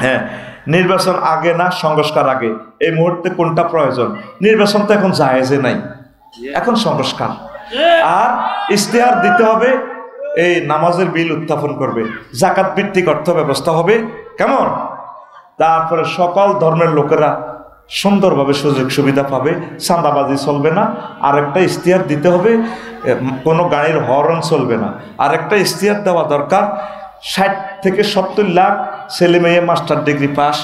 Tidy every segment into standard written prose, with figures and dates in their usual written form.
হ্যাঁ, নির্বাচন আগে না সংস্কার আগে, এই মুহূর্তে কোনটা প্রয়োজন? নির্বাচন তো এখন জায়েজে নাই, এখন সংস্কার। আর ইশতেহার দিতে হবে, এই নামাজের বিল উত্থাপন করবে, জাকাত ভিত্তিক অর্থ ব্যবস্থা হবে, কেমন? তারপরে সকল ধর্মের লোকেরা সুন্দরভাবে সুযোগ সুবিধা পাবে, চাঁদাবাজি চলবে না। আরেকটা ইশতেহার দিতে হবে, কোনো গাড়ির হর্ন চলবে না। আরেকটা ইশতেহার দেওয়া দরকার, 60 থেকে 70 লাখ ছেলে মেয়ে মাস্টার ডিগ্রি পাস,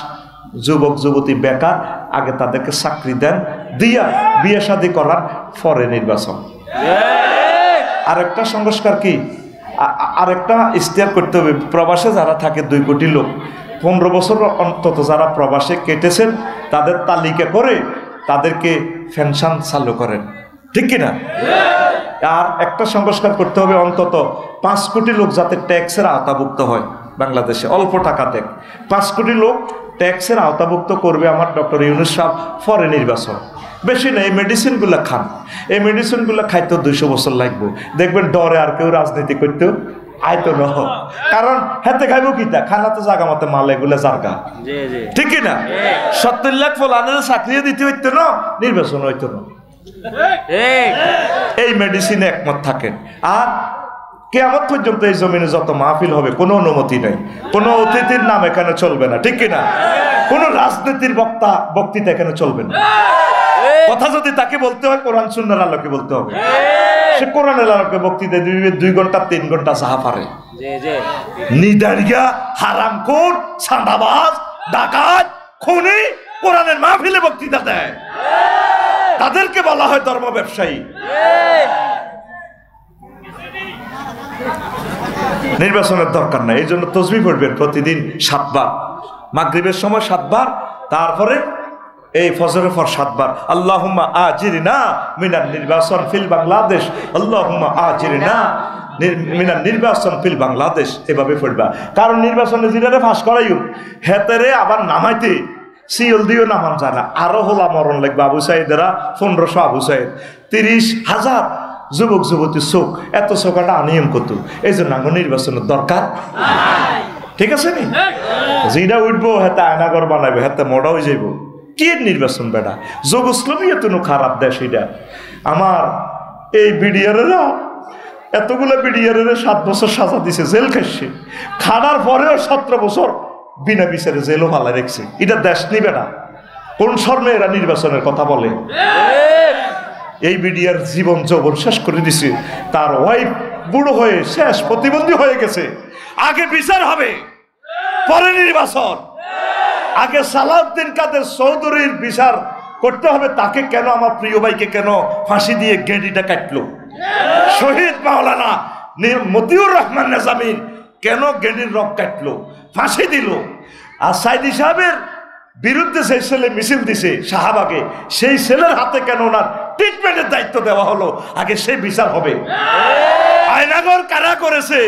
যুবক যুবতী বেকার, আগে তাদেরকে চাকরি দেন, দিয়া বিয়ে শাদী করার পরে নির্বাচন। আরেকটা সংস্কার কি, আরেকটা ইশতেহার করতে হবে, প্রবাসে যারা থাকে 2 কোটি লোক, 15 বছর অন্তত যারা প্রবাসে কেটেছেন তাদের তালিকা করে তাদেরকে পেনশন চালু করেন, ঠিক কিনা? আর একটা সংস্কার করতে হবে, অন্তত 5 কোটি লোক যাতে ট্যাক্সের আওতাভুক্ত হয়। বাংলাদেশে অল্প টাকা ট্যাক্স, 5 কোটি লোক ট্যাক্সের আওতাভুক্ত করবে আমার ডক্টর ইউনূস সাহেব পরে নির্বাচন। বেশি না, এই মেডিসিনগুলো খান, এই মেডিসিনগুলো খাইতে 200 বছর লাগবে, দেখবেন ডরে আর কেউ রাজনীতি করতেও আয়তো ন, কারণ হাতে খাইব কিতা, খানা তো জাগা মতো মাল, এগুলো জারগা, ঠিক কিনা? 70 লাখ ফলানের চাকরি দিতে হইতো না, নির্বাচন হইতো না। এই মেডিসিনে একমত থাকেন। আর কিয়ামত পর্যন্ত এই জমিনে যত মাহফিল হবে কোনো অনুমতি নেই, কোনো অতিথির নাম এখানে চলবে না, ঠিক কিনা? কোনো রাজনীতির বক্তৃতা এখানে চলবে না। কথা যদি তাকে বলতে হয় কোরআন সুন্নাহর আলোকে বলতে হবে, সে কোরআনের আলোকে বক্তৃতা দিবে, 2 ঘন্টা 3 ঘন্টা যাহা পারে। নিদারিয়া হারামখোর, চাঁদাবাজ, ডাকাত, খুনি কোরআনের মাহফিলে বক্তৃতা দেয়, তাদেরকে বলা হয় ধর্ম ব্যবসায়ী। নির্বাচনের দরকার নাই, এই জন্য তাসবিহ পড়বেন প্রতিদিন 7 বার, মাগরিবের সময় 7 বার, তারপরে এই ফজরের পর 7 বার আল্লাহুম্মা আজিরনা মিনান নির্বাচন ফিল বাংলাদেশ, আল্লাহুম্মা আজিরনা মিনান নির্বাচন ফিল বাংলাদেশ, এভাবে পড়বা। কারণ নির্বাচনে যেটারে ফাঁস করাইও হেতেরে আবার নামাইতে সিএল দিও নামান যায় না, আরো হোলা মরণ লাগবে। আবু সাইদেরা 1500 আবু সাইদ, 30,000 যুবক যুবতী চোখ, এত চোখাটা আনিয়ম কত, এই জন্য নির্বাচনের দরকার, ঠিক আছে নি? যেটা উঠবো হেতে আয়নাগর বানাবে, হেতে মোড়া হয়ে যাইব। কি নির্বাচন বেটা, যোগস্লমী এত খারাপ দেশ এটা। আমার এই বিডিআরেরা এতগুলো বিডিআরের 7 বছর সাজা দিছে, জেল খাইছে, খানার পরেও 17 বছর বিনা বিচারে জেলও ভালো রেখছে। এটা দেশ নিবে না, কোন শর্মে এরা নির্বাচনের কথা বলে? এই বিডিআর জীবন যৌবন শেষ করে দিছে, তার ওয়াইফ বুড়ো হয়ে শেষ, প্রতিবন্ধী হয়ে গেছে। আগে বিচার হবে, পরে নির্বাচন। আগে সালাউদ্দিন কাদের চৌধুরীর বিচার করতে হবে, তাকে কেন, আমার প্রিয় ভাইকে কেন ফাঁসি দিয়ে গেডিটা কাটলো? শহীদ মাওলানা মতিউর রহমান নিজামীর কেন গেডির রক কাটলো, ফাঁসি দিল? আর সাইদি সাহেবের বিরুদ্ধে সেই ছেলে মিছিল দিছে শাহবাগে, সেই ছেলের হাতে কেন ওনার ট্রিটমেন্টের দায়িত্ব দেওয়া হলো? আগে সেই বিচার হবে। আয়নাগর কারা করেছে,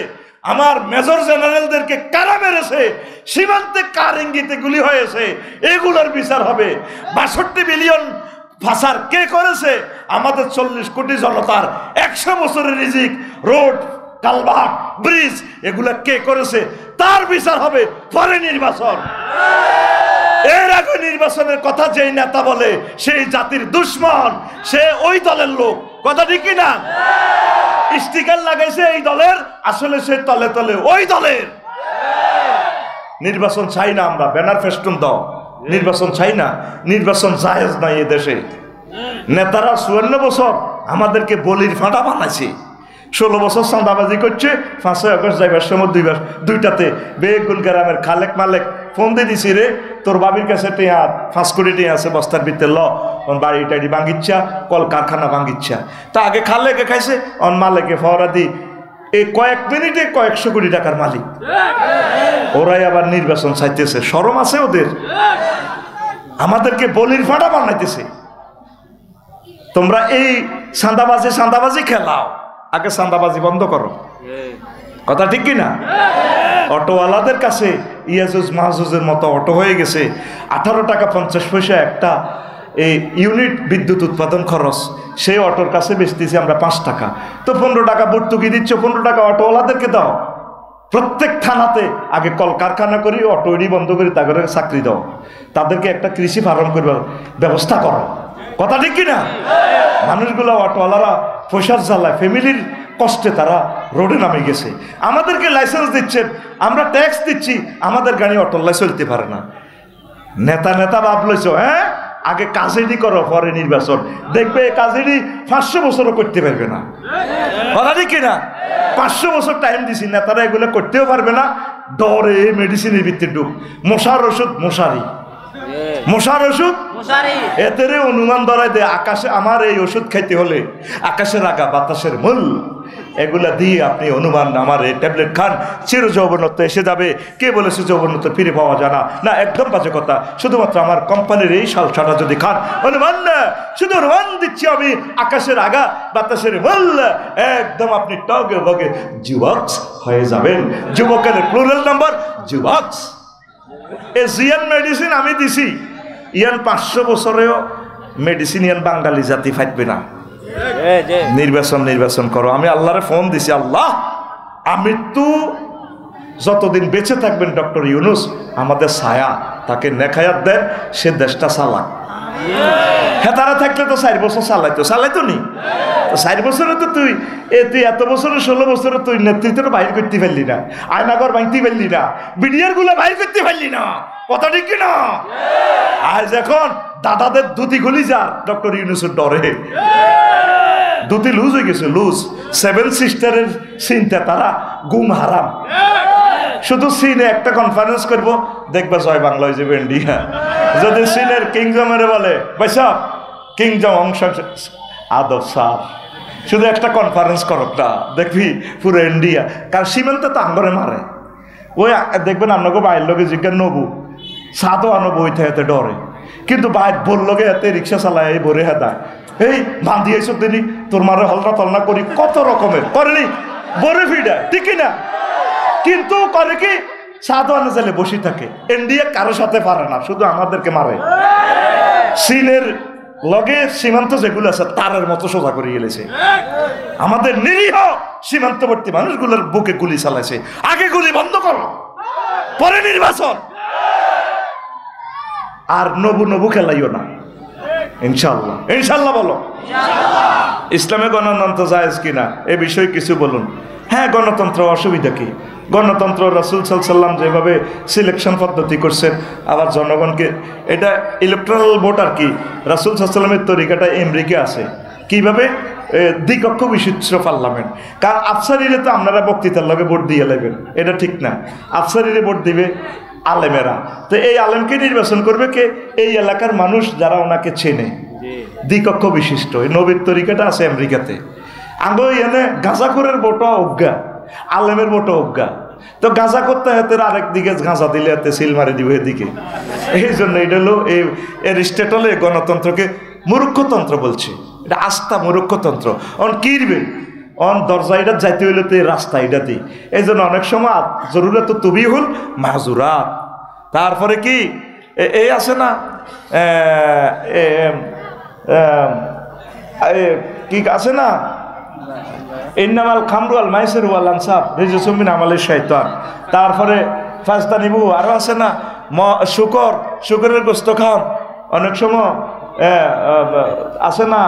আমার মেজর জেনারেলদেরকে কারা মেরেছে, সীমান্তে কার ইঙ্গিতে গুলি হয়েছে, এগুলোর বিচার হবে। 62 বিলিয়ন ভাষার কে করেছে? আমাদের 40 কোটি জনতার 100 বছরের রিজিক, রোড, কালভার্ট, ব্রিজ, এগুলা কে করেছে? তার বিচার হবে পরে নির্বাচন। এর আগে নির্বাচনের কথা যেই নেতা বলে সেই জাতির দুশ্মন, সে ওই দলের লোক, কথা ঠিক কিনা? স্টিকার লাগাইছে এই দলের, আসলে সে তলে তলে ওই দলের। নির্বাচন চাই না আমরা, ব্যানার ফেস্টুন দাও, নির্বাচন চাই না, নির্বাচন জায়েজ নাই এ দেশে। নেতারা 54 বছর আমাদেরকে বলির ফাঁটা বানাইছে, 16 বছর চাঁদাবাজি করছে, 5 আগস্ট যাইবার সময় 2টাতে বেগুল গ্রামের খালেক মালেক ফোন দিয়ে দিছি, রে তোর বাবির কাছে 5 কোটি টাকা আছে বস্তার ভিতরে, ল বাড়ি টাড়ি ভাঙ্গিচ্ছা, কল কারখানা ভাঙ্গিচ্ছা। তা আগে খালেকে খাইছে, অন মালেকে ফওয়ারা দি, এই কয়েক মিনিটে কয়েকশো কোটি টাকার মালিক। ওরাই আবার নির্বাচন চাইতেছে, শরম আছে ওদের? আমাদেরকে বলির ফাঁটা বানাইতেছে। তোমরা এই চাঁদাবাজি খেলাও, আগে চাঁদাবাজি বন্ধ করো, কথা ঠিক কিনা? অটোওয়ালাদের কাছে ইয়াজুজ মাহজুজের মতো অটো হয়ে গেছে। 18 টাকা 50 পয়সা একটা এই ইউনিট বিদ্যুৎ উৎপাদন খরচ, সেই অটোর কাছে বেচতেছি আমরা 5 টাকা। তো 15 টাকা ভর্তুকি দিচ্ছ, 15 টাকা অটোওয়ালাদেরকে দাও, প্রত্যেক থানাতে আগে কলকারখানা করি, অটোরি বন্ধ করি, তাদের চাকরি দাও, তাদেরকে একটা কৃষি ফার্ম করবার ব্যবস্থা করো। কথা ঠিক কিনা? মানুষগুলো অটোওয়ালারা পয়সার জ্বালায়, ফ্যামিলির কষ্টে তারা রোডে নামে গেছে। আমাদেরকে লাইসেন্স দিচ্ছেন, আমরা ট্যাক্স দিচ্ছি, আমাদের গাড়ি অটোল্লায় চলতে পারে না। নেতা নেতা ভাবলেছ, হ্যাঁ আগে কাজেরই করো, পরে নির্বাচন দেখবে। কাজেরই 500 বছরও করতে পারবে না। কথা ঠিক কিনা? 500 বছর টাইম দিছি, নেতারা এগুলো করতেও পারবে না। ডরে মেডিসিনের ভিত্তিতে ডুব, মশার ওষুধ মশারি, মশার ওষুধ এতেরে অনুমান ধরায় দেয় আকাশে আমার এই ওষুধ খাইতে হলে আকাশের আগা বাতাসের মূল, এগুলা দিয়ে আপনি অনুমান আমার এই ট্যাবলেট খান, চির যৌবনত্ব এসে যাবে। কে বলেছে যৌবনত্ব ফিরে পাওয়া যায় না? না, একদম বাজে কথা। শুধুমাত্র আমার কোম্পানির এই সালসাটা যদি খান, অনুমান না, শুধু অনুমান দিচ্ছি আমি, আকাশের আগা বাতাসের মূল, একদম আপনি টগে বগে যুবক্স হয়ে যাবেন। যুবকের প্লুরাল নাম্বার যুবক্স। এশিয়ান মেডিসিন আমি দিছি, ইয়ান 500 বছরেও মেডিসিন ইয়ান বাঙালি জাতি ফাইটবে না। নির্বাচন করো। আমি আল্লাহরে ফোন দিছি, আল্লাহ আমৃত্যু যতদিন বেঁচে থাকবেন ডক্টর ইউনুস আমাদের ছায়া, তাকে নেখায়াত দেন, সে দেশটা চালাক। হ্যাঁ, তারা থাকলে তো 4 বছর চালাইতো নি। 4 বছরে তো তুই এত বছরে 16 বছরে তুই নেতৃত্বটা বাইর করতে পারলি না, আয়নাগর ভাঙতে পারলি না, বিডিআর গুলো বাইর করতে পারলি না। কথা ঠিক কিনা? আর যখন দাদাদের দুটি গুলি যার ডক্টর ইউনুসের ডরে দুটি লুজ হয়ে গেছে, লুজ। 7 সিস্টারের চিন্তা, তারা গুম হারাম। শুধু চীনে একটা কনফারেন্স করবো, দেখবে জয় বাংলা হয়ে যাবে ইন্ডিয়া। যদি চীনের কিংজমের বলে বৈশাখ কিংজম অংশ আদব সার, শুধু একটা কনফারেন্স করক না, দেখবি পুরো ইন্ডিয়া। কারণ সীমান্ত তো আঙ্গরে মারে। ওই দেখবেন আপনাকে বাইরের লোকে জিজ্ঞাসা নবু সাদও আনো বই থেকে ডরে, কিন্তু বাইর বললোকে এতে রিক্সা চালায় এই ভরে হেদায়, এই বাঁধি এইসব দিনই তোর মারে হলনা তলনা করি, কত রকমের করেনি, বরে ফিডায়, ঠিক না? কিন্তু করে কি, সাদও আনে চাইলে বসে থাকে। ইন্ডিয়া কারোর সাথে পারে না, শুধু আমাদেরকে মারে। চীনের লগে সীমান্ত যেগুলো আছে তারের মতো সোজা করে গেলেছে। আমাদের নিরীহ সীমান্তবর্তী মানুষগুলোর বুকে গুলি চালাইছে। আগে গুলি বন্ধ করো, পরে নির্বাচন। আর নবু খেলাইও না। ইনশাল্লাহ, ইনশাল্লাহ বলো। ইসলামে গণতন্ত্র জায়েজ কিনা এ বিষয়ে কিছু বলুন। হ্যাঁ, গণতন্ত্র অসুবিধা কি? গণতন্ত্র রাসূল সাল্লাল্লাহু আলাইহি ওয়াসাল্লাম যেভাবে সিলেকশন পদ্ধতি করছেন, আবার জনগণকে এটা ইলেকট্রাল ভোট আর কি, রাসূল সাল্লাল্লাহু আলাইহি ওয়াসাল্লামের তরিকাটা আমেরিকা আছে। কিভাবে? দ্বিকক্ষ বিশিষ্ট পার্লামেন্ট। কারণ আফসারিরে তো আপনারা বক্তৃতার লগে ভোট দিয়ে লাগবেন, এটা ঠিক না। আফসারিরে ভোট দিবে আলেমেরা। তো এই আলেমকে নির্বাচন করবে কে? এই এলাকার মানুষ যারা ওনাকে চেনে। দ্বিকক্ষ বিশিষ্ট এই নবীর তরিকাটা আছে আমেরিকাতে। আগে এনে গাঁজাখোরের ভোটও অজ্ঞা, আলেমের ভোটও অজ্ঞা। তো গাঁজা করতে হাতে আরেক দিকে গাঁজা দিলে হাতে সিল মারি দিব এদিকে। এই জন্য এটা হলো এই এরিস্টটলে গণতন্ত্রকে মূর্খতন্ত্র বলছে। এটা আস্থা মূর্খতন্ত্র। অন কিরবে অন দরজা এটা যাইতে হইলে তো রাস্তা এটা দিই। এই জন্য অনেক সময় জরুরত তুবি হল মাজুরাত। তারপরে কি এই আছে না কি আছে না, ইন্নামাল খামরু আল মাইসির ওয়াল আনসাব রিজসুম মিন আমালিশ শাইতান। তারপরে ফাজতানিবু, আরো আছে না শুকরের গোস্ত খান। অনেক সময় আছে না,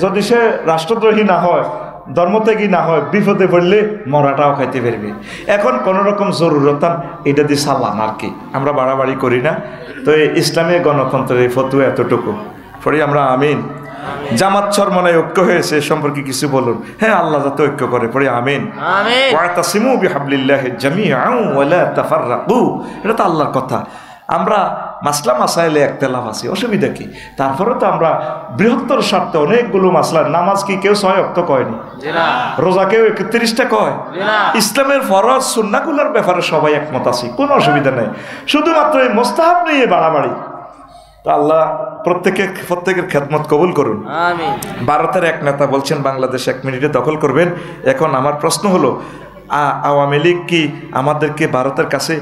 যদি সে রাষ্ট্রদ্রোহী না হয়, ধর্মত্যাগী না হয়, বিপদে পড়লে মরাটাও খাইতে পারবে। এখন কোন রকম জরুরতান এটা দিয়ে সালান আর কি, আমরা বাড়াবাড়ি করি না। তো এই ইসলামী গণতন্ত্রের ফতোয়া এতটুকু পরে আমরা আমিন। জামাত চরমনায় ঐক্য হয়েছে সম্পর্কে কিছু বলুন। হ্যাঁ, আল্লাহ যাতে ঐক্য করে, পরে আমিন। ওয়াতাসিমু বিহাবলিল্লাহি জামিআন ওয়া লা তাফাররাকু, এটা তো আল্লাহর কথা। আমরা মাসলা মাসাইলে একতলাফ আছি, অসুবিধা কি? তারপরে তো আমরা বৃহত্তর স্বার্থে অনেকগুলো মাসলা, নামাজ কি কেউ 6 ওয়াক্ত কয়নি, রোজা কেউ 31টা কয়, ইসলামের ফরজ সুন্নাহগুলোর ব্যাপারে সবাই একমত আছি, কোনো অসুবিধা নেই। শুধুমাত্র এই মোস্তাহাব নিয়ে বাড়াবাড়ি। তো আল্লাহ প্রত্যেকের খেদমত কবুল করুন। ভারতের এক নেতা বলছেন বাংলাদেশ 1 মিনিটে দখল করবেন। এখন আমার প্রশ্ন হলো, আওয়ামী লীগ কি আমাদেরকে ভারতের কাছে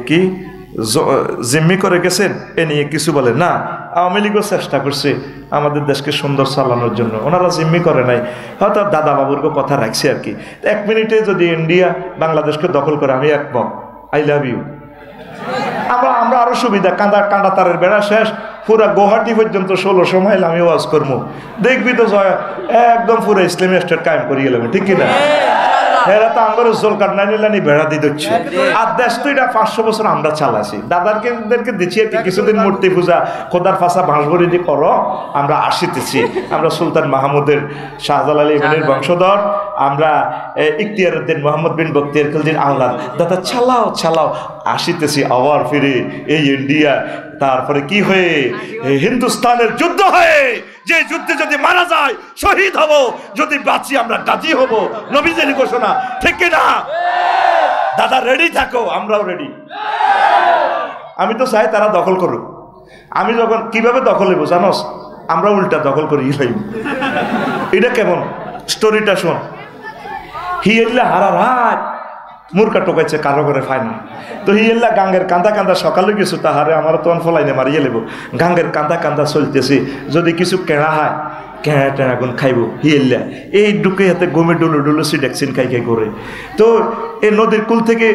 কি জিম্মি করে গেছেন? এ নিয়ে কিছু বলেন না। আওয়ামী লীগও চেষ্টা করছে আমাদের দেশকে সুন্দর চালানোর জন্য, ওনারা জিম্মি করে নাই, হয়তো দাদা বাবুর কথা রাখছে আর কি। 1 মিনিটে যদি ইন্ডিয়া বাংলাদেশকে দখল করে আমি একমত, আই লাভ ইউ। আমরা আরো সুবিধা, কাঁদা তারের বেড়া শেষ, পুরা গুয়াহাটি পর্যন্ত 1600 মাইল আমি ওয়াজ করবো, দেখবি তো জয় একদম পুরো ইসলামী স্টেট কায়েম করে গেলাম, ঠিক কিনা? এরা তো আমার জলকার নাইনি বেড়া দিয়ে দিচ্ছে। আর দেশ তো এটা 500 বছর আমরা চালাছি, দাদারকে দিচ্ছি আর কি, কিছুদিন মূর্তি পূজা খোদার ফাঁসা বাঁশবরি দিয়ে করো, আমরা আসিতেছি। আমরা সুলতান মাহমুদের শাহজালাল ইবনের বংশধর, আমরা ইখতিয়ারউদ্দিন মোহাম্মদ বিন বখতিয়ার খিলজির আওলাদ, দাদা চালাও আসিতেছি আবার ফিরে এই ইন্ডিয়া। তারপরে কি হয়ে হিন্দুস্তানের যুদ্ধ হয়ে, যে যুদ্ধে যদি মারা যায় শহীদ হব, যদি বাঁচি আমরা গাজী হব, নবীজের ঘোষণা, ঠিক না? দাদা রেডি থাকো, আমরাও রেডি। আমি তো চাই তারা দখল করুক। আমি যখন কিভাবে দখল হইব জানোস, আমরা উল্টা দখল করি লাইব। এটা কেমন স্টোরিটা শোন। হিয়েল্লা হারা রাত মুরকা টোকাইছে, কারো করে ফায় না তো হিয়েল্লা গাঙ্গের কান্দা সকালে কিছু তাহারে আমার তখন ফলাইনে মারিয়ে লেব। গাঙ্গের কান্দা চলতেছে, যদি কিছু কেড়া হয় কেড়া গুণ খাইব। হিয়েল্লা এই ডুকে হাতে গমে ডুলো সিডেকশিন খাই করে। তো এই নদীর কুল থেকে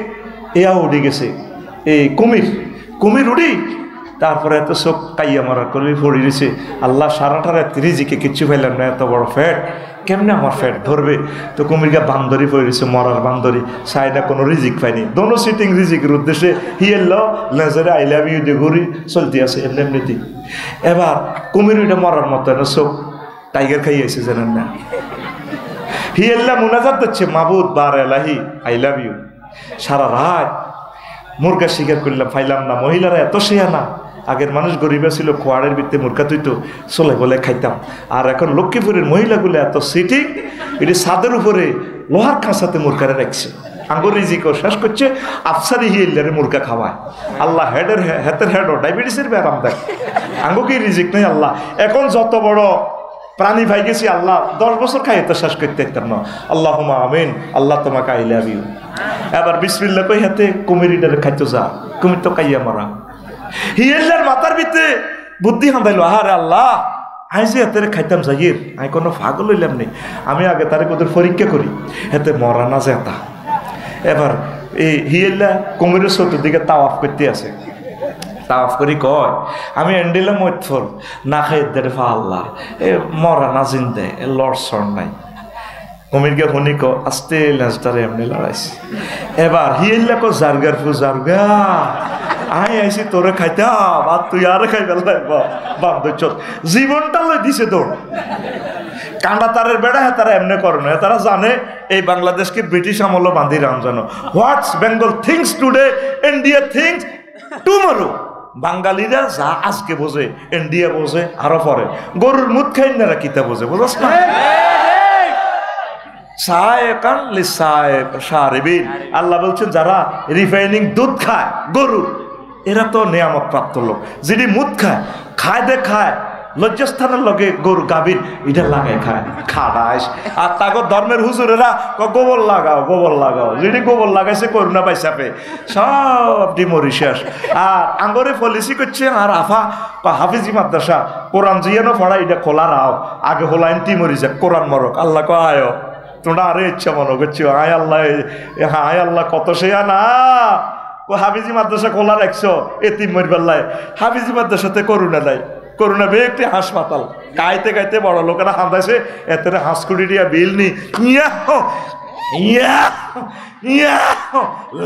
এয়া উঠে গেছে এই কুমির উড়ি, তারপরে এত সব কাইয়া মারা করবি পড়ে দিছে। আল্লাহ সারাটা রাত রিজিকে কিচ্ছু পাইলাম না, এত বড় ফ্যাট কেমনে আমার ফ্যাট ধরবে? তো কুমিরকে বান্দরি পড়ে দিছে, মরার বান্দরি, সাইডা কোনো রিজিক পাইনি। দোনো সিটিং রিজিকের উদ্দেশ্যে হিয়েল লেজারে আই লাভ ইউ দিয়ে ঘুরি চলতে আছে এমনিতেই। এবার কুমির ওইটা মরার মতো না, সব টাইগার খাইয়েছে জানেন না। হিয়েল্লা মুনাজাত দিচ্ছে, মাবুদ বার এলাহি আই লাভ ইউ। সারা রাত মুরগা শিকার করলাম, পাইলাম না। মহিলারা এত শেয়া না, আগের মানুষ গরিবা ছিল, খোয়াড়ের ভিতরে মুরগা তুইতো চলে বলে খাইতাম। আর এখন লক্ষ্মীপুরের মহিলাগুলো এত সিটিং, এটি ছাদের উপরে লোহার খাঁচাতে মুরগারে রাখছে। আঙ্গুর রিজিকও শেষ করছে, আফসারি হিয়েল্লারে মুরগা খাওয়ায়। আল্লাহ হেতের হেডও ডায়াবেটিসের ব্যারাম দেখ, আঙ্গুকে রিজিক নেই আল্লাহ। এখন যত বড় প্রাণী ভাই গেছি আল্লাহ 10 বছর খাই তো শেষ করতে পারতাম না। আল্লাহুম্মা আমিন, আল্লাহ তোমাকে আই লাভ ইউ। এবার বিসমিল্লাহ কই হাতে কুমিরিটারে খাইতো যা, কুমির তো কাইয়া মারা। হিয়েল্লার মাথার ভিতরে বুদ্ধি হাঁদাইলো, আরে আল্লাহ আই যে হাতে খাইতাম যাইয়ের, আমি কোনো পাগল হইলাম নেই, আমি আগে তারে কোদের পরীক্ষা করি, হাতে মরা না যেতা। এবার এই হিয়েল্লা কুমিরের চতুর্দিকে তাওয়াফ করতে আছে, তাওয়াফ করি কয় আমি এন্ডিলাম মৈথল না খাই দে ফা আল্লাহ, এ মরা না জিন্দে এ লড়সড় নাই। কুমিরকে শুনি ক আস্তে লেজটারে এমনি লড়াইছে। এবার হিয়েল্লা কো জারগার ফু জারগা আই আইসি তোরে খাইতাম আর তুই আর খাই ফেললাই বান্ধব জীবনটা লই দিছে তোর। কাঁডা তারের বেড়া হ্যাঁ তারা এমনি করে না, তারা জানে এই বাংলাদেশকে ব্রিটিশ আমল বাঁধি রাম জানো। What's Bengal thinks today, India thinks tomorrow. বাঙালিরা যা আজকে বোঝে ইন্ডিয়া বোঝে আরো পরে। গরুর মুখ খাই না কিতা বোঝে, বুঝছ না? আল্লাহ বলছেন যারা রিফাইনিং দুধ খায় গরু, এরা তো নিয়ামত প্রাপ্ত লোক। যিনি মুদ খায় খায় লজ্জাস্থানের লগে গরু গাভীর এটা লাগাই খায় খাড়াইস। আর তাকে ধর্মের হুজুরেরা গোবর লাগাও, যিনি গোবর লাগাইছে করুণা পাইসাপে সব ডিমরিশাস। আর আঙ্গরে পলিসি করছে আর আফা হাফিজি মাদ্রাসা কোরআন জিয়ানো পড়া এটা খোলা রাও, আগে হোলাইন টিমরি যাক কোরআন মরক। আল্লাহ কো আয় তোমরা আরে ইচ্ছা মনে করছো, আয় আল্লাহ কত সেয়া না হাফিজি মাদ্রাসা খোলা রাখছো এতিম মরিবাল্লায়। হাফিজি মাদ্রাসাতে করুণা নাই, করুণা বে একটি হাসপাতাল। গাইতে বড় লোকেরা হাঁদাইছে, এতে হাঁসকুড়ি দিয়া বিল নি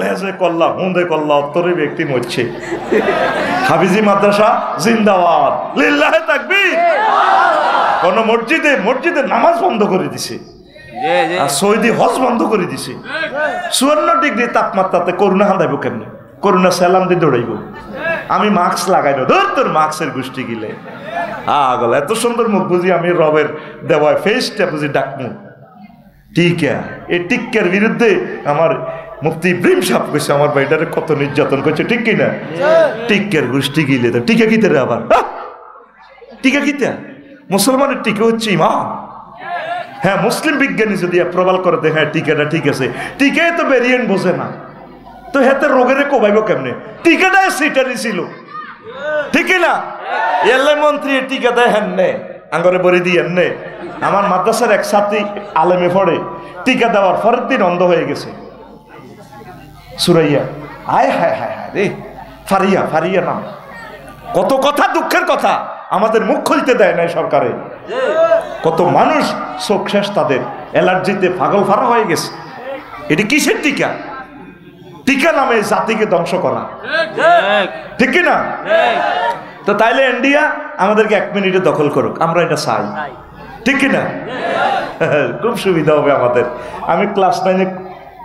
লেজে করলা হুঁদে করলা অত্তরে ব্যক্তি মরছে। হাফিজি মাদ্রাসা জিন্দাবাদ, লিল্লাহে তাকবীর। কোন মসজিদে নামাজ বন্ধ করে দিছে, আর সৌদি হজ বন্ধ করে দিছে। 54 ডিগ্রি তাপমাত্রাতে করুণা হাঁদাইব কেমনে? করুণা সালাম দিয়ে দৌড়াইব। আমি মাস্ক লাগাইব, ধর তোর মাস্কের গোষ্ঠী গিলে আগল। এত সুন্দর মুখ বুঝি আমি রবের দেওয়ায় ফেসটা বুঝি ডাকমু। টিকা এই টিক্কার বিরুদ্ধে আমার মুফতি ইব্রাহিম সাহেব কইছে আমার ভাইটারে কত নির্যাতন করছে, ঠিক কিনা? টিক্কার গোষ্ঠী গিলে তো টিকা কিতে রে আবার টিকা কিতা? মুসলমানের টিকা হচ্ছে ইমান। হ্যাঁ, মুসলিম বিজ্ঞানী যদি প্রবাল করে দেখে হ্যাঁ টিকাটা ঠিক আছে, টিকাই তো ভেরিয়েন্ট বোঝে না, তো হেতে রোগের কোবাইব কেমনে? টিকাটাই সেটারই ছিল, ঠিক না? এলে মন্ত্রী টিকা দেয় হেন নে আঙ্গরে বড়ি দিয়ে নে। আমার মাদ্রাসার এক ছাত্রী আলেমে পড়ে, টিকা দেওয়ার পরের দিন অন্ধ হয়ে গেছে। সুরাইয়া, হায় হায় হায় হায় রে, ফারিয়া, ফারিয়া নাম। কত কথা, দুঃখের কথা, আমাদের মুখ খুলতে দেয় নাই সরকারে। কত মানুষ চোখ শেষ, তাদের অ্যালার্জিতে পাগল ফারা হয়ে গেছে। এটি কিসের টিকা? টিকা নামে জাতিকে ধ্বংস করা, ঠিক কিনা? তো তাইলে ইন্ডিয়া আমাদেরকে 1 মিনিটে দখল করুক, আমরা এটা চাই, ঠিক কিনা? খুব সুবিধা হবে আমাদের। আমি ক্লাস 9-এ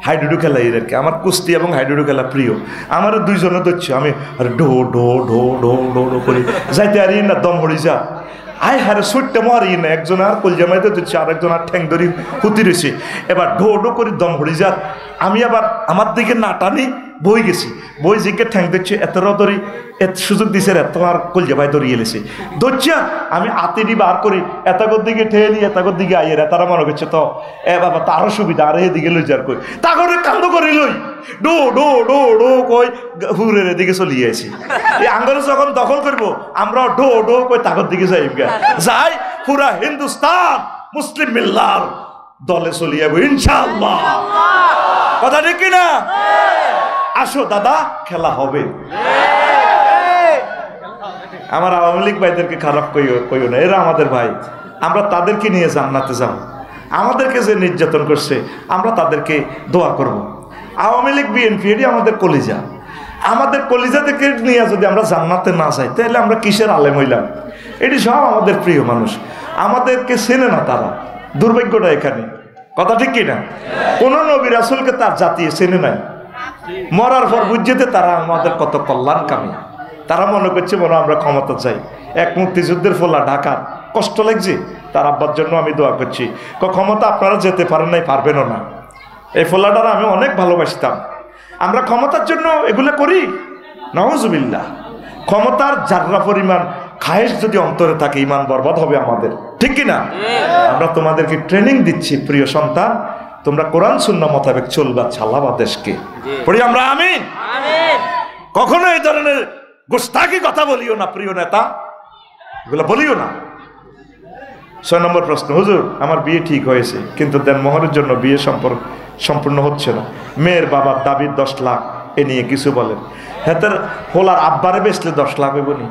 হাইডুডু খেলাই এদেরকে, আমার কুস্তি এবং হাইডুডু খেলা প্রিয়। আমার 2 জনে ধরছি আমি, ঢো ঢো ঢো ঢো ঢো ঢো করি যাইতে আরি না, দম হরি যা, আয় হারে সুটটা মারি না। একজন আর কলজামাইতে দিচ্ছে, আর একজন আর ঠ্যাং ধরি হুতি রয়েছে। এবার ঢো ঢো করে দম হরি যা। আমি আবার আমার দিকে না টানি বই গেছি, বই জিকে ঠ্যাং দিচ্ছে, এত ধরি, এত সুযোগ দিছে, এত আর কলজামাই ধরিয়ে এলেছে ধরছিয়া। আমি আতিনি বার করি, এতাগর দিকে ঠেলি, এতাগর দিকে আইয়ের, তারা মনে করছে তো এ বাবা তারও সুবিধা, আর এদিকে লই যার কই তাগরে কান্দ করি লই, ডো ডো ডো ডো কই হুরের এদিকে চলিয়ে আছি। এই আঙ্গরে যখন দখল করবো, আমরা ডো ডো কই তাগর দিকে যাই, যাই পুরা হিন্দুস্তান মুসলিম মিল্লার দলে চলিয়ে যাবো ইনশাআল্লাহ। কথা ঠিক কিনা? আসো দাদা, খেলা হবে। আমার আওয়ামী লীগ ভাইদেরকে খারাপ কইও না, এরা আমাদের ভাই। আমরা তাদেরকে নিয়ে জান্নাতে যাব। আমাদেরকে যে নির্যাতন করছে, আমরা তাদেরকে দোয়া করব। আওয়ামী লীগ বিএনপি এটি আমাদের কলিজা। আমাদের কলিজা থেকে নিয়ে যদি আমরা জান্নাতে না যাই, তাহলে আমরা কিসের আলেম হইলাম? এটি সব আমাদের প্রিয় মানুষ, আমাদেরকে চেনে না তারা। দুর্ভাগ্যটা এখানে, কথা ঠিক কিনা? কোন নবী রাসূলকে তার জাতি চেনে নাই। মরার পর বুঝতে তারা আমাদের কত কল্যাণকামী। তারা মনে করছে মনে আমরা ক্ষমতা চাই। এক মুক্তিযুদ্ধের ফলা ঢাকা কষ্ট লাগছে, তার আব্বার জন্য আমি দোয়া করছি, ক্ষমতা আপনারা যেতে পারেন নাই, পারবেনও না। এই ফলাটার আমি অনেক ভালোবাসতাম। আমরা ক্ষমতার জন্য এগুলো করি? নাউজুবিল্লাহ। ক্ষমতার জাররা পরিমাণ খায়েশ যদি অন্তরে থাকে, ইমান বরবাদ হবে আমাদের, ঠিক কিনা? আমরা তোমাদেরকে ট্রেনিং দিচ্ছি, প্রিয় সন্তান, তোমরা কোরআন সুন্নাহ মোতাবেক চলবা, চালাবা দেশকে। পড়ি আমরা আমিন। কখনো এই ধরনের গোস্তাকি কথা বলিও না প্রিয় নেতা, এগুলো বলিও না। 6 নম্বর প্রশ্ন, হুজুর আমার বিয়ে ঠিক হয়েছে, কিন্তু দেনমোহরের জন্য বিয়ে সম্পূর্ণ হচ্ছে না। মেয়ের বাবার দাবি 10 লাখ, এ নিয়ে কিছু বলেন। হেতের হোলার আব্বারে বেচলে 10 লাখ হইব নি?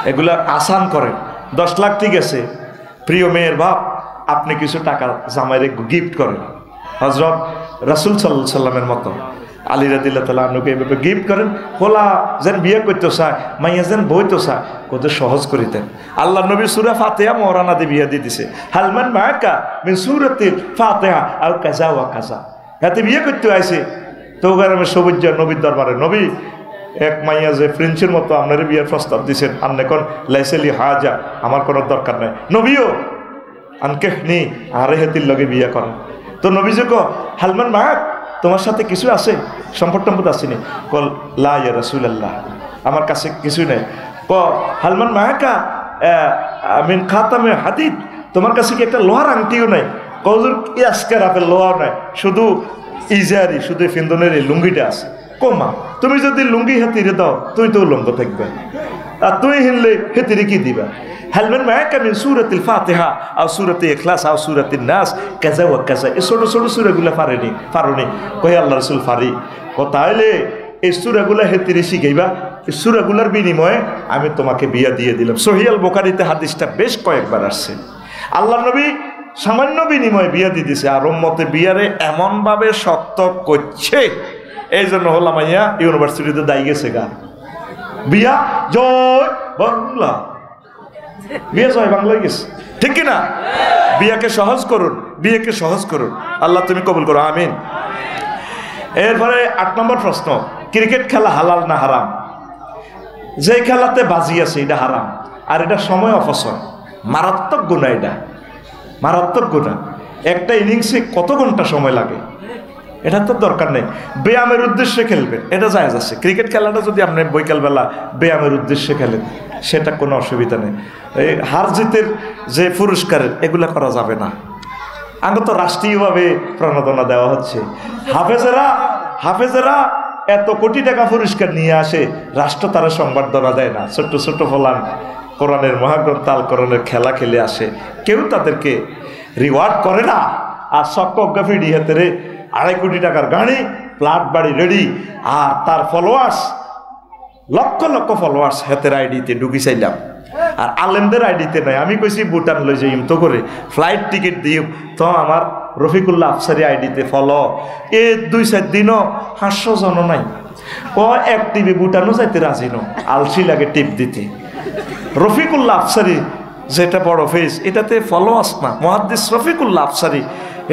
এগুলা আসান করেন। 10 লাখ ঠিক আছে, প্রিয় মেয়ের বাপ আপনি কিছু টাকা জামাইরে গিফট করেন। হযরত রাসূল সাল্লাল্লাহু আলাইহি সাল্লামের মতো আলী রাদিয়াল্লাহু তাআলা আনহুকে এভাবে গিফট করেন। হোলা যেন বিয়ে করতে চায়, মাইয়া যেন বইতে চায়, কত সহজ করিতেন। আল্লাহ নবী সূরা ফাতিহা মওরানা দিয়ে বিয়ে দিয়ে দিছে। হালমান মাকা মিন সূরাতিল ফাতিহা আও কাজা ওয়া কাজা। হাতে বিয়ে করতে আইছে তো গ্রামে সবুজ নবীর দরবারে, নবী এক মাইয়া যে ফ্রেঞ্চের মতো আপনার বিয়ের প্রস্তাব দিচ্ছেন, আপনি কোন লাইসেলি হাজা, আমার কোনো দরকার নাই। নবীও আনকে নি আরে হেতির লগে বিয়ে করেন। তো নবী যে হালমান মাক তোমার সাথে কিছু আছে, সম্পদ টম্পদ আসেনি? কল লা ইয়া রাসূলুল্লাহ, আমার কাছে কিছু নেই। ক হালমান মাকা মিন খাতামে হাদিদ, তোমার কাছে কি একটা লোহার আংটিও নাই? কজুর কি আজকে রাফের লোহাও নাই, শুধু ইজারি, শুধু ফিন্দনের এই লুঙ্গিটা আছে। কমা তুমি যদি লুঙ্গি হেতিরে দাও, তুমি তো উলঙ্গ থাকবে, আর তুই হিনলে হেতিরে কি দিবা? হালমান মাকা মিন সূরাতিল ফাতিহা আও সূরাতিল ইখলাস আও সূরাতিন নাস কাজা ওয়া কাজা। এই ছোট ছোট সূরাগুলো পারোনি? কই আল্লাহ রাসূল পারি। তাইলে এই সূরাগুলো হেতিরে শিখাইবা, এই সূরাগুলোর বিনিময়ে আমি তোমাকে বিয়া দিয়ে দিলাম। সহিহ আল বুখারীতে হাদিসটা বেশ কয়েকবার আসছে। আল্লাহ নবী সামান্য বিনিময়ে বিয়া দিয়ে দিছে, আর উম্মতে বিয়ারে এমনভাবে শক্ত করছে, এই জন্য হলাম মাইয়া ইউনিভার্সিটিতে দায়ী গেছে গা। বিয়া জয় বাংলা, বিয়ে জয় বাংলায় গেছে, ঠিক কিনা? বিয়াকে সহজ করুন, বিয়েকে সহজ করুন। আল্লাহ তুমি কবুল করো, আমিন। এরপরে 8 নম্বর প্রশ্ন, ক্রিকেট খেলা হালাল না হারাম? যে খেলাতে বাজি আছে এটা হারাম, আর এটা সময় অপচয়, মারাত্মক গুনাহ। এটা মারাত্মক গুনাহ। একটা ইনিংসে কত ঘন্টা সময় লাগে, এটা তো দরকার নেই। ব্যায়ামের উদ্দেশ্যে খেলবেন, এটা জায়েজ আছে। ক্রিকেট খেলাটা যদি আপনি বৈকালবেলা ব্যায়ামের উদ্দেশ্যে খেলেন, সেটা কোনো অসুবিধা নেই। এই হার জিতের যে পুরস্কারের এগুলা করা যাবে না। আগে তো রাষ্ট্রীয়ভাবে প্রণোদনা দেওয়া হচ্ছে। হাফেজেরা এত কোটি টাকা পুরস্কার নিয়ে আসে, রাষ্ট্র তারা সংবাদ ধরা দেয় না। ছোট্ট ছোট্ট ফলান কোরআনের মহাগ্রন্থ আল কোরআনের খেলা খেলে আসে, কেউ তাদেরকে রিওয়ার্ড করে না। আর সক্কফি হাতেরে 2.5 কোটি টাকার গাড়ি, ফ্ল্যাট বাড়ি রেডি, আর তার ফলোয়ার্স লক্ষ লক্ষ ফলোয়ার্স হাতের আইডিতে ঢুকি চাইলাম, আর আলেমদের আইডিতে নাই। আমি কইছি ভুটান লই যাই তো করে ফ্লাইট টিকিট দিও, তো আমার রফিকুল্লাহ আফসারি আইডিতে ফলো। 2-4 দিনও 500 জন নাই। ও এক টিভি ভুটানও যাইতে রাজি নো, আলসি লাগে টিপ দিতে। রফিকুল্লাহ আফসারি যেটা বড় ফেস, এটাতে ফলো আস না, মুহাদ্দিস রফিকুল্লাহ আফসারি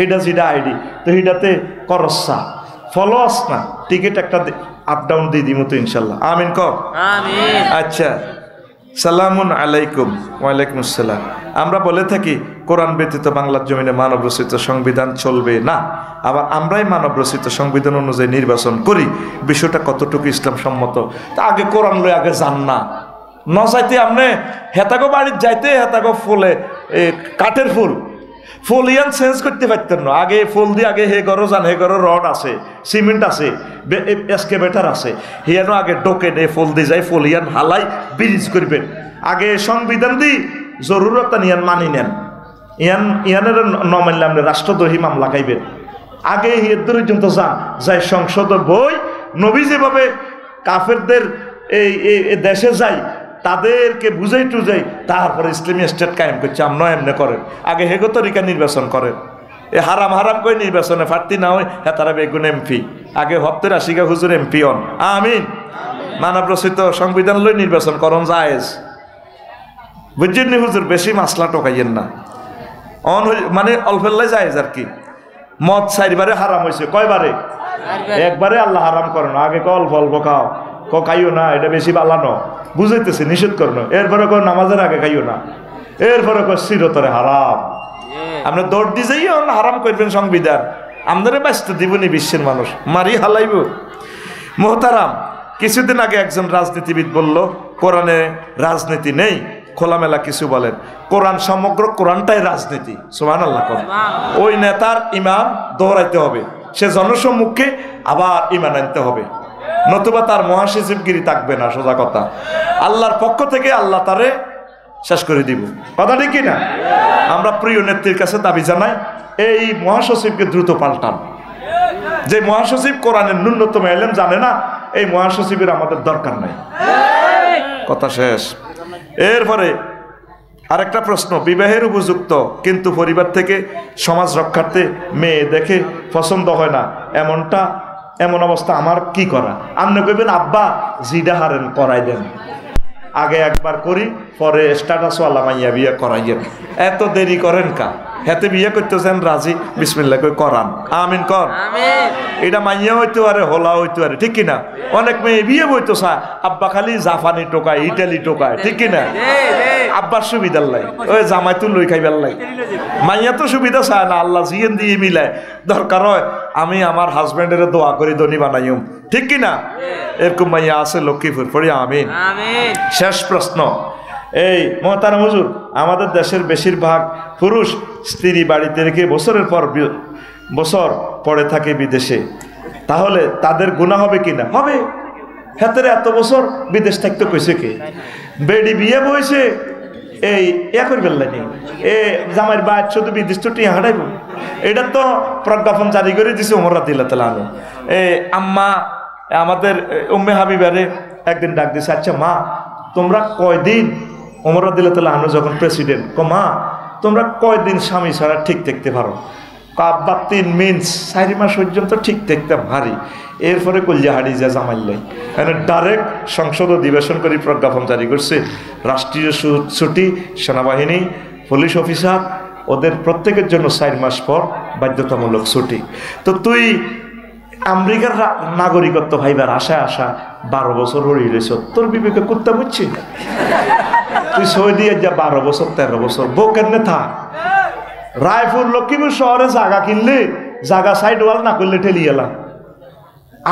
এটা যেটা আইডি, তো এটাতে করসা ফলো আস না। টিকিট একটা আপ ডাউন দিয়ে দিব তো ইনশাল্লাহ। আমিন কর। আচ্ছা, সালামুন আলাইকুম। ওয়ালাইকুম আসসালাম। আমরা বলে থাকি কোরআন ব্যতীত বাংলার জমিনে মানব রচিত সংবিধান চলবে না, আবার আমরাই মানব রচিত সংবিধান অনুযায়ী নির্বাচন করি। বিষয়টা কতটুকু ইসলাম সম্মত? তা আগে কোরআন লই আগে যান না, ন চাইতে আপনি হেতাগো বাড়ির যাইতে হেতাগো ফুলে কাঠের ফুল ইয়ান চেঞ্জ করতে পারতেন না। আগে ফুল দিয়ে আগে হে ঘরও যান, হে ঘরও রড আছে, সিমেন্ট আছে, এসকেভেটার আছে, হিয়ানো আগে ডোকে নে ফুল দিয়ে যায়, ফুল ইয়ান হালাই ব্রিজ করবেন। আগে সংবিধান দি জরুরত ইয়ান মানি নেন, ইয়ানের ন মানলে আপনি রাষ্ট্রদ্রোহী মামলা খাইবেন। আগে হিয়ের পর্যন্ত যান, যাই সংসদ বই নবী যেভাবে কাফেরদের এই দেশে যাই তাদেরকে বুঝাই টুজাই, তারপরে ইসলামী স্টেট কায়েম করছে। আমরা এমনি করেন, আগে হেগো তরিকা নির্বাচন করেন। এ হারাম হারাম করে নির্বাচনে ফার্তি না হয়, হ্যাঁ তারা বেগুন এমপি। আগে হপ্তের 80 হুজুর এমপি হন। আমিন। মানব রচিত সংবিধান লই নির্বাচন করন জায়েজ, বুঝছেন নি হুজুর? বেশি মাসলা টোকাইয়েন না, মানে অল্পেল্লাই জায়েজ আর কি। মদ 4বারে হারাম হয়েছে, কয়বারে? একবারে আল্লাহ হারাম করেন। আগে অল্প অল্প খাও, খাইও না, এটা বেশি বালানো, বুঝাইতেছে নিষেধ করনো। এরপরে কো নামাজের আগে খাইও না, এরপরে কো চিরতরে হারাম। আপনি দৌড় দিয়ে যাই হারাম করবেন সংবিধান, আমাদের ব্যস্ত দিবনি বিশ্বের মানুষ মারি হালাইব। মোহতারাম, কিছুদিন আগে একজন রাজনীতিবিদ বলল কোরআনে রাজনীতি নেই, খোলামেলা কিছু বলেন। কোরআন সমগ্র কোরআনটাই রাজনীতি। সুবহানাল্লাহ। ওই নেতার ইমান দৌড়াইতে হবে, সে জনসম্মুখে আবার ইমান আনতে হবে, নতুবা তার মহাসচিবগিরি থাকবে না। সোজা কথা, আল্লাহর পক্ষ থেকে আল্লাহ তারে শেষ করে দিব। কথা ঠিক কিনা? আমরা প্রিয় নেত্রীর কাছে দাবি জানাই, এই মহাসচিবকে দ্রুত পাল্টান। যে মহাসচিব কোরআনের ন্যূনতম এলেম জানে না, এই মহাসচিবের আমাদের দরকার নাই। কথা শেষ। এরপরে আরেকটা প্রশ্ন, বিবাহের উপযুক্ত কিন্তু পরিবার থেকে সমাজ রক্ষার্থে মেয়ে দেখে পছন্দ হয় না, এমন অবস্থা আমার কি করা? আপনি কইবেন আব্বা জিডা হারেন করাই দেন, আগে একবার করি পরে স্ট্যাটাস ওয়ালা মাইয়া বিয়ে করাইয়েন। এত দেরি করেন কা? হেতে বিয়ে করতেছেন রাজি, বিসমিল্লাহ কই করান। আমিন কর। এটা মাইয়া হইতে পারে, হোলা হইতে পারে, ঠিক কিনা? অনেক মেয়ে বিয়ে বইতো চায়, আব্বা খালি জাপানি টোকায়, ইটালি টোকায়, ঠিক কিনা? আব্বার সুবিধার লাই, ওই জামাই তো লই খাইবার লাই। মাইয়া তো সুবিধা চায় না, আল্লাহ জিয়েন দিয়ে মিলায়। দরকার হয় আমি আমার হাজব্যান্ডের দোয়া করি ধনী বানাইম, ঠিক কিনা? এরকম মাইয়া আছে লক্ষ্মীপুর পড়ি। আমিন। শেষ প্রশ্ন, এই মোহতারাম হুজুর, আমাদের দেশের বেশিরভাগ পুরুষ স্ত্রী বাড়িতে রেখে বছরের পর বছর পড়ে থাকে বিদেশে, তাহলে তাদের গুনাহ হবে কিনা? হবে। হেতের এত বছর বিদেশ থাকতে কইছে কে? বেডি বিয়ে বইছে এই করে ফেললেনি, এ জামাইয়ের বাদ শুধু বিদেশ তো টিয়া হাঁটাইব। এটা তো প্রজ্ঞাপন জারি করে দিছে ওমর রাদিয়াল্লাহু তাআলা আনহু। আম্মা আমাদের উম্মে হাবিবারে একদিন ডাক দিছে, আচ্ছা মা তোমরা কয়দিন, ওমর রাদিয়াল্লাহু তাআলা আনহু যখন প্রেসিডেন্ট, মা তোমরা কয়দিন স্বামী ছাড়া ঠিক দেখতে পারো? আব্বা 3 মিনিট 4 মাস পর্যন্ত ঠিক দেখতে পারি, এরপরে কলিজা হাড়ি যা জামাইলাই। ডাইরেক্ট সংসদ অধিবেশন করে প্রজ্ঞাপন জারি করছে, রাষ্ট্রীয় ছুটি, সেনাবাহিনী, পুলিশ অফিসার, ওদের প্রত্যেকের জন্য 4 মাস পর বাধ্যতামূলক ছুটি। তো তুই আমেরিকার নাগরিকত্ব ভাইবার আশা 12 বছর হয়ে গেছ, তোর বিবেকে কুত্তা বুঝছি? তুই সৌদি যা 12 বছর 13 বছর বউ কেন থাক? রায়পুর লক্ষ্মীপুর শহরে জায়গা কিনলে জায়গা সাইড ওয়াল না করলে ঠেলি এলাম।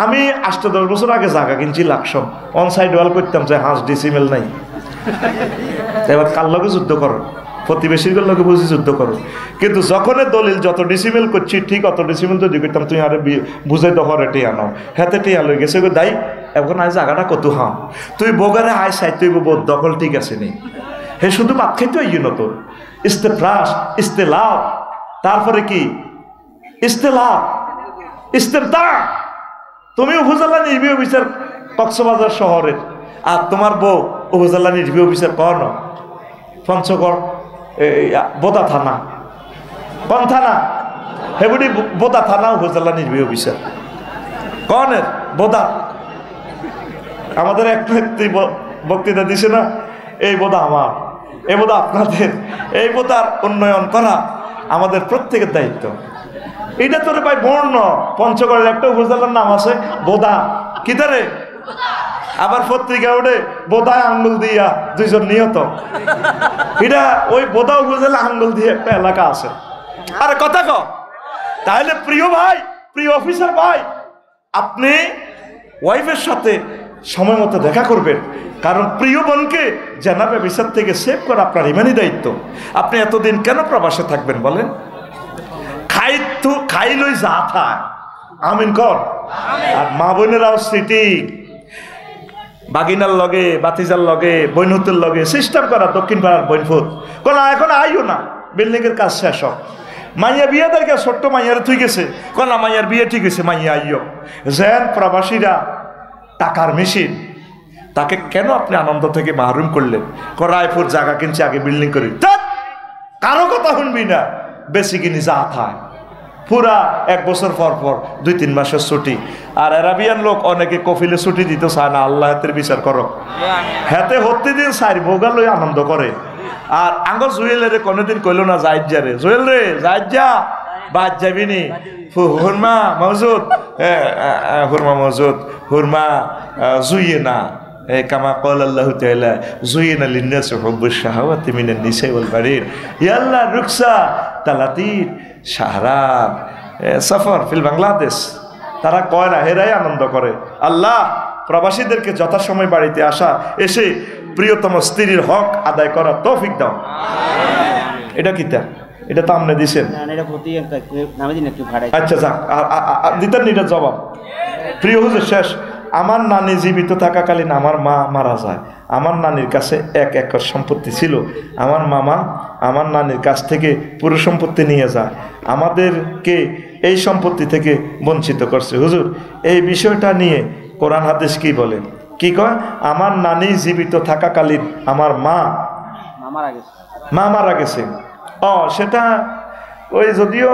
আমি 8-10 বছর আগে জায়গা কিনছি লাকসম, অন সাইড ওয়াল করতাম, যে 5 ডেসিমেল নাই। এবার কার লগে যুদ্ধ করো? প্রতিবেশীর লোকে বুঝি যুদ্ধ করো, কিন্তু যখন দলিল যত ডিসিমেল করছি ঠিক অত ডিসিমেল যদি করতাম তুই আরে বুঝাই তো হরে টিয়া নাও হাতে টিয়া লই গেছে দাই এখন আজ জায়গাটা কত হাম তুই বোগারে আয় চাই তুই দখল ঠিক আছে নেই হে শুধু ভাত খাইতে হই নতুন ইস্তেফ্রাস ইস্তেলাভ তারপরে কি ইস্তেলাভ ইস্তেফতা তুমি উপজেলা নির্বাহী অফিসার কক্সবাজার শহরের আর তোমার বউ উপজেলা নির্বাহী অফিসার কন পঞ্চগড় বোদা থানা কোন থানা হেবুডি বোদা থানা উপজেলা নির্বাহী অফিসার কনের বোদা আমাদের এক ব্যক্তি বক্তৃতা দিছে না এই বোদা আমার এই বোদা আপনাদের এই বোদার উন্নয়ন করা আমাদের প্রত্যেকের দায়িত্ব এটা তোর ভাই বর্ণ পঞ্চগড়ের একটা উপজেলার নাম আছে বোদা কি তারে আবার পত্রিকা ওঠে বোদায় আঙ্গুল দিয়া দুইজন নিহত এটা ওই বোদা উপজেলা আঙ্গুল দিয়ে একটা এলাকা আছে আরে কথা ক তাহলে প্রিয় ভাই প্রিয় অফিসার ভাই আপনি ওয়াইফের সাথে সময় মতো দেখা করবেন কারণ প্রিয় বোনকে জানাবে বিচার থেকে সেভ করা আপনার ইমানি দায়িত্ব আপনি এতদিন কেন প্রবাসে থাকবেন বলেন খাইলই যা থাক আমিন কর আর মা বোনেরাও সিটি বাগিনার লগে বাতিজার লগে বইনহুতের লগে সিস্টেম করা দক্ষিণ পাড়ার বইনফুত কোন এখন আইও না বিল্ডিং এর কাজ শেষ হোক মাইয়া বিয়ে দেখে ছোট্ট মাইয়ার তুই গেছে কোন মাইয়ার বিয়ে ঠিক আছে মাইয়া আইও যেন প্রবাসীরা টাকার মেশিন তাকে কেন আপনি আনন্দ থেকে মাহরুম করলেন রায়পুর জায়গা কিনছে আগে বিল্ডিং করি কারো কথা শুনবি না বেশি কিনি যা থায় পুরা 1 বছর পর পর 2-3 মাসের ছুটি আর আরাবিয়ান লোক অনেকে কফিলে ছুটি দিতে চায় না আল্লাহ হাতের বিচার করো হাতে হতে দিন সারি বোগা লই আনন্দ করে আর আঙ্গ জুয়েলের কোনোদিন কইল না যাইজ যা রে জুয়েল রে যাইজ যা বাদ যাবি নি হুরমা মজুদ হুরমা মজুদ হুরমা জুইয়ে না কামা কল আল্লাহ তাআলা জুইনা লিন্নাস হুব্বুশ শাহাওয়াতি মিনান নিসাই ওয়াল বারির ইয়া আল্লাহ রুকসা তালাতির শাহরার সফর ফিল বাংলাদেশ তারা কয় না হেরাই আনন্দ করে আল্লাহ প্রবাসীদেরকে যথাসময় বাড়িতে আসা এসে প্রিয়তম স্ত্রীর হক আদায় করার তৌফিক দাও এটা কিতা এটা তো আপনি দিছেন আচ্ছা যাক দিতেন এটা জবাব প্রিয় হুজুর শেষ আমার নানি জীবিত থাকাকালীন আমার মা মারা যায় আমার নানির কাছে 1 একর সম্পত্তি ছিল আমার মামা আমার নানির কাছ থেকে পুরো সম্পত্তি নিয়ে যায় আমাদেরকে এই সম্পত্তি থেকে বঞ্চিত করছে হুজুর এই বিষয়টা নিয়ে কোরআন হাদিস কি বলে কি কয় আমার নানি জীবিত থাকাকালীন আমার মা মারা গেছে সেটা ওই যদিও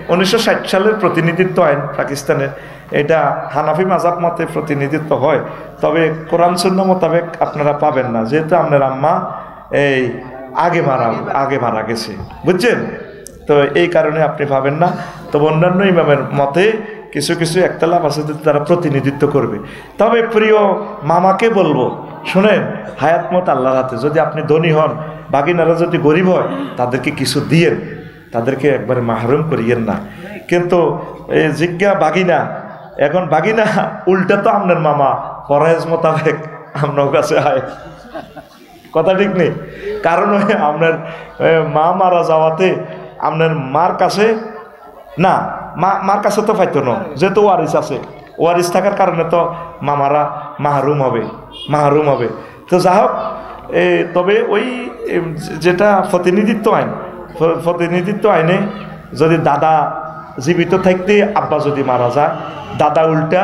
1960 সালের প্রতিনিধিত্ব আইন পাকিস্তানের এটা হানাফি মাযহাব মতে প্রতিনিধিত্ব হয় তবে কোরআন সুন্নাহ মোতাবেক আপনারা পাবেন না যেহেতু আপনার আম্মা এই আগে মারা গেছে বুঝছেন তো এই কারণে আপনি পাবেন না তবে অন্যান্য ইমামের মতে কিছু কিছু একতলাফ আছে তারা প্রতিনিধিত্ব করবে তবে প্রিয় মামাকে বলবো শুনেন হায়াত মত আল্লাহর হাতে যদি আপনি ধনী হন বাগিনারা যদি গরিব হয় তাদেরকে কিছু দিয়েন তাদেরকে একবারে মাহরুম করিয়েন না কিন্তু এই জিজ্ঞা বাগিনা এখন বাগিনা উল্টা তো আপনার মামা ফরজ মোতাবেক আপনার কাছে আয় কথা ঠিক নেই কারণ আপনার মা মারা যাওয়াতে আপনার মার কাছে না মার কাছে তো পাইতো না যেহেতু ওয়ারিস আছে ওয়ারিস থাকার কারণে তো মামারা মাহরুম হবে তো যা হোক তবে ওই যেটা প্রতিনিধিত্ব আইনে যদি দাদা জীবিত থাকতে আব্বা যদি মারা যায় দাদা উল্টা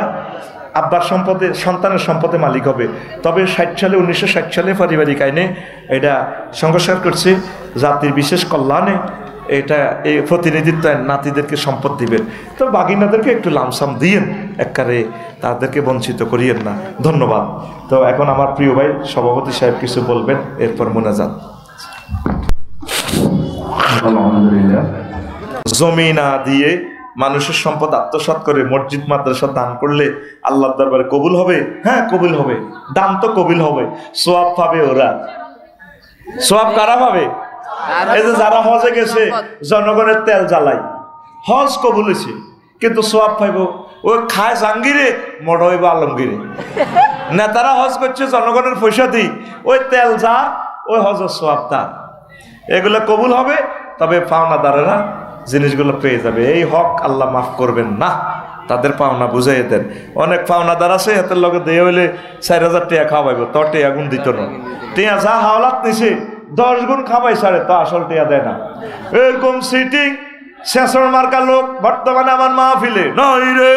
আব্বার সম্পদে সন্তানের সম্পদে মালিক হবে তবে 1960 সালে পারিবারিক আইনে এটা সংস্কার করছে জাতির বিশেষ কল্যাণে এটা এই প্রতিনিধিত্ব নাতিদেরকে সম্পদ দিবেন তো বাগিনাদেরকে একটু লামসাম দিয়েন একবারে তাদেরকে বঞ্চিত করিয়েন না ধন্যবাদ তো এখন আমার প্রিয় ভাই সভাপতি সাহেব কিছু বলবেন এরপর মোনাজাত আলহামদুলিল্লাহ জমি না দিয়ে মানুষের সম্পদ আত্মসাৎ করে মসজিদ মাদ্রাসা দান করলে আল্লাহর দরবারে কবুল হবে হ্যাঁ কবুল হবে দান তো কবুল হবে সওয়াব পাবে ওরা সওয়াব কারা পাবে এই যে যারা হজে গেছে জনগণের তেল জ্বালাই হজ কবুল হয়েছে কিন্তু সওয়াব পাইব ও খায় জাঙ্গিরে মড হইব আলমগিরে নেতারা হজ করছে জনগণের পয়সা দিই ওই তেল যা ওই হজের সওয়াব তার এগুলো কবুল হবে, তবে পাওনাদারেরা জিনিসগুলো পেয়ে যাবে। এই হক আল্লাহ মাফ করবেন না, তাদের পাওনা বুঝাই দেন। অনেক পাওনাদার আছে হাতের লগে দিয়ে হইলে 4,000 টাকা খাওয়াইব, তোর টাকা গুণ দিত না। টিয়া যা হাওলাত নিছে 10 গুণ খাওয়াই সারে, তো আসল টিয়া দেয় না। এরকম সিটিং শেষর মার্কা লোক বর্তমানে আমার মাহফিলে নয় রে।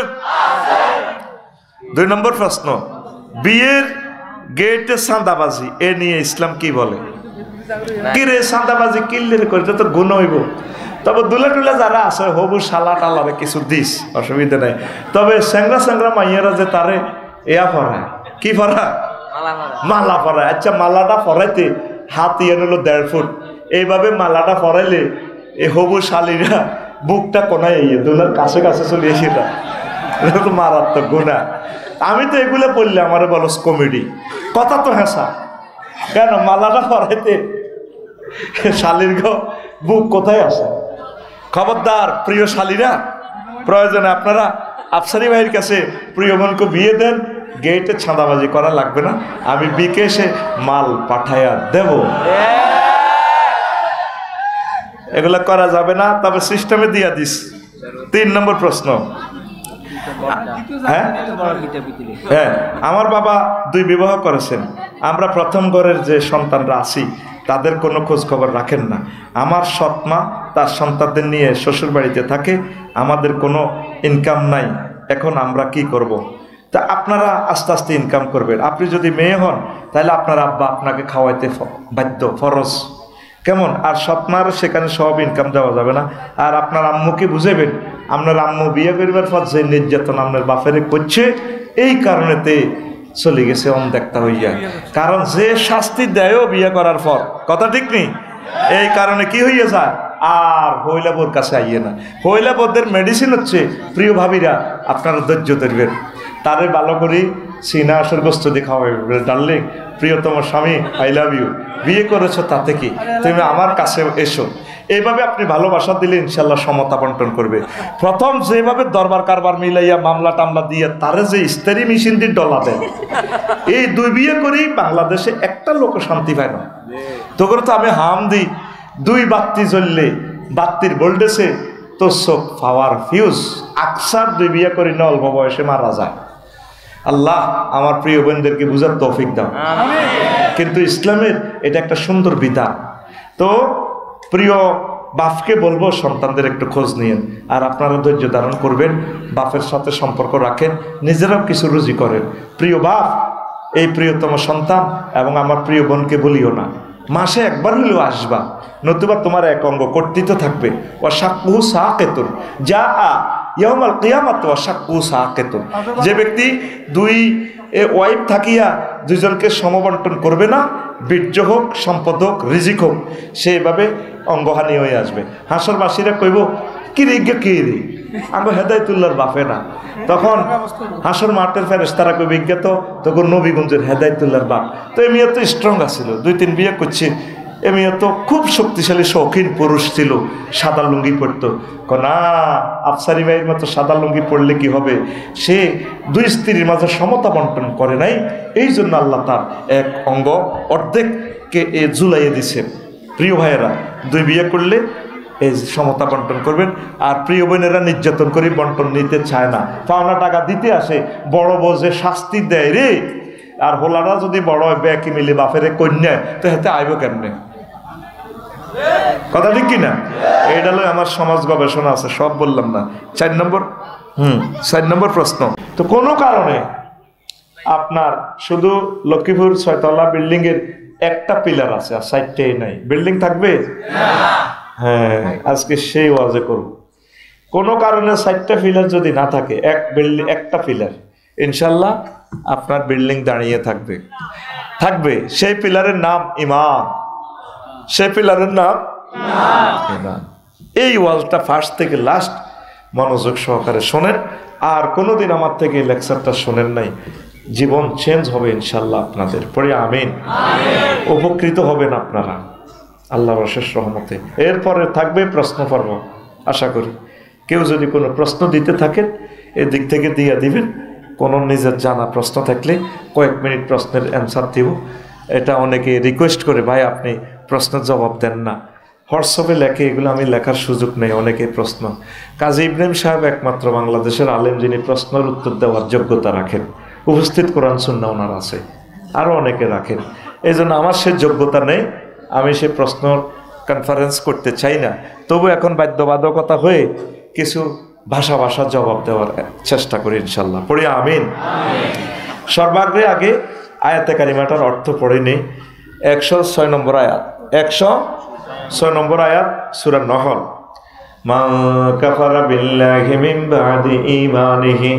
2 নম্বর প্রশ্ন, বিয়ের গেটে চাঁদাবাজি এ নিয়ে ইসলাম কি বলে? কি রে চাঁদাবাজি কিনলে করে তো গুণ হইব। তবে দুলা টুলা যারা আছে হবু শালা টালারে কিছু দিস, অসুবিধা নাই। তবে স্যাংরা স্যাংরা মাইয়েরা যে তারে এয়া পড়ায়, কি পড়ায়? মালা পড়ায়। আচ্ছা, মালাটা পড়াইতে হাত ইয়ে নিল 1.5 ফুট, এইভাবে মালাটা পড়াইলে এই হবু শালিরা বুকটা কোনায় দুলার কাছে কাছে চলে এসে, এটা তো মারাত্মক গুণা। আমি তো এগুলো বললে আমারে বলো কমেডি, কথা তো হেসা। কেন মালাটা পড়াইতে শালির বুক কোথায় আসে? খবরদার প্রিয় শালীরা, প্রয়োজনে আপনারা আফসারি ভাইয়ের কাছে প্রিয় বোনকে বিয়ে দেন, গেটে ছাঁদাবাজি করা লাগবে না, আমি বিকেশে মাল পাঠাইয়া দেব। এগুলা করা যাবে না, তবে সিস্টেমে দিয়া দিস। 3 নম্বর প্রশ্ন, হ্যাঁ, আমার বাবা 2 বিবাহ করেছেন। আমরা প্রথম ঘরের যে সন্তানরা আছি তাদের কোনো খোঁজ খবর রাখেন না। আমার সৎমা তার সন্তানদের নিয়ে শ্বশুর বাড়িতে থাকে, আমাদের কোনো ইনকাম নাই। এখন আমরা কি করব? তা আপনারা আস্তে আস্তে ইনকাম করবেন। আপনি যদি মেয়ে হন তাহলে আপনার আব্বা আপনাকে খাওয়াইতে বাধ্য, ফরজ। কেমন? আর সৎমার সেখানে সব ইনকাম দেওয়া যাবে না। আর আপনার আম্মুকে বুঝাবেন, আপনার আম্মু বিয়ে করিবার পর যে নির্যাতন আপনার বাপেরে করছে, এই কারণেতে চলে গেছে অনদেখতা হইয়া। কারণ যে শাস্তি দেয়ও বিয়ে করার পর, কথা ঠিক নেই, এই কারণে কি হইয়া যায়, আর হইলা বোর কাছে আইয়ে না। হইলা বোরদের মেডিসিন হচ্ছে, প্রিয় ভাবিরা আপনারা ধৈর্য ধরবেন, তারে ভালো করে সিনা আসর গোস্ত দিয়ে খাওয়াবে। ডার্লিং, প্রিয়তম স্বামী, আই লাভ ইউ, বিয়ে করেছো তাতে কি, তুমি আমার কাছে এসো। এইভাবে আপনি ভালোবাসা দিলে ইনশাল্লাহ সমতা বন্টন করবে। প্রথম যেভাবে দরবার কারবার মিলাইয়া মামলা টামলা দিয়ে তারে যে ইস্তারি মেশিন দিয়ে ডলা দেয়, এই 2 বিয়ে করেই বাংলাদেশে একটা লোক শান্তি পায় না। তো করে তো আমি হাম দিই, 2 বাতি জ্বললে বাতির ভোল্টেজে তো চোখ পাওয়ার ফিউজ। আকসার 2 বিয়ে করি না, অল্প বয়সে মারা যায়। আল্লাহ আমার প্রিয় বোনদেরকে বুঝার তৌফিক দাও। কিন্তু ইসলামের এটা একটা সুন্দর বিধান। তো প্রিয় বাপকে বলবো সন্তানদের একটু খোঁজ নিয়েন, আর আপনারা ধৈর্য ধারণ করবেন, বাপের সাথে সম্পর্ক রাখেন, নিজেরাও কিছু রুজি করেন। প্রিয় বাপ, এই প্রিয়তম সন্তান এবং আমার প্রিয় বোনকে বলিও না, মাসে একবার হলেও আসবা, নতুবা তোমার এক অঙ্গ কর্তৃত্ব থাকবে। ও সাক্কু সাকেতুন যা ইয়াউমাল কিয়ামাত ওয়া সাক্কু সাকেতুন। যে ব্যক্তি 2 ওয়াইফ থাকিয়া 2 জনকে সমবন্টন করবে না, বীর্য হোক, সম্পদ হোক, রিজিক হোক, সেভাবে অঙ্গহানি হয়ে আসবে। হাসরবাসীরা কইব, কি রে কে রে, আমি হেদায়তুল্লাহর বাপে না। তখন হাসর মাঠের ফেরেশতারা কইবে, বিজ্ঞাত তখন নবীগঞ্জের হেদায়তুল্লাহর বাপ। তো এ মেয়ে তো স্ট্রং আছিল, 2-3 বিয়ে করছে। এ মেয়ে তো খুব শক্তিশালী শৌখিন পুরুষ ছিল, সাদা লুঙ্গি পরতো। না, আফসারি ভাইয়ের মতো সাদা লুঙ্গি পড়লে কি হবে, সে 2 স্ত্রীর মাঝে সমতা বন্টন করে নাই, এই জন্য আল্লাহ তার এক অঙ্গ অর্ধেককে ঝুলাইয়ে দিছে। প্রিয় ভাইয়েরা, 2 বিয়ে করলে এই সমতা বন্টন করবেন। আর প্রিয় বোনেরা নির্যাতন করে বন্টন নিতে চায় না, পাওনা টাকা দিতে আসে, বড় বউ যে শাস্তি দেয় রে। আর হোলারা যদি বড় ব্যাকি মিলে বাপেরে কন্যা, তো হাতে আইব কেমনে? কথা ঠিক কিনা? এইটা হলো আমার সমাজ গবেষণা আছে, সব বললাম না। 4 নম্বর প্রশ্ন, তো কোনো কারণে আপনার শুধু লক্ষ্মীপুর 6তলা বিল্ডিং এর একটা পিলার আছে আর 4টাই নাই, বিল্ডিং থাকবে? হ্যাঁ, আজকে সেই ওয়াজে করব। কোনো কারণে 4টা পিলার যদি না থাকে, একটা পিলার, ইনশাল্লাহ আপনার বিল্ডিং দাঁড়িয়ে থাকবে। সেই পিলারের নাম ইমান। সেই পিলারের নাম ইমান। এই ওয়াজটা ফার্স্ট থেকে লাস্ট মনোযোগ সহকারে শোনেন। আর কোনোদিন আমার থেকে এই লেকচারটা শোনেন নাই, জীবন চেঞ্জ হবে ইনশাল্লাহ আপনাদের। পরে আমিন, উপকৃত হবেন আপনারা আল্লাহর অশেষ রহমতে। এরপরে থাকবে প্রশ্ন পর্ব। আশা করি কেউ যদি কোনো প্রশ্ন দিতে থাকেন, এদিক থেকে দিয়ে দিবেন। কোনো নিজের জানা প্রশ্ন থাকলে কয়েক মিনিট প্রশ্নের অ্যান্সার দিব। এটা অনেকে রিকোয়েস্ট করে, ভাই আপনি প্রশ্নের জবাব দেন না। হোয়াটসঅ্যাপে লেখে, এগুলো আমি লেখার সুযোগ নেই। অনেকে প্রশ্ন, কাজী ইব্রাহিম সাহেব একমাত্র বাংলাদেশের আলেম যিনি প্রশ্নের উত্তর দেওয়ার যোগ্যতা রাখেন, উপস্থিত কোরআন সুন্নাহ ওনার আছে, আরও অনেকে রাখেন। এই জন্য আমার সে যোগ্যতা নেই, আমি সে প্রশ্ন কনফারেন্স করতে চাই না। তবু এখন বাধ্যবাধকতা হয়ে কিছু ভাষা জবাব দেওয়ার চেষ্টা করি ইনশাল্লাহ। পড়ি আমিন। সর্বাগ্রে আগে আয়াতে কারিমাটার অর্থ পড়ে নেই। 106 নম্বর আয়াত, 106 নম্বর আয়াত সূরা নহল। মা কাফারা বিল্লাহি মিন বাদি ঈমানিহি,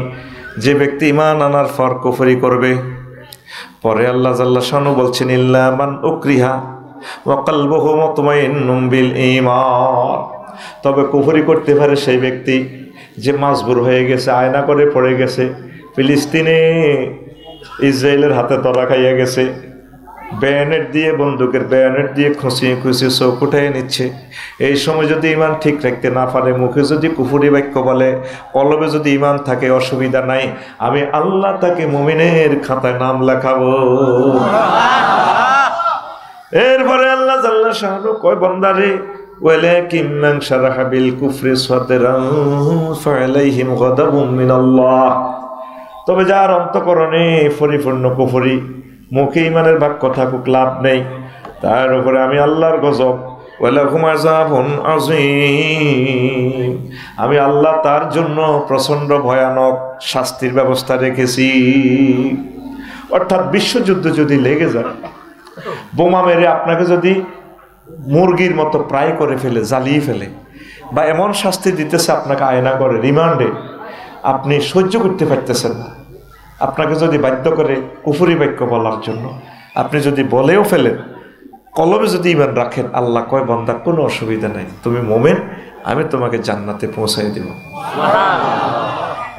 যে ব্যক্তি ঈমান আনার পর কুফরি করবে। পরে আল্লাহ জাল্লা শানু বলছেন ইল্লা মান উকরিহা ওয়া কলবুহু মুতমাইন্নুম বিল ঈমান, তবে কুফরি করতে পারে সেই ব্যক্তি যে মাজবুর হয়ে গেছে, আয়না করে পড়ে গেছে, ফিলিস্তিনে ইসরায়েলের হাতে ধরা খাইয়া গেছে, ব্যানেট দিয়ে, বন্দুকের ব্যানেট দিয়ে খুঁচিয়ে চোখ উঠাইয়ে নিচ্ছে। এই সময় যদি ইমান ঠিক রাখতে না পারে, মুখে যদি কুফরি বাক্য বলে, কলবে যদি ইমান থাকে, অসুবিধা নাই, আমি আল্লাহ তাকে মুমিনের খাতায় নাম লেখাবো। এরপরে আল্লাহ জাল্লা শানু কয়, বান্দারে ওয়ালাকিন মান শারাহা বিল কুফরি সাদরান ফালাইহিম গাদাবুম মিনাল্লাহ, তবে যার অন্তঃকরণে পরিপূর্ণ কুফরি, মুখে ইমানের বাক্য থাকুক লাভ নেই, তার উপরে আমি আল্লাহর গজব, ওয়ালাহুম আযাবুন আযীম, আমি আল্লাহ তার জন্য প্রচণ্ড ভয়ানক শাস্তির ব্যবস্থা রেখেছি। অর্থাৎ বিশ্বযুদ্ধ যদি লেগে যায়, বোমা মেরে আপনাকে যদি মুরগির মতো প্রায় করে ফেলে, জ্বালিয়ে ফেলে, বা এমন শাস্তি দিতেছে আপনাকে আয়না করে রিমান্ডে, আপনি সহ্য করতে পারতেছেন না, আপনাকে যদি বাধ্য করে কুফরি বাক্য বলার জন্য, আপনি যদি বলেও ফেলেন, কলবে যদি ইমান রাখেন, আল্লাহ কয় বান্দা কোনো অসুবিধা নাই, তুমি মোমেন, আমি তোমাকে জান্নাতে পৌঁছাই দেব।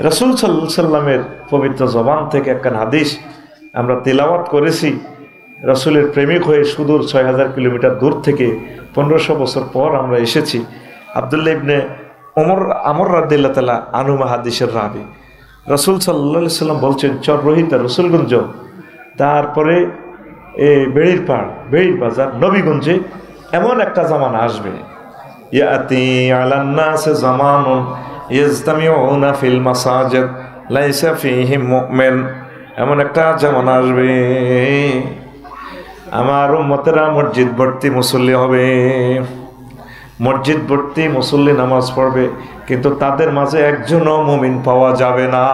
রাসূল সাল্লাল্লাহু আলাইহি সাল্লামের পবিত্র জবান থেকে একখান হাদিস আমরা তিলাওয়াত করেছি। রাসূলের প্রেমিক হয়ে সুদূর 6000 কিলোমিটার দূর থেকে 1500 বছর পর আমরা এসেছি। আব্দুল্লাহ ইবনে আমর রাদিয়াল্লাহু তাআলা আনহু হাদিসের রাবি। রাসূল সাল্লাল্লাহু আলাইহি সাল্লাম বলছেন, চর রোহিতা রসুলগঞ্জ, তারপরে বেড়ির বাজার নবীগঞ্জে এমন একটা জামানা আসবে, ইয়াতি আলান নাস জামানুন ইয়াজতামিউনা ফিল মাসাজিদ লাইসা ফীহিম মুমিন, এমন একটা জামানা আসবে আমার উম্মতেরা মসজিদ ভর্তি মুসল্লি হবে, মসজিদ ভর্তি মুসল্লি নামাজ পড়বে, কিন্তু তাদের মাঝে একজনও মুমিন পাওয়া যাবে না,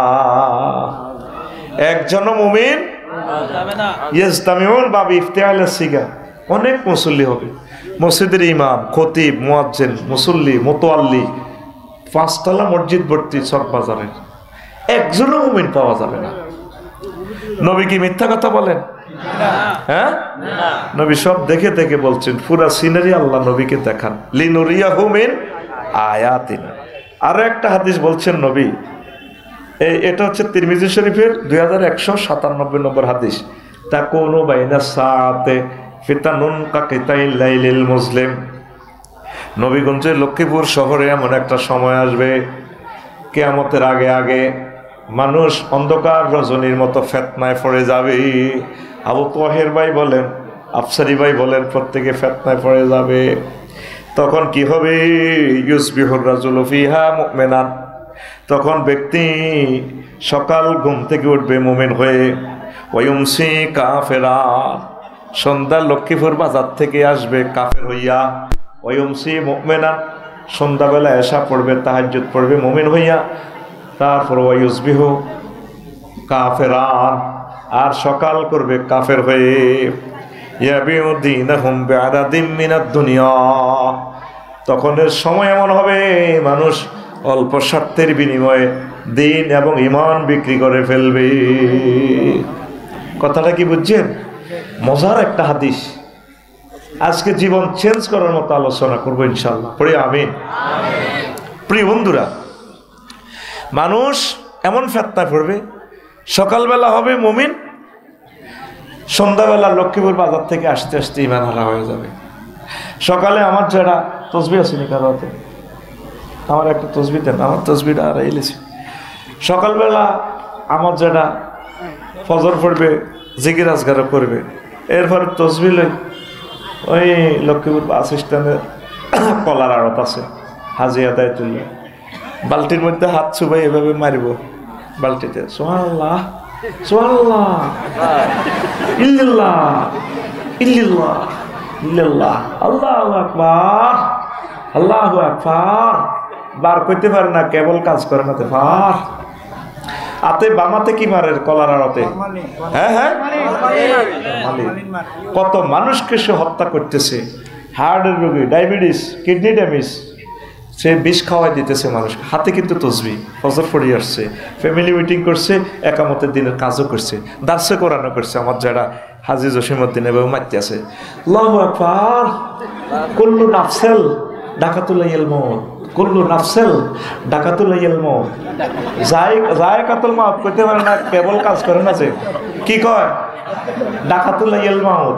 একজনও মুমিন ইস্তামিউন বা ইফতিআলের সিগা, অনেক মুসল্লি হবে, মসজিদের ইমাম, খতিব, মুয়াজ্জিন, মুসল্লি, মুতাওয়াল্লি, 5 তলা মসজিদ ভর্তি সব বাজারের, একজনও মুমিন পাওয়া যাবে না। নবী কি মিথ্যা কথা বলেন? হ্যাঁ, নবী সব দেখে দেখে বলছেন, পুরা সিনারি আল্লাহ নবীকে দেখান, লিনুরিয়াহু মিন আয়াতিনা। আরো একটা হাদিস বলছেন নবী, এটা হচ্ছে তিরমিজি শরীফের 2197 নম্বর হাদিস, তাকুনু বাইনা সাআতে ফিতানুন কাকিতাইল লাইলিল মুসলিম, নবীগঞ্জের লক্ষ্মীপুর শহরে এমন একটা সময় আসবে, কিয়ামতের আগে আগে মানুষ অন্ধকার রজনীর মতো ফেতনায় পড়ে যাবে। আবু তাহের ভাই বলেন, আফসারি ভাই বলেন, প্রত্যেকে ফেতনায় পড়ে যাবে। তখন কি হবে? ইউসবিহুর রাজুলু ফিহা মুমিনান, তখন ব্যক্তি সকাল ঘুম থেকে উঠবে মুমিন হয়ে, ওয়ায়ুমসি কাফেরা, সন্ধ্যা লক্ষ্মীপুর বাজার থেকে আসবে কাফের হইয়া, ওয়ায়ুমসি মুমিনান, সন্ধ্যাবেলা এশা পড়বে, তাহাজ্জুদ পড়বে মুমিন হইয়া, তারপর ওয়ায়ুসবিহু কাফেরান, আর সকাল করবে কাফের হয়ে, ইয়াবিউ দীনাহুম বিআরাদিম মিনাদ দুনিয়া, তখনের সময় এমন হবে মানুষ অল্প স্বার্থের বিনিময়ে দিন এবং ঈমান বিক্রি করে ফেলবে। কথাটা কি বুঝছেন? মজার একটা হাদিস, আজকে জীবন চেঞ্জ করার মতো আলোচনা করবো ইনশাআল্লাহ। পড়ি আমিন। প্রিয় বন্ধুরা, মানুষ এমন ফেতনায় পড়বে, সকালবেলা হবে মুমিন, সন্ধ্যাবেলা লক্ষ্মীপুর বাজার থেকে আসতে আসতে ঈমান হারা হয়ে যাবে। সকালে আমার যারা তসবি আসেনি কারো হাতে, আমার একটা তসবি দেন, আমার তসবিটা আর এলেছে। সকালবেলা আমার যারা ফজর পড়বে, জিকির আজগারও করবে, এরপর তসবি লই ওই লক্ষ্মীপুর বাস স্ট্যান্ডে কলার আড়ত আছে, হাজি আদায় তুললে বালতির মধ্যে হাত চুবাই এভাবে মারিব বালতিতে, সুবহানাল্লাহ সুবহানাল্লাহ ইল্লাল্লাহ ইল্লাল্লাহ ইল্লাল্লাহ আল্লাহু আকবার আল্লাহু আকবার, বার করতে পারে না, কেবল কাজ করে না। ফার আতে বামাতে কি মারে কলার আড়তে? হ্যাঁ হ্যাঁ, কত মানুষকে সে হত্যা করতেছে, হার্টের রোগী, ডায়াবেটিস, কিডনি ড্যামেজ, সে বিষ খাওয়াই দিতেছে মানুষকে। হাতে কিন্তু তসবি, ফজর পড়ে আসছে, ফ্যামিলি মিটিং করছে, একামতের দিনের কাজও করছে, দার্সে কোরআনও করছে। আমার যারা হাজি জসিমউদ্দিন এবং মাইতে আছে, আল্লাহু আকবার, কুল্লু নাফসেল ডাকাতুল মউত, কুল্লু নাফসেল ডাকাতুল মউত, যায়কাতুল মাউত কইতে পারে না, কেবল কাজ করে না, যে কি কয় ডাকাতুল মউত,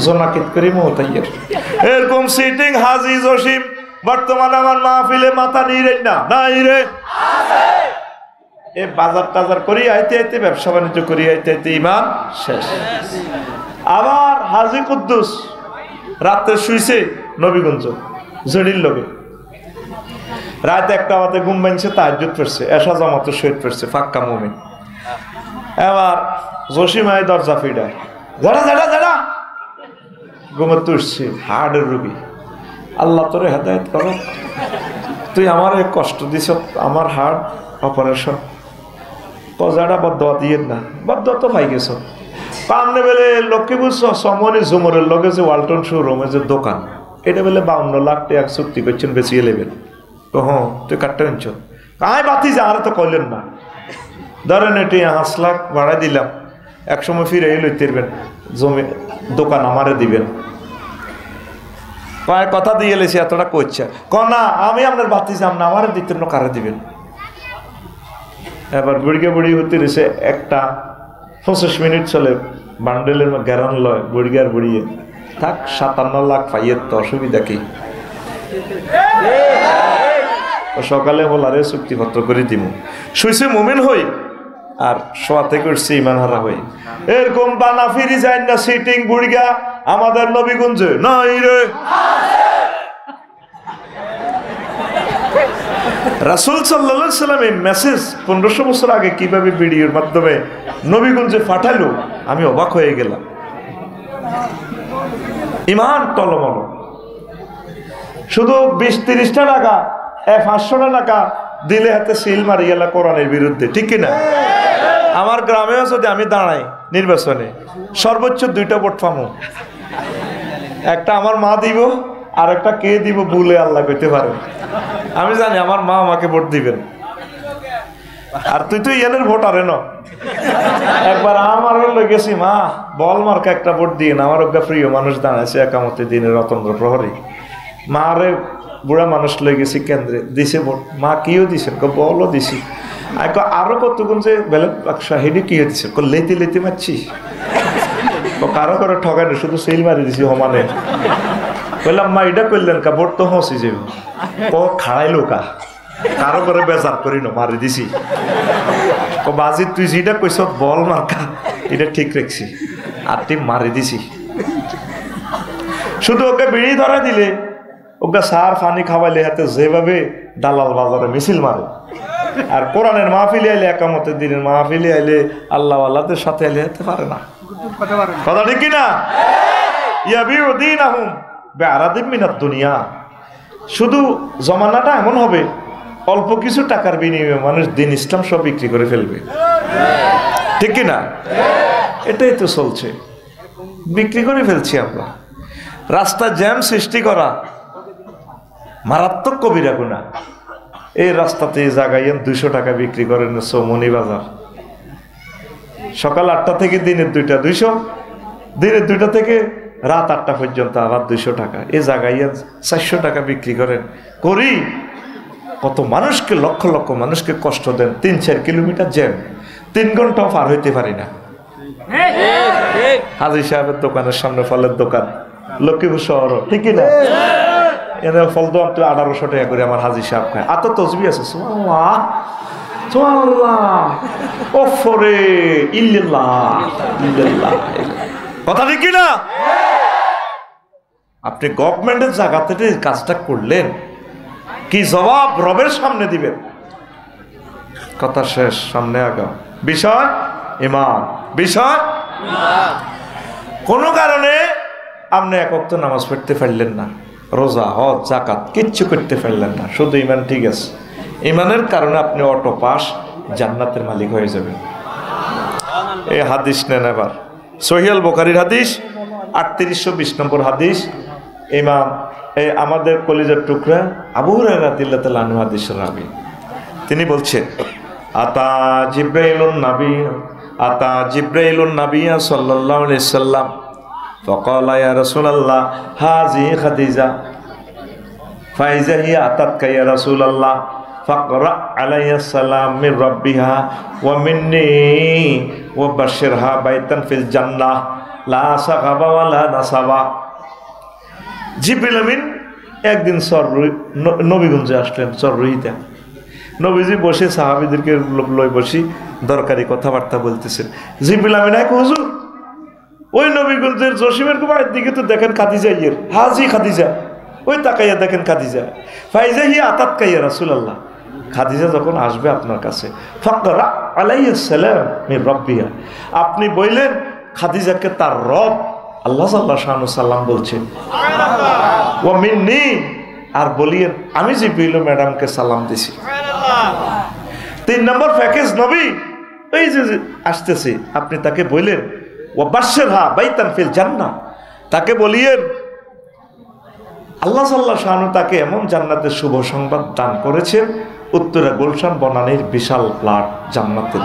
জোনাকিত করি মউত আইয়ার। এরকম সিটিং হাজি জসিম বর্তমানে আমার মাহফিলে মাথা নিয়ে না নাই রে, এই বাজার টাজার করি আইতে আইতে, ব্যবসা বাণিজ্য করি আইতে আইতে ইমান শেষ। আবার হাজি কুদ্দুস রাতে শুইছে নবীগঞ্জ জড়ির লগে, রাত 1টা বাজে ঘুম ভাঙছে, তাহাজ্জুদ পড়ছে, এশা জামাতে শহীদ পড়ছে, ফাক্কা মুমিন। এবার জসিমাই দরজা ফিডায়, যারা যারা যারা ঘুমে তুলছে, হার্টের রোগী, আল্লাহ তোরে হেদায়েত করো, তুই আমার কষ্ট দিছ, আমার হার্ট অপারেশন, কজাটা বদয়া দিয়ে না, বদয়া তো পাই গেছ। কামনে বেলে লক্ষ্মীপুর সমনি ঝুমরের লগে যে ওয়ালটন শোরুমে যে দোকান, এটা বেলে 52 লাখ টাকা চুক্তি করছেন, বেশি লেবেন। হ্যাঁ, তুই কাটতে আনছ, কাই বাতি যা, আর তো কইলেন না, ধরেন এটি 5 লাখ ভাড়া দিলাম, একসময় ফিরে লইতে পারবেন, জমি দোকান আমারে দিবেন। কয়েক কথা দিয়ে এলেছি, এতটা করছে না, আমি আপনার বাতি যাম না, আমারে দিতে না, কারে দিবেন। এবার বুড়িকে বুড়ি হতে রয়েছে, 1টা 25 মিনিট চলে, বান্ডেলের গ্যারান লয়, বুড়িকে আর বুড়িয়ে থাক, 57 লাখ পাইয়ের তো অসুবিধা কি। সকালে বলারে চুক্তিপত্র করে দিব, শুইছে মুমিন হই, আর শোয়াতে করছে ইমান হারা হই। এরকম বানা ফিরি যায় না সিটিং বুড়িগা আমাদের নবীগঞ্জে নাই রে। রাসূল সাল্লাল্লাহু আলাইহি সাল্লাম এই মেসেজ 1500 বছর আগে কিভাবে ভিডিওর মাধ্যমে নবীগঞ্জে পাঠালো, আমি অবাক হয়ে গেলাম। ইমান টলমল, শুধু 20-30টা টাকা 500 টাকা দিলে হাতে সিল মারি গেল কোরআনের বিরুদ্ধে, ঠিক কিনা? আমার গ্রামেও যদি আমি দাঁড়াই নির্বাচনে, সর্বোচ্চ 2টা ভোট পাবো, একটা আমার মা দিব, আর একটা কে দিব বলে আল্লাহ কইতে পারে। আমি জানি আমার মা আমাকে ভোট দিবেন, আর তুই তো ইয়ানের ভোট আরে ন। একবার আমার লেগেছি, মা বল মার্কা একটা ভোট দিয়ে না, আমার ওগা প্রিয় মানুষ দাঁড়াইছে একামতের দিনের রতন্দ্র প্রহরী, মা রে বুড়া মানুষ লয়ে গেছি কেন্দ্রে, দিছে ভোট। মা কিও দিছেন? বলও দিছি। আরো কতগুণ যে বেলেট বাক্সা হেডি কি দিছে? লেতে লেতে মারছি, কারো করে ঠগাই না, শুধু সেল মারি দিছি সমানে। বললাম মা এটা করলেন কা, ভোট তো হসি যাব খাড়াইলো কা, কারো করে বেজার করি না, মারি দিছি। বাজি তুই যেটা কইস বল মার্কা, এটা ঠিক রাখছি, আর তুই মারি দিছি। শুধু ওকে বিড়ি ধরা দিলে, ওকে সার ফানি খাওয়াইলে, হাতে যেভাবে দালাল বাজারে মিছিল মারে। আর কোরআনের মাহফিলে আইলে, একামতের দিনের মাহফিলে আইলে, আল্লাহ আল্লাহদের সাথে আইলে যেতে পারে না। কথা ঠিক কিনা? ইয়াবিউ দীনাহুম বিআরাদিম মিনাদ দুনিয়া। শুধু জমানাটা এমন হবে, অল্প কিছু টাকার বিনিময়ে মানুষ দিন ইসলাম সব বিক্রি করে ফেলবে, ঠিক কিনা? এটাই তো চলছে, বিক্রি করে ফেলছি আমরা। রাস্তা জ্যাম সৃষ্টি করা মারাত্মক কবিরা গুনাহ। এই রাস্তাতে জাগাইয়েন 200 টাকা বিক্রি করেন চৌমনি বাজার, সকাল 8টা থেকে দিনের 2টা 200, দিনের 2টা থেকে রাত 8টা পর্যন্ত আবার 200 টাকা। এই জাগাইয়েন 400 টাকা বিক্রি করেন। করি কত মানুষকে, লক্ষ লক্ষ মানুষকে কষ্ট দেন। 3-4 কিলোমিটার জ্যাম, 3 ঘন্টাও পার হইতে পারি না। হাজি সাহেবের দোকানের সামনে ফলের দোকান, লক্ষ্মীপুর শহর, ঠিক না? এনে ফল তো 1800 টাকা করে আমার হাজি সাহেব খায়। আর তো তসবি আছে, সুবহানাল্লাহ সুবহানাল্লাহ ওফরে ইল্লাল্লাহ ইল্লাল্লাহ। কথা ঠিক কি না? আপনি গভর্নমেন্টের জায়গা থেকে কাজটা করলেন, কি জবাব রবের সামনে দিবেন? কথা শেষ, সামনে আগাও। বিষয় ঈমান, বিষয় কোনো কারণে আপনি এক ওয়াক্ত নামাজ পড়তে পারলেন না, রোজা হজ যাকাত কিচ্ছু করতে পারলেন না, শুধু ঈমান ঠিক আছে। ঈমানের কারণে আপনি অটো পাস, জান্নাতের মালিক হয়ে যাবেন। এই হাদিস নেন এবার, সহিহ আল বুখারীর হাদিস 3820 নম্বর হাদিস। ইমাম এই আমাদের কলিজার টুকরা আবু হুরায়রা রাদিয়াল্লাহু তাআলা আনহু হাদিসের রাবী, তিনি বলছেন আতা জিব্রাইলুন নাবিয়্যা সাল্লাল্লাহু আলাইহি সাল্লাম ফাকালা ইয়া রাসূলুল্লাহ হাযি খাদিজা ফাইজা হিয়া আতাতকা ইয়া রাসূলুল্লাহ ফাকরা আলাইহিস সালাম মির রাব্বিহা ওয়া মিন্নি ওয়া বাশশিরহা বাইতান ফিল জান্নাহ লা সাগাবা ওয়া লা নাসাবা। জিবরিল আমিন একদিন নবীগঞ্জে আসলেন, চররুহিতে। নবীজি বসে সাহাবীদেরকে লই বসি দরকারি কথাবার্তা বলতেছেন। জিবরিল আমিন এক হুজুর, ওই নবীগঞ্জের জসিমের বাড়ির দিকে তো দেখেন খাদিজা, হাজি খাদিজা, ওই তাকাইয়া দেখেন খাদিজা। ফাইজা হিয়া আতাতকা ইয়া রাসূলুল্লাহ, খাদিজা যখন আসবে আপনার কাছে, ফাকরা আলাইহিস সালাম মির রাব্বিহা, আপনি বললেন খাদিজাকে তার রব আল্লাহ সাল্লাল্লাহু আলাইহি সাল্লাম বলছেন, ওয়া মিন্নি, আর বলিয়েন আমি জিবরিল ম্যাডামকে সালাম দিছি। 3 নম্বর প্যাকেজ নবী এই যে আসতেছে, আপনি তাকে বললেন ওয়া বাশশিরহা বাইতান ফিল জান্নাহ, তাকে বলিয়েন আল্লাহ সাল্লাল্লাহু আলাইহি ওয়াসাল্লাম তাকে এমন জান্নাতের শুভ সংবাদ দান করেছেন, উত্তরা গুলশান বনানীর বিশাল প্লাট জান্নাতের,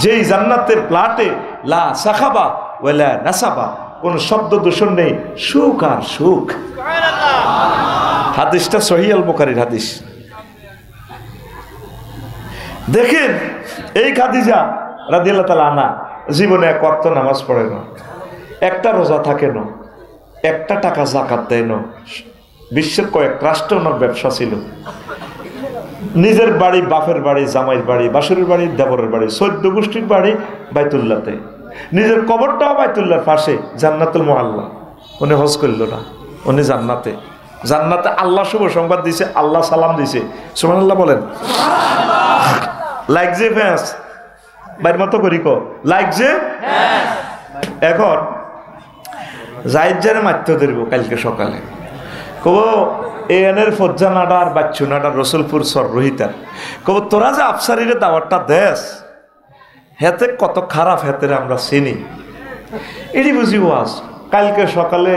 যেই জান্নাতের প্লাটে লা সাখাবা ওয়ালা নাসাবা, কোন শব্দ দূষণ নেই, সুখ আর সুখ। হাদিসটা সহিহ আল বুখারীর হাদিস। দেখেন এই খাদিজা রাদিয়াল্লাহু তাআলা আনহা জীবনে এক ওয়াক্ত নামাজ পড়ে না, একটা রোজা থাকে না, একটা টাকা যাকাত দেয় না, বিশ্বের কয়েক রাষ্ট্র ওনার ব্যবসা ছিল, নিজের বাড়ি, বাপের বাড়ি, জামাইয়ের বাড়ি, বাসুরের বাড়ি, দেবরের বাড়ি, 14 গোষ্ঠীর বাড়ি বাইতুল্লাহতে, নিজের কবরটাও বাইতুল্লাহর পাশে, জান্নাতুল মুআল্লা। উনি হজ করল না, উনি জান্নাতে, জান্নাতে আল্লাহ শুভ সংবাদ দিছে, আল্লাহ সালাম দিছে। সুবহানাল্লাহ বলেন। লাইক যে ফ্যান্স বাইর মতো করি কো লাইক যে। এখন জায়েদ মাত্য দেব কালকে সকালে, কব এনের ফজ্জা নাডা আর বাচ্চু নাডা রসুলপুর চররুহিতার, কব তোরা যে আফসারিরে দাওয়াতটা দেশ, হেতে কত খারাপ, হেতে আমরা চিনি, এটি বুঝি ওয়াজ। কালকে সকালে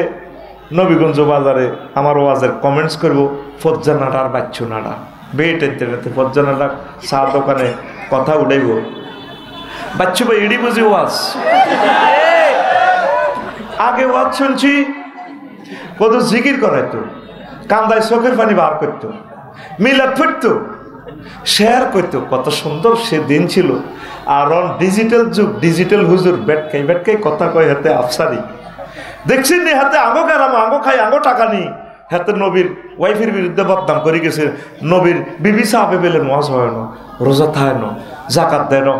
নবীগঞ্জ বাজারে আমার ওয়াজের কমেন্টস করব, ফজ্জা নাডা আর বাচ্চু নাডা, বেট ইন্টারনেটে ফজ্জা নাডা চা দোকানে কথা উঠাইব, বাচ্চু ভাই এটি বুঝি ওয়াজ। আগে ওয়াজ শুনছি কত জিকির করাইতো, কান্দায় চোখের পানি বার করতো, মিলাদ ফুটতো, শেয়ার করতো, কত সুন্দর সে দিন ছিল। আর ডিজিটাল যুগ, ডিজিটাল হুজুর বেটকাই কথা কয়, হাতে আফসারি দেখছেন নি, হাতে আঙো গেলাম, আঙো খাই, আঙো টাকা নি, হাতে নবীর ওয়াইফের বিরুদ্ধে বদনাম করে গেছে, নবীর বিবি সাহাবে বেলে ওয়াজ হয় না, রোজা থায় না, জাকাত দেয় না,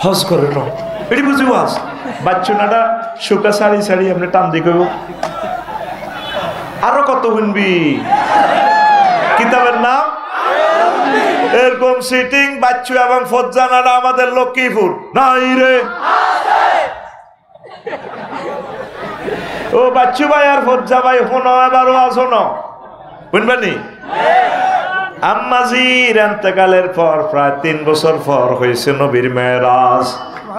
হজ করে না, এটি বুঝি ওয়াজ। বাচ্চু নাডা শুকা শাড়ি শাড়ি আপনি টান দিয়ে কইব, আরো কত শুনবি, কিতাবের নাম এরকম সিটিং বাচ্চু এবং ফজ্জা নাডা আমাদের লক্ষ্মীপুর নাই রে। ও বাচ্চু ভাই আর ফজ্জা ভাই শোনো, এবারও শোনো, শুনবেনি। আম্মাজির ইন্তেকালের পর প্রায় 3 বছর পর হয়েছে নবীর মেরাজ।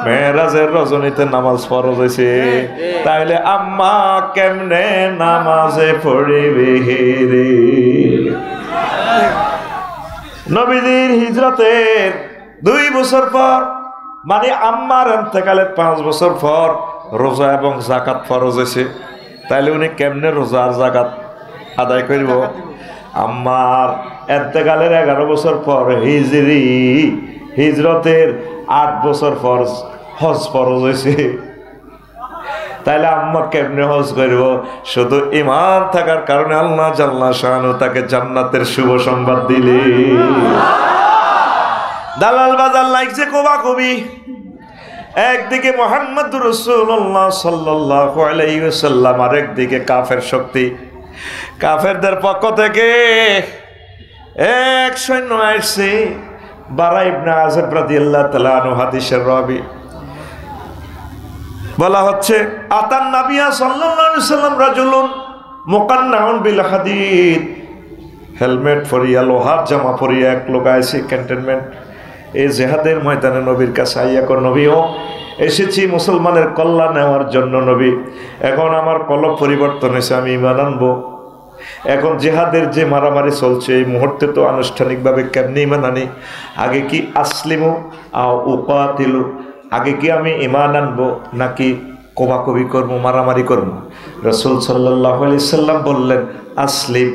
মেরাজের রজনীতে নামাজ ফরজ হয়েছে, তাইলে আম্মা কেমনে নামাজে পড়িবে রে? নবীদের হিজরতের 2 বছর পর, মানে আম্মার ইন্তেকালের 5 বছর পর রোজা এবং যাকাত ফরজ হয়েছে, তাইলে উনি কেমনে রোজা আর যাকাত আদায় করব? আম্মার ইন্তেকালের 11 বছর পর হিজরতের 8 বছর পর হজ ফরজ হয়েছে, তাইলে আম্মা কেমনে হজ করব? শুধু ঈমান থাকার কারণে আল্লাহ জাল্লা শানু তাকে জান্নাতের শুভ সংবাদ দিলে। দালাল বাজার লাগছে কোবা কবি, একদিকে মুহাম্মদুর রাসূলুল্লাহ সাল্লাল্লাহু আলাইহি ওয়াসাল্লাম, আর একদিকে কাফের শক্তি। কাফেরদের পক্ষ থেকে এক সৈন্য আসছে, বারা ইবনে আযিব রাদিয়াল্লাহু তাআলা আনহু, হাদিসের রাবী। বলা হচ্ছে আতান নাবিয়া সাল্লাল্লাহু আলাইহি ওয়াসাল্লাম রাজুলুন মুকান্নাউন বিল হাদিদ, হেলমেট পরিয়া লোহার জামা পরিয়া এক লোক আইছে ক্যান্টনমেন্ট এই জেহাদের ময়দানে নবীর কাছে আইয়া কর, নবীও এসেছি মুসলমানের কল্যাণ নেওয়ার জন্য নবী, এখন আমার কলব পরিবর্তন হয়েছে, আমি ঈমান আনবো। এখন জেহাদের যে মারামারি চলছে এই মুহূর্তে তো আনুষ্ঠানিকভাবে কেমনি ঈমান আনি? আগে কি আসলিমু আও উকাতিলু, আগে কি আমি ঈমান আনবো নাকি কোবাকবি করবো, মারামারি করবো? রাসূল সাল্লাল্লাহু আলাইহি সাল্লাম বললেন আসলিম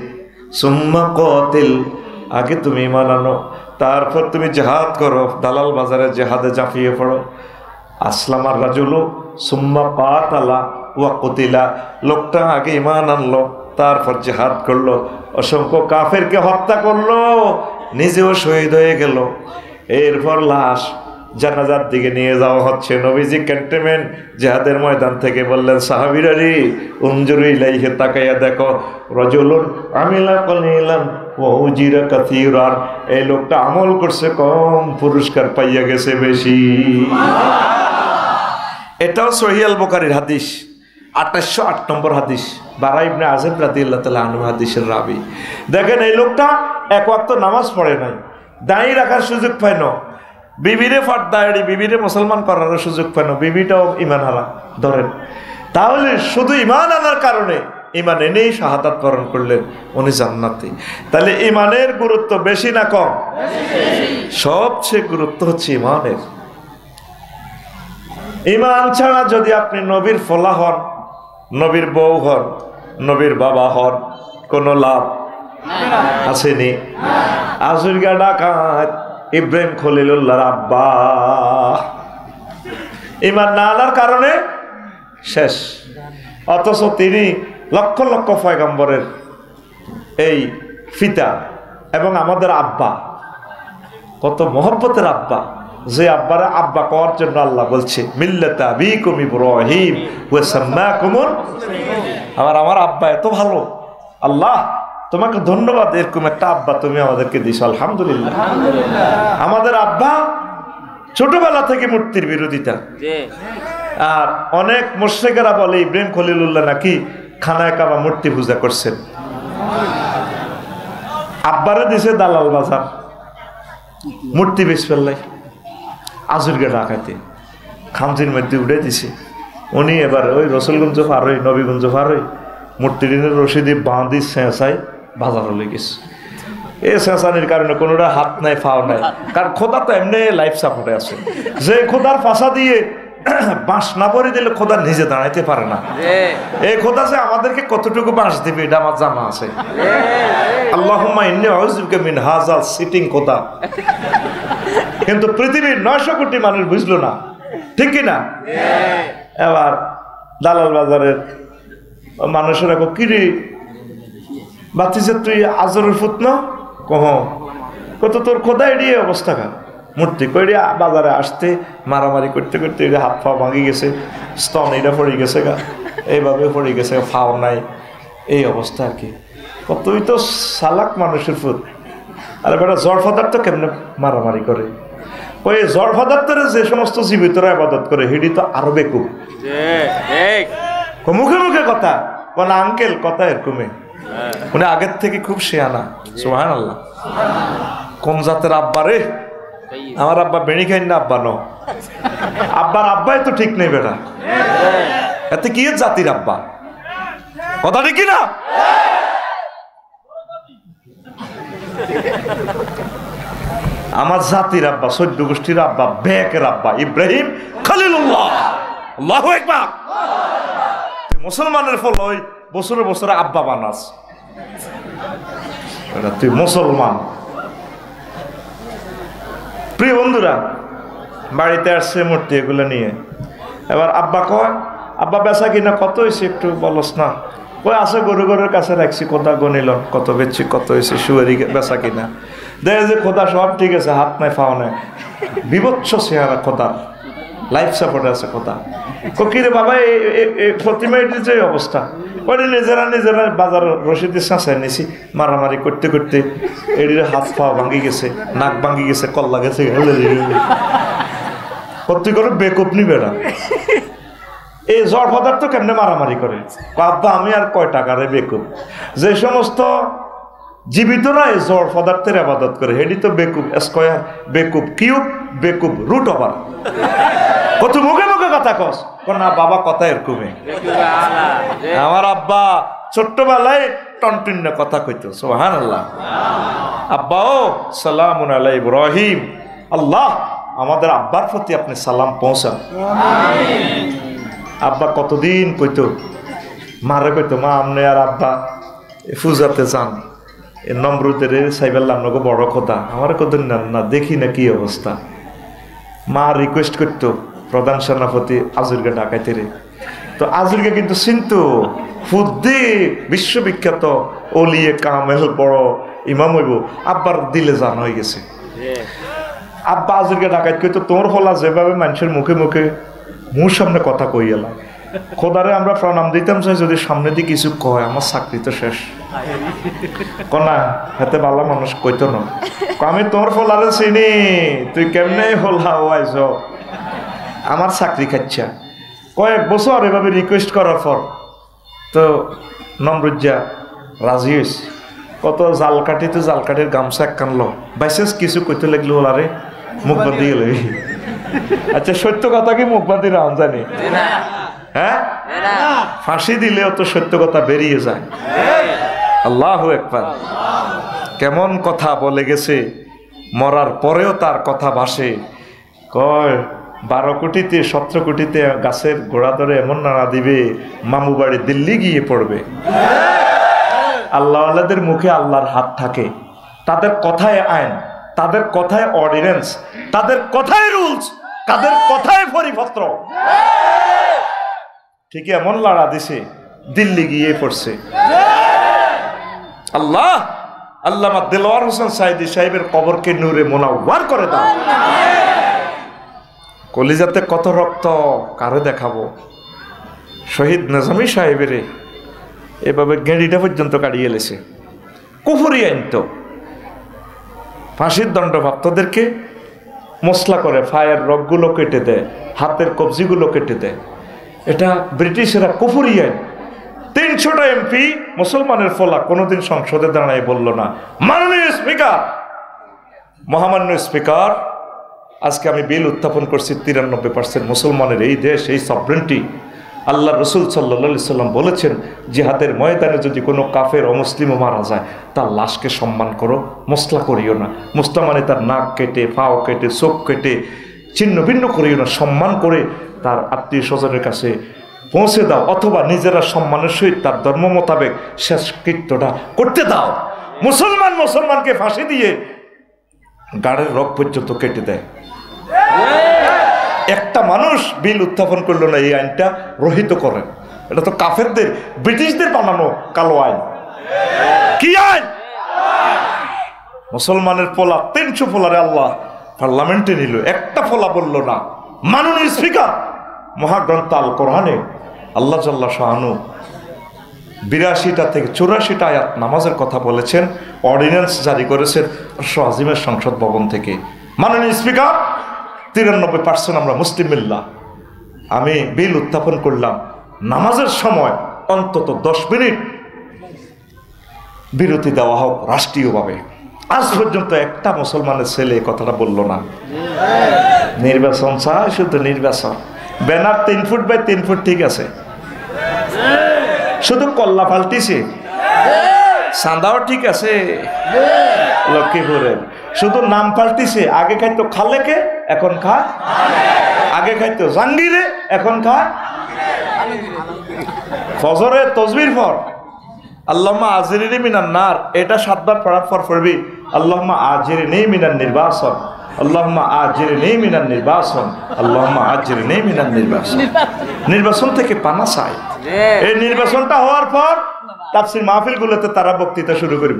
সুম্মা কাতিল, আগে তুমি ঈমান আনো, তারপর তুমি জিহাদ করো, দালাল বাজারে জিহাদে ঝাঁপিয়ে পড়ো। আসলামার রাজুলু সুম্মা কাতালা ওয়া কুতিলা, লোকটা আগে ঈমান আনলো, তারপর জিহাদ করলো, অসংখ্য কাফেরকে হত্যা করলো, নিজেও শহীদ হয়ে গেল। এরপর লাশ জানাজার দিকে নিয়ে যাওয়া হচ্ছে। নবীজি ক্যান্টনমেন্ট জিহাদের ময়দান থেকে বললেন সাহাবীরা রে উনজুরু ইলাইহি, তাকাইয়া দেখো, রাজুলুন আমিলা কালিলান ওয়া উজিরা কাসীরান, এই লোকটা আমল করছে কম, পুরস্কার পাইয়া গেছে বেশি। এটাও সহিহ আল বুখারীর হাদিস, 2808 নম্বর হাদিস, বারা ইবনে আযিব রাদিয়াল্লাহু তাআলা আনহু হাদিসের রাবী। দেখেন এই লোকটা এক ওয়াক্ত নামাজ পড়ে নাই, দাঁড়ি রাখার সুযোগ পায় না, বিবিরে ফাটদাড়ি, বিবিরে মুসলমান করার সুযোগ পায় না, বিবিটাও ঈমান হারা ধরেন। তাহলে শুধু ঈমান আনার কারণে, ঈমান এনেই শাহাদাত বরণ করলেন, উনি জান্নাতি। তাহলে ঈমানের গুরুত্ব বেশি না কম? সবচেয়ে গুরুত্ব হচ্ছে ঈমানের। ঈমান ছাড়া যদি আপনি নবীর ফলা হন, নবীর বউ হন, নবীর বাবা হন, কোনো লাভ আসেনি। আজুরগা ডাকাত ইব্রাহিম খলিলুল্লাহর আব্বা, ঈমান না আনার কারণে শেষ। অথচ তিনি লক্ষ লক্ষ পয়গম্বরের এই পিতা এবং আমাদের আব্বা, কত মহব্বতের আব্বা, যে আব্বারা আব্বা করার জন্য আল্লাহ বলছে মিল্লাতা আবিকুম ইব্রাহিম ওয়া সাম্মাকুমুল, আমার আব্বা এত ভালো, আল্লাহ তোমাকে ধন্যবাদ, এরকম একটা আব্বা তুমি আমাদেরকে দিছো, আলহামদুলিল্লাহ। আমাদের আব্বা ছোটবেলা থেকে মূর্তির বিরোধিতা, আর অনেক মুশরিকেরা বলে ইব্রাহিম খলিলুল্লাহ নাকি খানায় কাবা মূর্তি পূজা করছেন। আব্বারে দিছে দালাল বাজার, মূর্তি বেশ ফেললাই আজুরগে ডাকাইতে খামজির মধ্যে উঠে দিছে। উনি এবার ওই রসুলগঞ্জ পার হই, নবীগঞ্জ পার হই, মূর্তি দিনের রশিদি বাঁধি চেঁচাই বাজার হলে গেছে। এই চেঁচানির কারণে কোনোটা হাত নাই ফাও নাই, কারণ খোদা তো এমনি লাইফ সাপোর্টে আছে, যে খোদার পাশা দিয়ে বাঁশ না পরে দিলে খোদা নিজে দাঁড়াইতে পারে না। এই খোদা যে আমাদেরকে কতটুকু বাঁশ দিবে এটা আমার জানা আছে। আল্লাহুম্মা ইন্নী আউযুবিকা মিন হাযাল সিটিং খোদা। কিন্তু পৃথিবীর 900 কোটি মানুষ বুঝলো না, ঠিক কিনা? এবার দালাল বাজারের মানুষেরা কিরে বাতিছে তুই আজরের ফুত না কত, তোর খোদা এড়িয়ে অবস্থা খা মূর্তি কইরে বাজারে আসতে মারামারি করতে করতে এটা হাত পা ভাঙি গেছে, স্তন এটা পড়ে গেছে গা, এইভাবে পড়ে গেছে, ফাও নাই, এই অবস্থা আর কি। তুই তো সালাক মানুষের ফুত, আর বেটা জড় পদার্থ কেমনে মারামারি করে? ওই জড় পদার্থের যে সমস্ত জীবিতরা ইবাদত করে হিডি তো আরো বেকুব, মুখে মুখে কথা কোন আঙ্কেল কথা এরকমই, উনি আগের থেকে খুব শেয়ানা। সুবহানাল্লাহ। কোন জাতের আব্বা রে? আমার আব্বা বেড়ি খাই না, আব্বা ন, আব্বার আব্বাই তো ঠিক নেই বেটা, এতে কি জাতির আব্বা? কথা ঠিক না? আমার জাতির আব্বা, 14 গোষ্ঠীর আব্বা, বেকের আব্বা ইব্রাহিম খলিলুল্লাহ। আল্লাহু আকবার। মুসলমানের ফল ওই বছরে বছরে আব্বা বানাস, তুই মুসলমান। প্রিয় বন্ধুরা, বাড়িতে আসছে মূর্তি এগুলো নিয়ে, এবার আব্বা কয় আব্বা বেচা কিনা কত হয়েছে একটু বলস না? ওই আছে গরু গরুর কাছে রাখছি, কোথা গনিল কত বেচছি, কত হয়েছে শুয়ারি বেচা কিনা, দেখে যে খোদা সব ঠিক আছে, হাত নাই ফাও নাই, বিভৎস চেহারা খোদার, লাইফ সাপোর্টে আছে কথা। কিরে বাবা প্রতিমা এটির যে অবস্থা, ওটা নিজেরা বাজার রশিদের চাঁচাই নিয়েছি, মারামারি করতে করতে এটির হাত পা ভাঙি গেছে, নাক ভাঙি গেছে, কল্লা গেছে, কত করে বেকুপ নি বেড়া। এই জড় পদার্থ কেমনে মারামারি করে? আব্বা আমি আর কয় টাকারে বেকুপ। যে সমস্ত জীবিতরা এই জড় পদার্থের আবাদত করে হেডি তো বেকুব স্কয়ার, বেকুব কিউব, বেকুব রুট ওভার। কত মুখে মুখে কথা কস না বাবা, কথা এরকমই। আমার আব্বা ছোট্টবেলায় টনটিন্য কথা কইতো, সুবহানাল্লাহ। আব্বা ও সালামুন আলা ইব্রাহিম, আল্লাহ আমাদের আব্বার প্রতি আপনি সালাম পৌঁছান। আব্বা কতদিন কইতো, মারে কইতো মা আপনি আর আব্বা পূজাতে যান, নমরুদের সাইবেল্লাম নাকি বড় কথা, আমার কতদিন না দেখি না কি অবস্থা। মা রিকোয়েস্ট করতো প্রধান সেনাপতি আজুরকে ডাকাইতে রে, তো আজুরকে কিন্তু চিন্তু ফুদ্দি বিশ্ববিখ্যাত অলিয়ে কামেল বড় ইমাম হইব, আব্বার দিলে জান হয়ে গেছে। আব্বা আজুরকে ডাকাইত কইতো তোমার হলা যেভাবে মানুষের মুখে মুখে মুর সামনে কথা কই এলাম, খোদারে আমরা প্রণাম দিতাম চাই যদি সামনে দিয়ে কিছু কয় আমার চাকরি তো শেষ। কনা হাতে ভালো মানুষ কইতো না, আমি তোর ফলারে চিনি, তুই কেমনে হলা আইস আমার চাকরি খাচ্ছা। কয়েক বছর এভাবে রিকোয়েস্ট করার পর তো নমরুজ্জা রাজি হয়েছে। কত জাল কাটি তো জাল কাঠির গামছা এক কানলো, বাইসেস কিছু কইতে লাগলো ওলারে মুখ বাঁধি গেল। আচ্ছা সত্য কথা কি মুখ বাঁধি রাম জানি? হ্যাঁ, ফাঁসি দিলেও তো সত্য কথা বেরিয়ে যায়। আল্লাহু আকবার। কেমন কথা বলে গেছে, মরার পরেও তার কথা ভাসে। কয় 12 কোটিতে 17 কোটিতে গাছের গোড়া ধরে এমন নাড়া দিবে, মামু বাড়ি দিল্লি গিয়ে পড়বে। আল্লাহওয়ালাদের মুখে আল্লাহর হাত থাকে, তাদের কথায় আইন, তাদের কথায় অর্ডিন্যান্স, তাদের কথায় রুলস, তাদের কথায় পরিপত্র। ঠিক এমন লড়া দিছে দিল্লি গিয়ে পড়ছে। আল্লাহ আল্লামা দেলোয়ার হোসেন সাইদি সাহেবের কবরকে নূরে মুনাওয়ার করে দাও। কলিজাতে কত রক্ত কারে দেখাবো। শহীদ নিজামী সাহেবের এভাবে গেঁড়িটা পর্যন্ত কাটিয়ে এলেছে। কুফরি আইন তো ফাঁসির দণ্ডপ্রাপ্তদেরকে মশলা করে ফায়ের রগগুলো কেটে দেয়, হাতের কবজিগুলো কেটে দেয়। এটা ব্রিটিশেরা কুফরি আইন। 300টা এমপি মুসলমানের ফলা কোনোদিন সংসদে দাঁড়ায় বলল না মাননীয় স্পিকার, মহামান্য স্পিকার, আজকে আমি বিল উত্থাপন করছি 93% মুসলমানের এই দেশ, এই সভরেন্টি। আল্লাহ রসুল সাল্লাল্লাহু সাল্লাম বলেছেন জিহাদের ময়দানে যদি কোনো কাফের অমুসলিমও মারা যায় তার লাশকে সম্মান করো, মসলা করিও না। মসলা মানে তার নাক কেটে, পাও কেটে, চোখ কেটে ছিন্ন ভিন্ন করিও না, সম্মান করে তার আত্মীয় স্বজনের কাছে পৌঁছে দাও, অথবা নিজেরা সম্মানের সহিত তার ধর্ম মোতাবেক শেষকৃত্যটা করতে দাও। মুসলমানকে ফাঁসি দিয়ে গাড়ের রগ পর্যন্ত কেটে দেয়। একটা মানুষ বিল উত্থাপন করলো না এই আইনটা রহিত করেন। এটা তো কাফেরদের, ব্রিটিশদের বানানো কালো আইন। কি আইন? মুসলমানের পোলা 300 পোলারে আল্লাহ পার্লামেন্টে নিল, একটা পোলা বলল না। মাননীয় স্পিকার, মহাগ্রন্থ আল কোরআনে আল্লাহ জাল্লা শাহানু 82টা থেকে 84টা আয়াত নামাজের কথা বলেছেন, অর্ডিন্যান্স জারি করেছেন আজিমের সংসদ ভবন থেকে। মাননীয় স্পিকার, 93% আমরা মুসলিম মিল্লাহ। আমি বিল উত্থাপন করলাম নামাজের সময় অন্তত 10 মিনিট বিরতি দেওয়া হোক রাষ্ট্রীয়ভাবে। আজ পর্যন্ত একটা মুসলমানের ছেলে এই কথাটা বলল না। নির্বাচন চায়, শুধু নির্বাচন। ব্যানার 3 ফুট বাই 3 ফুট ঠিক আছে, শুধু কল্লা পাল্টিছে। চাঁদাও ঠিক আছে লক্ষ্মীপুরের, শুধু নাম পাল্টিছে। আগে খাইতো খালেকে, এখন খায়। আগে খাইতো জাঙ্গিরে, এখন খায় ফজরে তসবির পর আল্লাহুম্মা আজিরিনি মিনান নার, এটা 7 বার পড়ার পর পড়বি আল্লাহুম্মা আজিরিনি মিনান নির্বাসন, আল্লাহুম্মা আজিরিনি মিনান নির্বাসন, আল্লাহুম্মা আজিরিনি মিনান নির্বাসন। নির্বাচন থেকে পানা চায়। এই নির্বাচনটা হওয়ার পর তাফসীর মাহফিলগুলোতে তারা বক্তৃতা শুরু করব,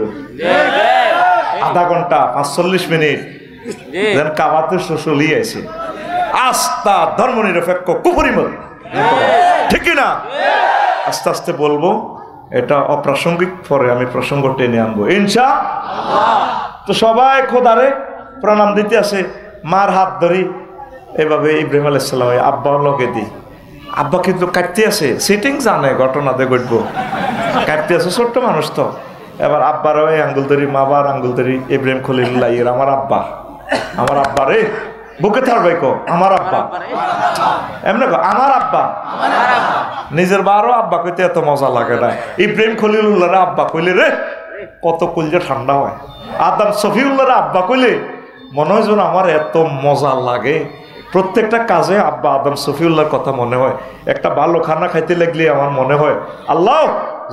আধা ঘন্টা 45 মিনিট। দেন কাবাতে চলি আছে, আস্থা ধর্মনিরপেক্ষ কুফরিমত, ঠিক কিনা? আস্তে আস্তে বলবো, এটা অপ্রাসঙ্গিক, পরে আমি প্রসঙ্গ টেনে আনবো ইনশাআল্লাহ। তো সবাই খোদারে প্রণাম দিতে আসে, মার হাত ধরি এভাবে ইব্রাহিম আলাইহিস সালাম আব্বা লগে দিই। আব্বা কিন্তু কাটতে আছে, সিটিং জানে ঘটনাতে ঘটবো, কাটতে আছে, ছোট্ট মানুষ তো। এবার আব্বারও এই আঙ্গুল ধরি, মাবার আঙ্গুল ধরি, ইব্রাহিম খলিলুল্লাহ এর আমার আব্বা রে, বুকে থাকবে কো আমার আব্বা, এমনি কো আমার আব্বা। নিজের বারও আব্বা কইতে এত মজা লাগে না, ইব্রাহিম খলিলুল্লাহ রে আব্বা কইলে রে কত কলজা ঠান্ডা হয়। আদম সফিউল্লাহ রে আব্বা কইলে মনে হয় যেন আমার এত মজা লাগে। প্রত্যেকটা কাজে আব্বা আদম সফিউল্লাহর কথা মনে হয়। একটা ভালো খানা খাইতে লাগলে আমার মনে হয় আল্লাহ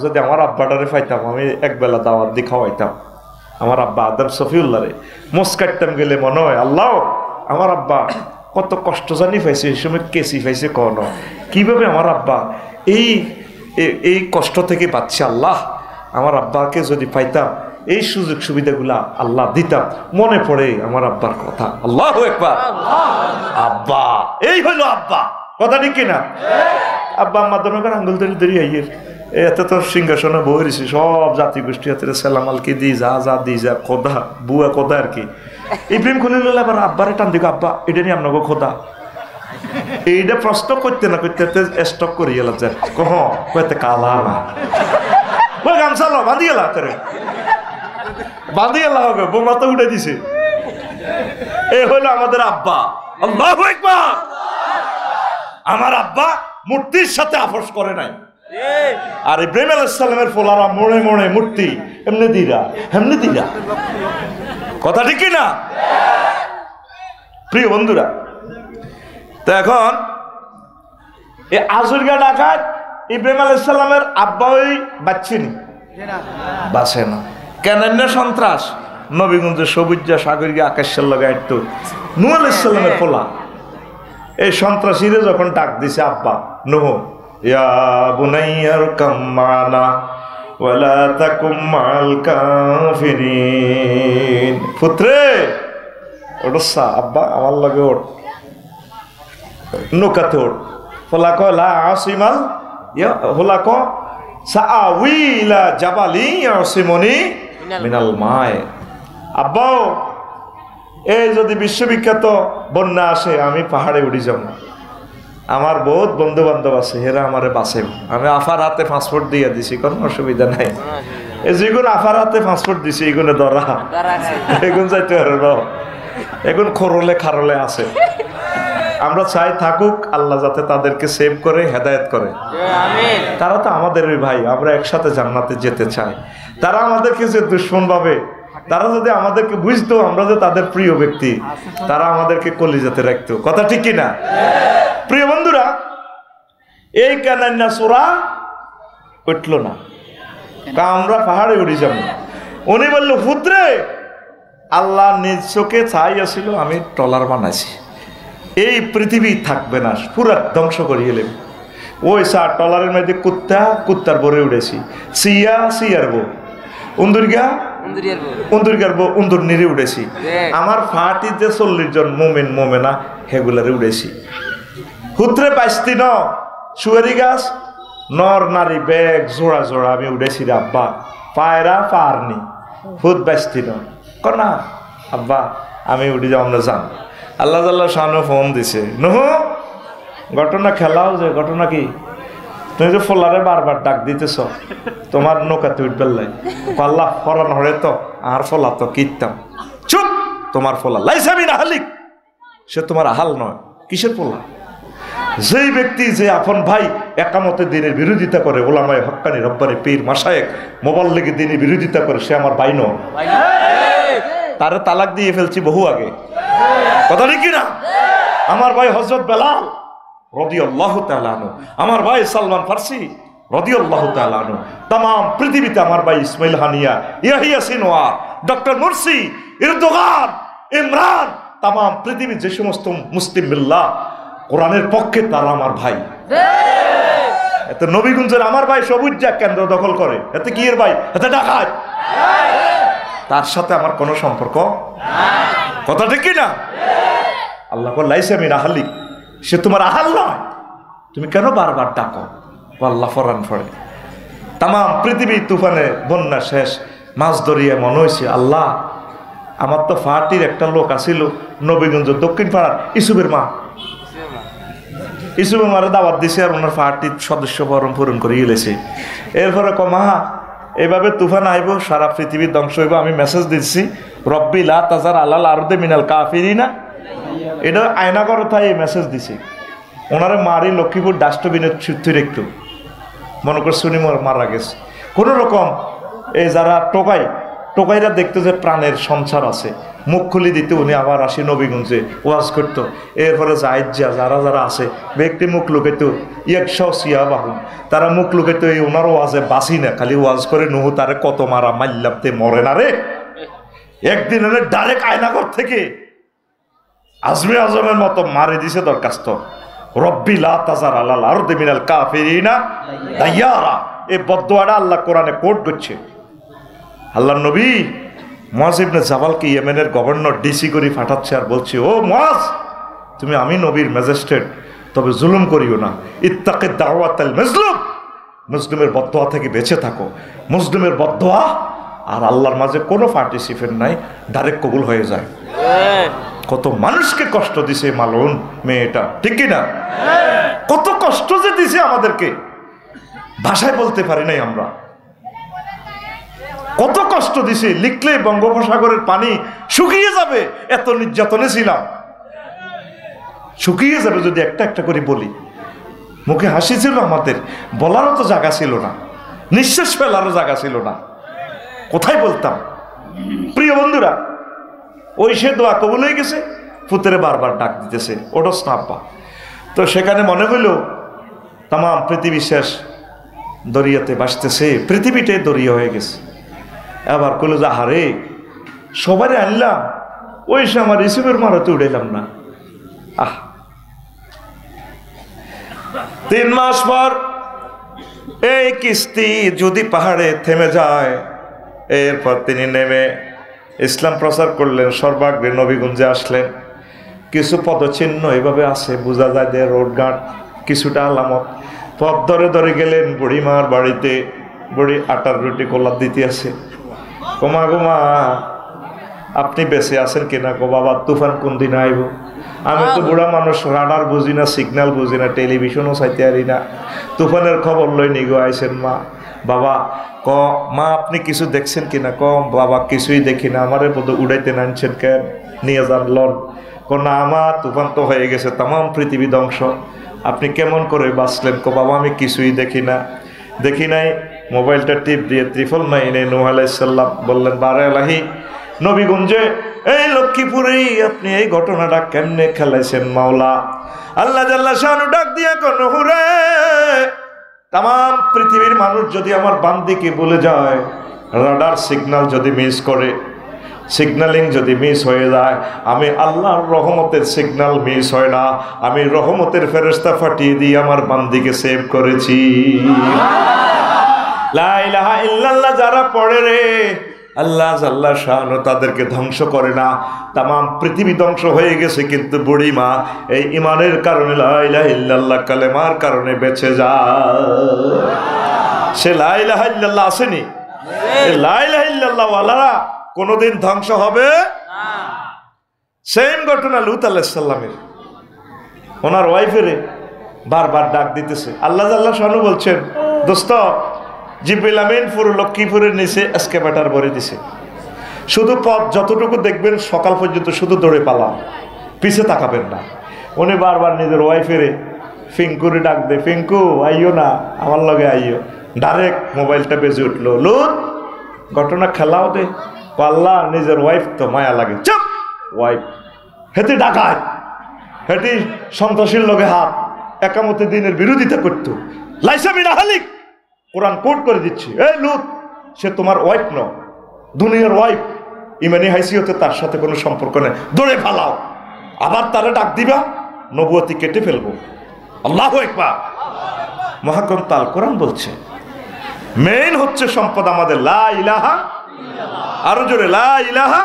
যদি আমার আব্বাটারে পাইতাম, আমি একবেলা দাওয়াত দিয়ে খাওয়াইতাম আমার আব্বা আদম সফিউল্লাহ রে। মোস কাটতাম গেলে মনে হয় আল্লাহ আমার আব্বা কত কষ্ট জানি পাইছে, এই সময় কেসি পাইছে কন, কিভাবে আমার আব্বা এই কষ্ট থেকে পাচ্ছে। আল্লাহ আমার আব্বাকে যদি পাইতাম, এই সুযোগ সুবিধাগুলা আল্লাহ দিতাম। মনে পড়ে আমার আব্বার কথা, আল্লাহু আকবার। আব্বা, এই হইলো আব্বা, কথা ঠিক কিনা? আব্বা আম্মা দনকার আঙ্গুল ধরে ধরে আইয়ের এতে তো সিংহাসনে বই রয়েছে, সব জাতি গোষ্ঠী হাতে সালাম আলকি দি যা যা দি যা খোদা বুয়া খোদা আর কি। ইব্রাহিম খলিলুল্লাহ আবার আব্বারে টান দিকে, আব্বা এটা নিয়ে আপনাকে খোদা, এইটা প্রশ্ন করতে না করতে স্টক করি গেল যে কহ কইতে কালা না গামছা লো বাঁধি গেলা তোরে, বাঁধি গেলা হবে, বোমা তো উঠে দিছে। এই হলো আমাদের আব্বা, আল্লাহু আকবার। আমার আব্বা মূর্তির সাথে আপোষ করে নাই। আর ইব্রাহিম আলাইহিস সালামের ফোলারা মনে মনে মূর্তি এমনি দিরা এমনি দিরা, কথা ঠিক কিনা প্রিয় বন্ধুরা? তো এখন এই আজুরগা ডাকাত ইব্রাহিম আলাইহিস সালামের আব্বা ওই বাচ্চিনি বাসে না কেন সন্ত্রাস নবীগঞ্জের সবুজা সাগরিয়া আকাশের লাগাই তো নূহ আলাইহিস সালামের ফোলা এই সন্ত্রাসীরে যখন ডাক দিছে আব্বা নূহ, ইয়া বুনাইয়ার কাম্মানা ওয়ালা তাকুম মাল কাফিরিন, পুত্রে ওঠসা আব্বা আমার লগে ওঠ, নৌকাতে ওঠ। ফলা কয় লা আসিমাল হলা ক সাআউই ইলা জাবালি ইয়াসিমুনি মিনাল মায়। আব্বাও এই যদি বিশ্ববিখ্যাত বন্যা আসে আমি পাহাড়ে উঠি যাব, আমার বহুত বন্ধু বান্ধব আছে, হেরা আমারে বাঁচে। আমি আফার হাতে পাসপোর্ট দিয়ে দিছি, কোনো অসুবিধা নাই। এই যেগুলো আফার হাতে পাসপোর্ট দিছি এগুলো ধরা এগুন যাইতে পারে ন, এগুন খরলে খারলে আছে। আমরা চাই থাকুক, আল্লাহ যাতে তাদেরকে সেভ করে হেদায়েত করে। তারা তো আমাদেরই ভাই, আমরা একসাথে জান্নাতে যেতে চাই। তারা আমাদেরকে যে দুশ্মন ভাবে, তারা যদি আমাদেরকে বুঝতো আমরা যে তাদের প্রিয় ব্যক্তি, তারা আমাদেরকে কলিজাতে রাখতো, কথা ঠিক কিনা? প্রিয় বন্ধুরা, এই কানান্না সোরা উঠলো না, আমরা পাহাড়ে উঠে যাব। উনি বললো পুত্রে আল্লাহ নিজ চোখে ছাই আসিল, আমি ট্রলার বানাইছি, এই পৃথিবী থাকবে না, পুরা ধ্বংস করিয়ে নেব। ওই সা ট্রলারের মধ্যে কুত্তার বরে উঠেছি, সিয়ার বউ উন্দুরগার বউ উন্দুর নিরে উঠেছি। আমার ফাটি যে 40 জন মোমেন মোমেনা হেগুলারে উঠেছি। হুত্রে 22 দিন সুয়ারি গাছ নর নারী ব্যাগ জোড়া জোড়া আমি উঠেছি রে আব্বা, পায়রা পারনি হুত 22 দিন কনা আব্বা আমি উঠে যাও, আমরা যান। আল্লাহ আল্লাহ শাহানু ফোন দিছে, নূহ ঘটনা খেলাও যে ঘটনা কি, তুমি যে ফোলারে বারবার ডাক দিতেছ তোমার নৌকাতে উঠবে লাই পাল্লা ফরান হরে তো আর ফোলা তো কীর্তাম, চুপ, তোমার ফোলা লাইসামি না হালিক, সে তোমার আহাল নয়। কিসের ফোলা? যেই ব্যক্তি যে আপন ভাই একামতে দিনের বিরোধিতা করে, ওলামায়ে হক্কানি রব্বানি পীর মাশায়েখ মোবাল্লিগি দিনের বিরোধিতা করে, সে আমার ভাই নয়। তারে তালাক দিয়ে ফেলছি বহু আগে, কথা ঠিক কিনা? আমার ভাই হযরত বেলাল রাদিয়াল্লাহু তাআলা আনহু, আমার ভাই সালমান ফারসি রাদিয়াল্লাহু তাআলা আনহু, তাম পৃথিবীতে আমার ভাই Ismail Haniyeh, Yahya Sinwar, doctor Morsi, Erdogan, Imran, তাম পৃথিবীর যে সমস্ত মুসলিম মিল্লাহ কোরআনের পক্ষে, তারা আমার ভাই। এতে নবীগঞ্জের আমার ভাই সবুজ কেন্দ্র দখল করে, এতে কি এর ভাই? এতে ডাকাত। তার সাথে আমার কোনো সম্পর্ক, কথা ঠিক কিনা? আল্লাহ লাইসা মিন আহলিক, সে তোমার আহাল নয়, তুমি কেন বারবার ডাকো? ও আল্লাহ ফরান ফরে। তাম পৃথিবী তুফানে বন্যা শেষ, মাছ ধরিয়ে মনে হয়েছে আল্লাহ আমার তো ফাটির একটা লোক আসিল নবীগঞ্জ দক্ষিণ পাড়ার ইসুফের মা, ইসুফের মারে দাওয়াত দিছে আর ওনার ফাটির সদস্য বরণ পূরণ করে গেলেছে। এরপরে মা এভাবে তুফান আইব, সারা পৃথিবীর ধ্বংস হইব, আমি মেসেজ দিচ্ছি রব্বি লা তাজার আলাল আরদে মিনাল কাফিরিনা, এটা আয়নাগর তাই এই মেসেজ দিছে। ওনারে মারি লক্ষ্মীপুর ডাস্টবিনের ছুটতে একটু মনে করে শুনি মারা গেছে কোনো রকম। এই যারা টোকাইরা দেখতো যে প্রাণের সংসার আছে, মুখ খুলি দিতে উনি আবার আসি নবীগঞ্জে ওয়াজ করতো। এরপরে যারা যারা আছে ব্যক্তি মুখ লুকাইতো একশো সিয়া বাহুন, তারা মুখ লুকাইতো এই ওনার ওয়াজে বাসি না, খালি ওয়াজ করে নুহু তারে কত মারা মাল্লামতে মরে না রে। একদিন এনে ডাইরেক্ট আয়নাগর থেকে আজমে আজমের মতো মারে দিছে দরখাস্ত, রব্বি লা তাজার আলাল আরদি মিনাল কাফিরিনা দাইয়ারা। এই বদদুয়াটা আল্লাহ কোরআনে কোট করছে। আল্লাহর নবী মুআজ ইবনে জাবালকে ইয়েমেনের গভর্নর ডিসি করে পাঠাচ্ছে আর বলছে, ও মুআজ তুমি আমি নবীর ম্যাজিস্ট্রেট, তবে জুলুম করিও না, ইত্তাকি দাওয়াতাল মাজলুম, মুসলিমের বদদুয়া থেকে বেঁচে থাকো। মুসলিমের বদদুয়া আর আল্লাহর মাঝে কোনো পার্টিসিপেন্ট নাই, ডাইরেক্ট কবুল হয়ে যায়। কত মানুষকে কষ্ট দিছে মালুন মেয়েটা, ঠিক কিনা? কত কষ্ট যে দিছে আমাদেরকে ভাষায় বলতে পারি নাই আমরা। কত কষ্ট দিছে, লিখলে বঙ্গোপসাগরের পানি শুকিয়ে যাবে, এত নির্যাতনে ছিলাম। শুকিয়ে যাবে যদি একটা একটা করে বলি। মুখে হাসি ছিল আমাদের, বলারও তো জায়গা ছিল না, নিঃশ্বাস ফেলারও জায়গা ছিল না, কোথায় বলতাম? প্রিয় বন্ধুরা, ওই সে দোয়া কবুল হয়ে গেছে, পুত্রে বারবার ডাক দিতেছে ওটা স্নাপ্পা। তো সেখানে মনে হইল তাম পৃথিবী শেষ, দরিয়াতে ভাসতেছে, পৃথিবীটাই দরিয়া হয়ে গেছে। এবার কইল যে হারে সবারই আনলাম, ওই সে আমার ইসুফের মারাতে উড়াইলাম না। 3 মাস পর এই কিস্তি যদি পাহাড়ে থেমে যায়, এরপর তিনি নেমে ইসলাম প্রচার করলেন, সর্বাগ্রে নবীগঞ্জে আসলেন। কিছু পদচিহ্ন এভাবে আছে, বোঝা যায় যে রোডঘাট কিছুটা আলামত। পথ ধরে ধরে গেলেন বুড়িমার বাড়িতে, বুড়ি আটার রুটি কলার দিতে আছে। গোমা আপনি বেঁচে আছেন কিনা? গো বাবা তুফান কোন দিন আইব? আমি তো বুড়া মানুষ, রাডার বুঝি না, সিগন্যাল বুঝি না, টেলিভিশনও চাইতে পারি না, তুফানের খবর লই নিগো আইসেন মা। বাবা মা আপনি কিছু দেখছেন কিনা? বাবা কিছুই দেখি না, আমারে বোধহয় উড়াইতে নানছেন কেন, নিয়ে যান লন। না আমার তুফান তো হয়ে গেছে, তাম পৃথিবী ধ্বংস, আপনি কেমন করে বাঁচলেন? বাবা আমি কিছুই দেখি নাই। মোবাইলটা টিপ দিয়ে 999 নূহ আলাইহিস সালাম বললেন, বারে আলাহি নবীগঞ্জে এই লক্ষ্মীপুরেই আপনি এই ঘটনাটা কেমনে খেলাইছেন মাওলা? আল্লাহ জাল্লা শানু ডাক দিয়া কোন হুরে, তাম পৃথিবীর মানুষ যদি আমার বান্দিকে বলে যায়, রাডার সিগন্যাল যদি মিস করে, সিগন্যালিং যদি মিস হয়ে যায়, আমি আল্লাহর রহমতের সিগন্যাল মিস হয় না, আমি রহমতের ফেরেশতা পাঠিয়ে দিয়ে আমার বান্দিকে সেভ করেছি। লা ইলাহা ইল্লাল্লাহ যারা পড়ে রে, আল্লাহ জাল্লা শানু তাদেরকে ধ্বংস করে না। তাম পৃথিবী ধ্বংস হয়ে গেছে, কিন্তু বুড়িমা এই ইমানের কারণে, লা ইলাহা ইল্লাল্লাহ কালেমার কারণে বেঁচে যায়। সে লা ইলাহা ইল্লাল্লাহ আসেনি, লা ইলাহা ইল্লাল্লাহ ওয়ালারা কোনদিন ধ্বংস হবে না। সেম ঘটনা লূত আলাইহিস সালামের, ওনার ওয়াইফেরে বারবার ডাক দিতেছে। আল্লাহ জাল্লা শানু বলছেন, দোস্ত জিবরিল আমিন পুরো লক্ষ্মীপুরের নিচে এসকেভেটর ভরে দিছে, শুধু পথ যতটুকু দেখবেন সকাল পর্যন্ত শুধু দৌড়ে পালাম, পিছে তাকাবেন না। উনি বারবার নিজের ওয়াইফেরে ফিঙ্কুরে ডাক দে, ফিঙ্কু আইও না, আমার লগে আইও। ডাইরেক্ট মোবাইলটা বেজে উঠলো, লুত ঘটনা খেলাও দে। আল্লাহ নিজের ওয়াইফ তো মায়া লাগে, চুপ ওয়াইফ, হেতি ডাকায়, হেতি সন্ত্রাসীর লগে হাত, একামতে দিনের বিরোধিতা করতো, লাইসা মিন আহলিক, কোরআন কোট করে দিচ্ছি, এই লুত সে তোমার ওয়াইফ ন, দুনিয়ার ওয়াইফ, ইমানি হাইসিয়তে তার সাথে কোনো সম্পর্ক নেই, দৌড়ে ফালাও। আবার তারা ডাক দিবা, নবুয়তি কেটে ফেলবো। আল্লাহু আকবার। মহাগ্রন্থ আল কোরআন বলছে মেইন হচ্ছে সম্পদ আমাদের লা ইলাহা, আরো জোরে লা ইলাহা।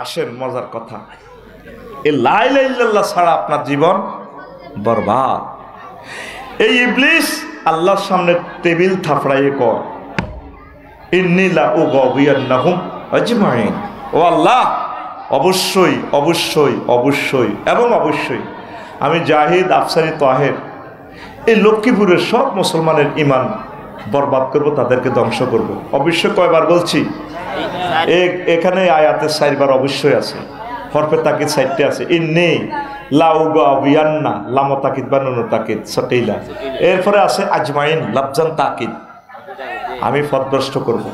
আসেন মজার কথা, এই লা ইলাহা ইল্লাল্লাহ ছাড়া আপনার জীবন বরবাদ। এই ইবলিস আল্লাহর সামনে টেবিল থাপড়াইয়ে কয়, ইন্নী লা উগাউইয়ান্নাহুম আজমাইন। ও আল্লাহ, অবশ্যই অবশ্যই অবশ্যই এবং অবশ্যই আমি জাহিদ, আফসারি, তাহের এই লক্ষ্মীপুরের সব মুসলমানের ঈমান বরবাদ করব, তাদেরকে ধ্বংস করব। অবশ্যই কয়বার বলছি? এখানে আয়াতের 4 বার অবশ্যই আছে, হরফে তাকিদ 4টে আছে। ইন্নী লা উগাউইয়ান্না, লাম তাকিদ বা নুন তাকিদ সটিলা, এরপরে আছে আজমাইন লাফজান তাকিদ। আমি পথভ্রষ্ট করব।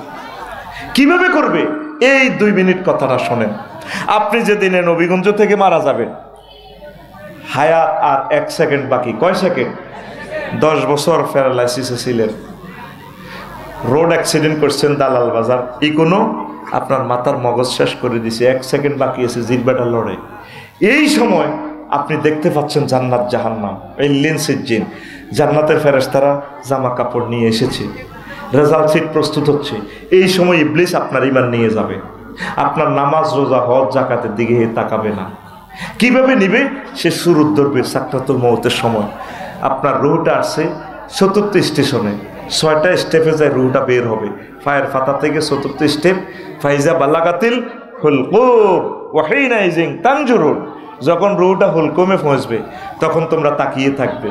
কিভাবে করবে? এই 2 মিনিট কথাটা শোনেন। আপনি যেদিনে নবীগঞ্জ থেকে মারা যাবেন, হায়াত আর 1 সেকেন্ড বাকি। কয় সেকেন্ড? 10 বছর প্যারালাইসিসে ছিলেন, রোড অ্যাক্সিডেন্ট করছেন দালাল বাজার, কোনো আপনার মাথার মগজ শেষ করে দিছে, 1 সেকেন্ড বাকি আছে জিরবাটা লড়ে। এই সময় আপনি দেখতে পাচ্ছেন জান্নাত জাহান্নাম, এই লেন্সের জিন, জান্নাতের ফেরেশতারা জামা কাপড় নিয়ে এসেছে, রেজাল্ট শিট প্রস্তুত হচ্ছে। এই সময় ইবলিস আপনার ঈমান নিয়ে যাবে, আপনার নামাজ, রোজা, হজ, জাকাতের দিকে তাকাবে না। কিভাবে নিবে? সে সুরুত ধরবে সাকরাতুল মউতের সময়। আপনার রুহটা আসছে ৪র্থ স্টেশনে, 6টা স্টেপে যায় রুহটা বের হবে। পায়ের পাতা থেকে ৪র্থ স্টেপ, ফাইজা বালাগাতিল হুলকুম ওয়া হিনাইজিন তানজুরুন। যখন রুহটা হুলকুমে পৌঁছবে তখন তোমরা তাকিয়ে থাকবে।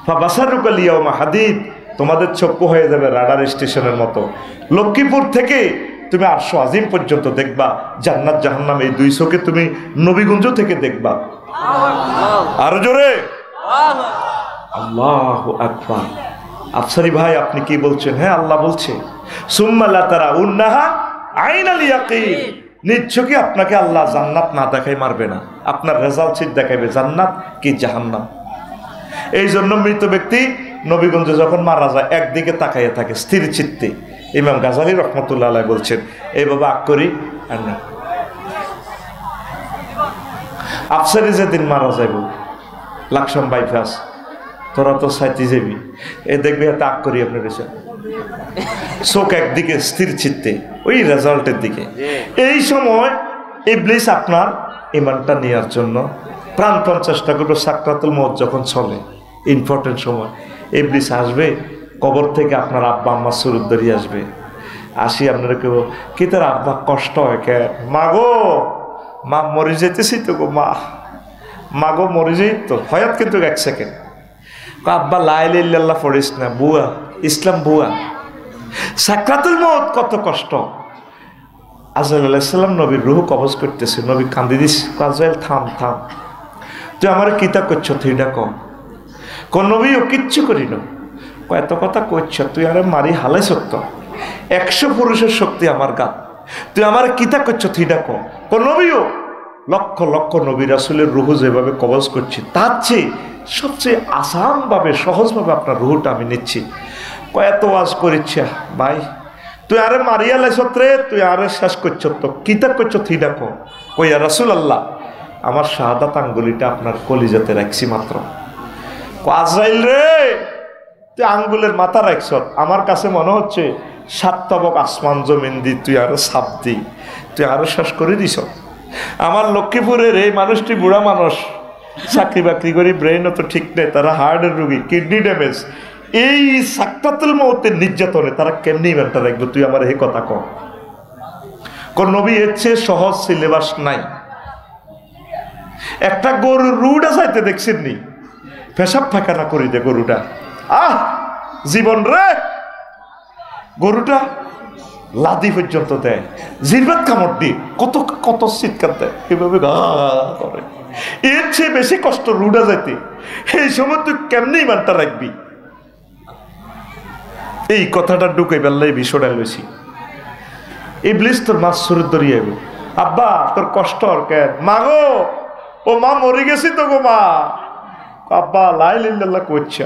ফাবাসারুকাল ইয়াউমা হাদিদ, তোমাদের চক্ষু হয়ে যাবে রাডার স্টেশনের মতো। লক্ষ্মীপুর থেকে তুমি আরশ আজিম পর্যন্ত দেখবা, জান্নাত জাহান্নাম এই 2 চোখে তুমি নবীগঞ্জ থেকে দেখবা। আরো জোরে আল্লাহু আকবার। আফসারি ভাই, আপনি কি বলছেন? হ্যাঁ, আল্লাহ বলছে সুম্মা লা তারাউন্নাহা আইনাল ইয়াকিন, নিশ্চয়ই আপনাকে আল্লাহ জান্নাত না দেখাই মারবে না, আপনার রেজাল্ট শিট দেখাবে জান্নাত কি জাহান্নাম। এই জন্য মৃত ব্যক্তি নবীগঞ্জে যখন মারা যায় একদিকে তাকাইয়া থাকে স্থির চিত্তে। ইমাম গাজালি রহমতুল্লাহ আলাইহি বলছেন, এইভাবে আগ করি আর না। আফসারি যেদিন মারা যাইব, লাকসাম বাইপাস, তোরা তো সাইতে যাবি, এ দেখবি হাতে আগ করি আপনার চোখ একদিকে স্থির চিত্তে ওই রেজাল্টের দিকে। এই সময় ইবলিস আপনার ঈমানটা নেওয়ার জন্য প্রাণপণ চেষ্টা করবে। সাকরাতুল মউত যখন চলে, ইম্পর্টেন্ট সময়, ইবলিস আসবে কবর থেকে, আপনার আব্বা আম্মা সুরুত ধরিয়ে আসবে। আসি আপনারা কেউ কি তার আব্বা কষ্ট হয় কে? মাগো, মা মরে যেতেছি তো গো, মাগো মরে যাই তো, হয়াত কিন্তু 1 সেকেন্ড। আব্বা লা ইলাহা ইল্লাল্লাহ পড়িস না, বুয়া ইসলাম বুয়া। সাকরাতুল মউত কত কষ্ট। আজরাইল আলাইহিস সালাম নবীর রূহ কবজ করতেছে, নবী কান্দি দিস, আজরাইল থাম থাম, তুই আমার কিতা করছ, তুই এটা কম। কোন নবী ও কিচ্ছু করি না, এত কথা করছ, তুই আরে মারি হালাই সত্য, 100 পুরুষের শক্তি আমার গা, তুই আমার কিতা করছ, তুই এটা কম। কোন নবীও লক্ষ লক্ষ নবী রাসূলের রূহ যেভাবে কবজ করছি, তার চেয়ে সবচেয়ে আসানভাবে সহজভাবে আপনার রূহটা আমি নিচ্ছি। কত ওয়াজ করিচ্ছে ভাই, তুই আরে মারিয়া লাইছত রে, তুই আরে শেষ করছ, তো কিতা করছ, তুই দেখো। কই ইয়া রাসূলুল্লাহ, আমার শাহাদাত আঙ্গুলিটা আপনার কলিজাতে রাখছি মাত্র। আজরাইল রে, তুই আঙ্গুলের মাথা রাখছ, আমার কাছে মনে হচ্ছে 7 তবক আসমান জমিন দি তুই আরো সাপ দি, তুই আরো শেষ করে দিছ। আমার লক্ষ্মীপুরের এই মানুষটি বুড়া মানুষ, চাকরি বাকরি করি, ব্রেইনও তো ঠিক নেই, তারা হার্টের রুগী, কিডনি ড্যামেজ। এই সাকরাতুল মউতের নির্যাতনে তারা কেমনি ইমানটা রাখবে? তুই আমার এই কথা কর। কোন নবী এর চেয়ে সহজ সিলেবাস নাই। একটা গরুর রুটা চাইতে দেখছেন নি, পেশাব ফাঁকানা করি দে গরুটা, জীবন রে, গরুটা লাদি পর্যন্ত দেয়, জিরবাত কামড় দিয়ে কত কত চিৎকার দেয়, এভাবে গা করে। এর চেয়ে বেশি কষ্ট রুডা যাইতে। এই সময় তুই কেমনি ইমানটা রাখবি? এই কথাটা ঢুকে বেল্লাই বিষয়টা লইছি। ইবলিস তোর মাছ সুরত ধরিয়ে গো, আব্বা তোর কষ্ট আর কেন? মা গো, ও মা মরে গেছি তো গো মা। আব্বা লা ইলাহা ইল্লাল্লাহ কইছে,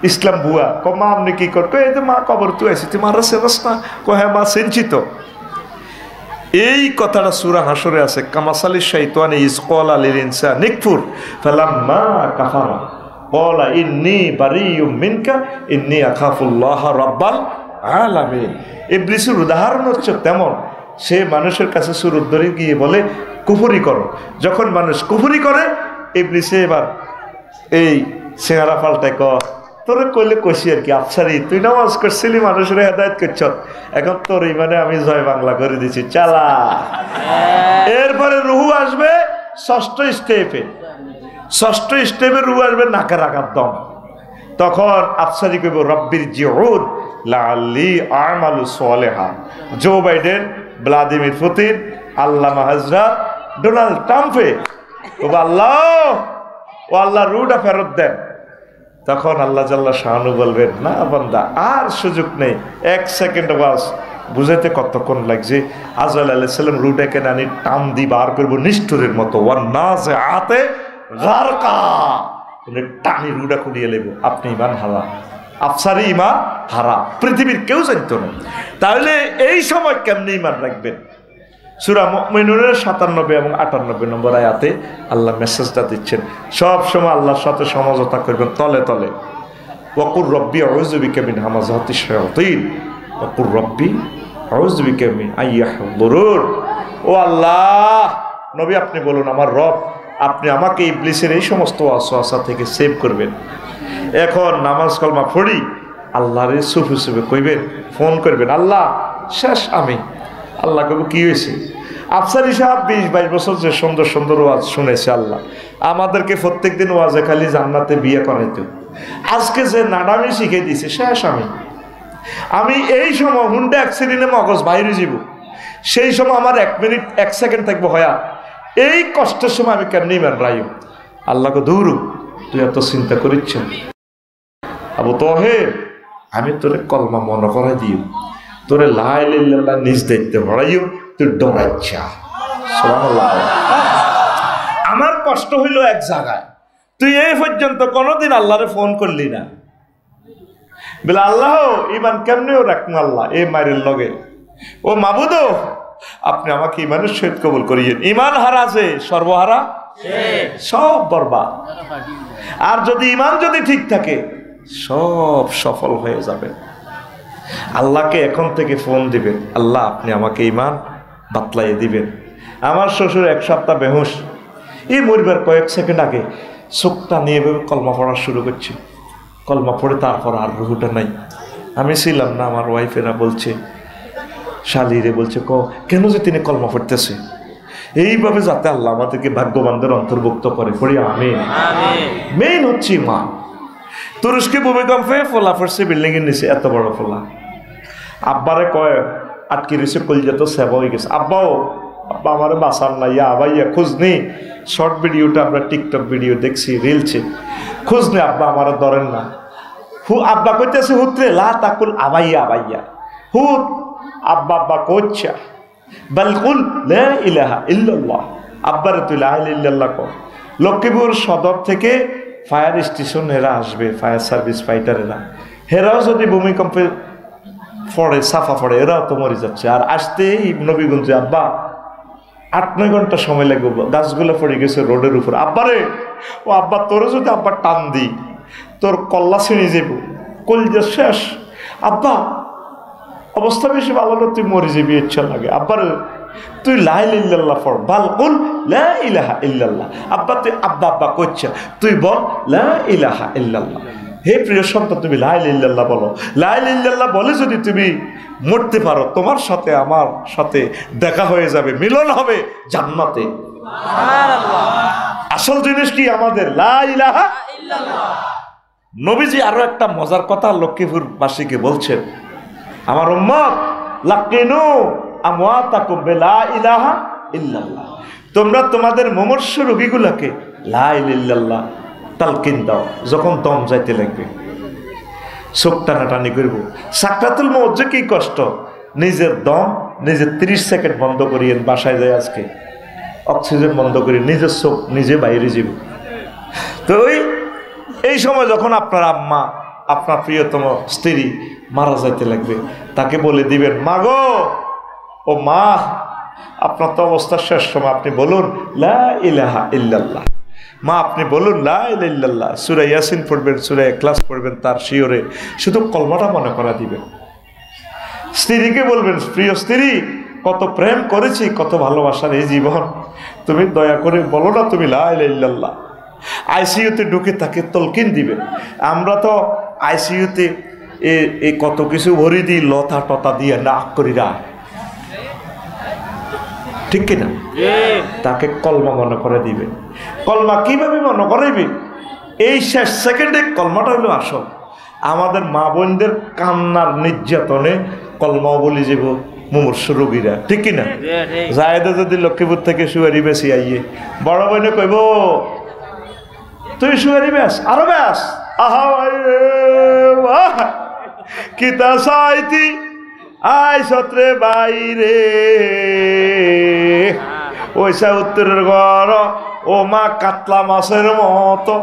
ইসলাম বুয়া। ক মা আপনি কি কর? এই তো মা কবর তুই আইসি, তুই মারা সেবাস না? ক হ্যাঁ মা সেনছি তো। এই কথাটা সূরা হাসরে আছে, কামাসালি শাইতানি ইজ ক্বালা লিল ইনসানি নিকফুর ফালাম্মা কাফারা ক্বালা ইন্নী বারিয়্যুম মিনকা ইন্নী আখাফুল্লাহ রাব্বাল আলামিন। ইবলিসের উদাহরণ হচ্ছে তেমন, সে মানুষের কাছে সুরত ধরে গিয়ে বলে কুফরি করো। যখন মানুষ কুফরি করে ইবলিসে এবার এই চেহারা পাল্টায় তোরে কইলে কইছি আর কি, আফসারি তুই নামাজ করছিলি মানুষের হেদায়েত করছ, এখন তোর মানে আমি জয় বাংলা করে দিছি, চালা। এরপরে রুহু আসবে ষষ্ঠ স্টেপে রুহু আসবে নাকের আঘাত দম। তখন আফসারি কইব রব্বির জিউদ লাআল্লি আমালু সালেহা। জো বাইডেন, ভ্লাদিমির পুতিন, আল্লামা হযরত ডোনাল্ড ট্রাম্পে ও আল্লাহ রুটা ফেরত দেন। তখন আল্লাহ জাল্লা শাহানু বলবেন না বান্দা আর সুযোগ নেই, 1 সেকেন্ড বাস। বুঝাইতে কতক্ষণ লাগছে? আজরাইল আলাইহিস সালাম রুটাকে নানি টান দি বার করবো নিষ্ঠুরের মতো, ওয়ান্নাজিআতে গারকা, টানি রুটা খুলিয়ে লেব। আপনি ইমান হারা, আফসারি ইমান হারা, পৃথিবীর কেউ জানতো না। তাহলে এই সময় কেমনি ইমান রাখবেন? সূরা মুমিনুনের 97 এবং 98 নম্বর আয়াতে আল্লাহ মেসেজটা দিচ্ছেন, সব সময় আল্লাহর সাথে সমঝোতা করবেন তলে তলে। ওয়াকুর রব্বি আউযু বিকা মিন হামাযাতিশ শায়াতিন ওয়াকুর রব্বি আউযু বিকা মিন আইয়াহদুরুন। ও আল্লাহ, নবী আপনি বলুন আমার রব, আপনি আমাকে ইবলিসের এই সমস্ত ওয়াসওয়াসা থেকে সেভ করবেন। এখন নামাজ কলমা পড়ি আল্লাহরে সুফে সুফে কইবেন, ফোন করবেন, আল্লাহ শেষ আমি। আল্লাহ কব কি হয়েছে? আফসারি সাহেব 20-22 বছর যে সুন্দর সুন্দর ওয়াজ শুনেছে, আল্লাহ আমাদেরকে প্রত্যেক দিন ওয়াজে খালি জান্নাতে বিয়ে করাইতো, আজকে যে নাডামি শিখে দিছে শেষ আমি এই সময় হুন্ডা অ্যাক্সিডেন্টে মগজ বাইরে যাব, সেই সময় আমার 1 মিনিট 1 সেকেন্ড থাকবো হয়া, এই কষ্টের সময় আমি কেমনি ইমান রাইব? আল্লাহকে দূর, তুই এত চিন্তা করিচ্ছ আবু তহের, আমি তোরে কলমা মনে করাই দিও, তোরে লা ইলাহা ইল্লাল্লাহ নিজ দায়িত্বে ভরাইও, তুই ডরাইচ্ছা। সুবহানাল্লাহ। আমার কষ্ট হইল এক জায়গায়, তুই এই পর্যন্ত কোনোদিন আল্লাহরে ফোন করলি না, বলে আল্লাহ ইমান কেমনেও রাখুন আল্লাহ এই মায়ের লগে। ও মাবুদ, আপনি আমাকে ইমানের সহিত কবুল করিয়েন। ইমান হারা যে সর্বহারা, সব বরবাদ। আর যদি ইমান যদি ঠিক থাকে সব সফল হয়ে যাবে। আল্লাহকে এখন থেকে ফোন দিবেন, আল্লাহ আপনি আমাকে ইমান বাতলাইয়ে দিবেন। আমার শ্বশুর 1 সপ্তাহ বেহুশ, এই মরবার কয়েক সেকেন্ড আগে চোখটা নিয়ে ভেবে কলমা পড়া শুরু করছে। কলমা পড়ে তারপর আর রুহুটা নাই। আমি ছিলাম না, আমার ওয়াইফেরা বলছে, শালিরে বলছে কেন যে তিনি কলমা পড়তেছে। এইভাবে যাতে আল্লাহ আমাদেরকে ভাগ্যবানদের অন্তর্ভুক্ত করে, পড়ি আমিন। মেইন হচ্ছে মা। তুরস্কে ভূমিকম্পে ফোলা পড়ছে বিল্ডিং এর নিচে, এত বড় ফোলা। আব্বারে কয় আটকে রয়েছে, কলজা তো সেবা হয়ে গেছে। আব্বা আমার বাসার না, ইয়া ভাইয়া খোঁজ নেই। শর্ট ভিডিওটা আমরা টিকটক ভিডিও দেখছি, রিলছে, খোঁজ নেই আব্বা আমার ধরেন না। আব্বা কইতেছে হুত্রে লা তাকুল আবাইয়া আবাইয়া, হুত আব্বা আব্বা কোচ্ছা বালকুল লা ইলাহা ইল্লাল্লাহ। আব্বারে তুই লা ইলাহা ইল্লাল্লাহ কর। লক্ষ্মীপুর সদর থেকে ফায়ার স্টেশন এরা আসবে, ফায়ার সার্ভিস ফাইটারেরা, হেরাও যদি ভূমিকম্পে পড়ে সাফা পড়ে এরাও তো মরে যাচ্ছে। আর আসতেই নবীগঞ্জে আব্বা 8-9 ঘন্টা সময় লাগবে, গাছগুলো পড়ে গেছে রোডের উপর। আব্বারে, ও আব্বা তোরে যদি আব্বা টান দি তোর কল্লা ছিঁড়ে যাব, কলজা শেষ। আব্বা অবস্থা বেশি ভালো না, তুই মরে যাবি ইচ্ছা লাগে। আব্বারে তুই লা ইলাহা ইল্লাল্লাহ পড়, বালকুল লা ইলাহা ইল্লাল্লাহ। আব্বা তুই আব্বা আব্বা কইছা, তুই বল লা ইলাহা ইল্লাল্লাহ। হে প্রিয় সন্তান, তুমি লা ইলাহা ইল্লাল্লাহ বলো। লা ইলাহা ইল্লাল্লাহ বলে যদি তুমি মরতে পারো, তোমার সাথে আমার সাথে দেখা হয়ে যাবে, মিলন হবে জান্নাতে। আসল জিনিস কি আমাদের? লা ইলাহা ইল্লাল্লাহ। নবীজি আরো একটা মজার কথা লক্ষ্মীপুর বাসীকে বলছেন, আমার উম্মত লাকিনু আমওয়াতাকুম বিলা ইলাহা ইল্লাল্লাহ। তোমরা তোমাদের মুমূর্ষ রোগীগুলোকে লা ইলাহা ইল্লাল্লাহ তালকিন দাও যখন দম যাইতে লাগবে, চোখ টানাটানি করব। সাকরাতুল মউত যে কি কষ্ট, নিজের দম নিজে 30 সেকেন্ড বন্ধ করিয়েন, বাসায় যায় আজকে অক্সিজেন বন্ধ করি, নিজের চোখ নিজে বাইরে যাব। তো এই সময় যখন আপনার আম্মা, আপনার প্রিয়তম স্ত্রী মারা যাইতে লাগবে, তাকে বলে দিবেন, মা গো, ও মা, আপনার তো অবস্থা শেষ সময়, আপনি বলুন লা ইলাহা ইল্লাল্লাহ। মা আপনি বলুন লা ইলাহা ইল্লাল্লাহ। সূরা ইয়াসিন পড়বেন, সূরা ইখলাস পড়বেন, তার শিওরে শুধু কলমাটা মনে করা দিবেন। স্ত্রীকে বলবেন, প্রিয় স্ত্রী কত প্রেম করেছি, কত ভালোবাসার এই জীবন, তুমি দয়া করে বলো না তুমি লা ইলাহা ইল্লাল্লাহ। আইসিইউতে ঢুকে তাকে তলকিন দিবে। আমরা তো আইসিইউতে এই কত কিছু ভরি দিই, লতা টতা দিয়ে নাক করি না, ঠিক কিনা? তাকে কলমা মনে করে দিবে। কলমা কিভাবে মনে করাইবে? এই শেষ সেকেন্ডে কলমাটা হলো আসল। আমাদের মা বোনদের কান্নার নির্যাতনে কলমাও বলি যাব মুমূর্ষ রোগীরা, ঠিক কিনা? জায়দা যদি লক্ষ্মীপুর থেকে সুয়ারি বেশি আইয়ে বড় বোনে কইব তুই সুয়ারি বেশ, আরো বেশ, আহা কিতা সাইতি আই সত্রে বাইরে ওইসা উত্তরের ঘর ও মা কাতলা মাছের মতো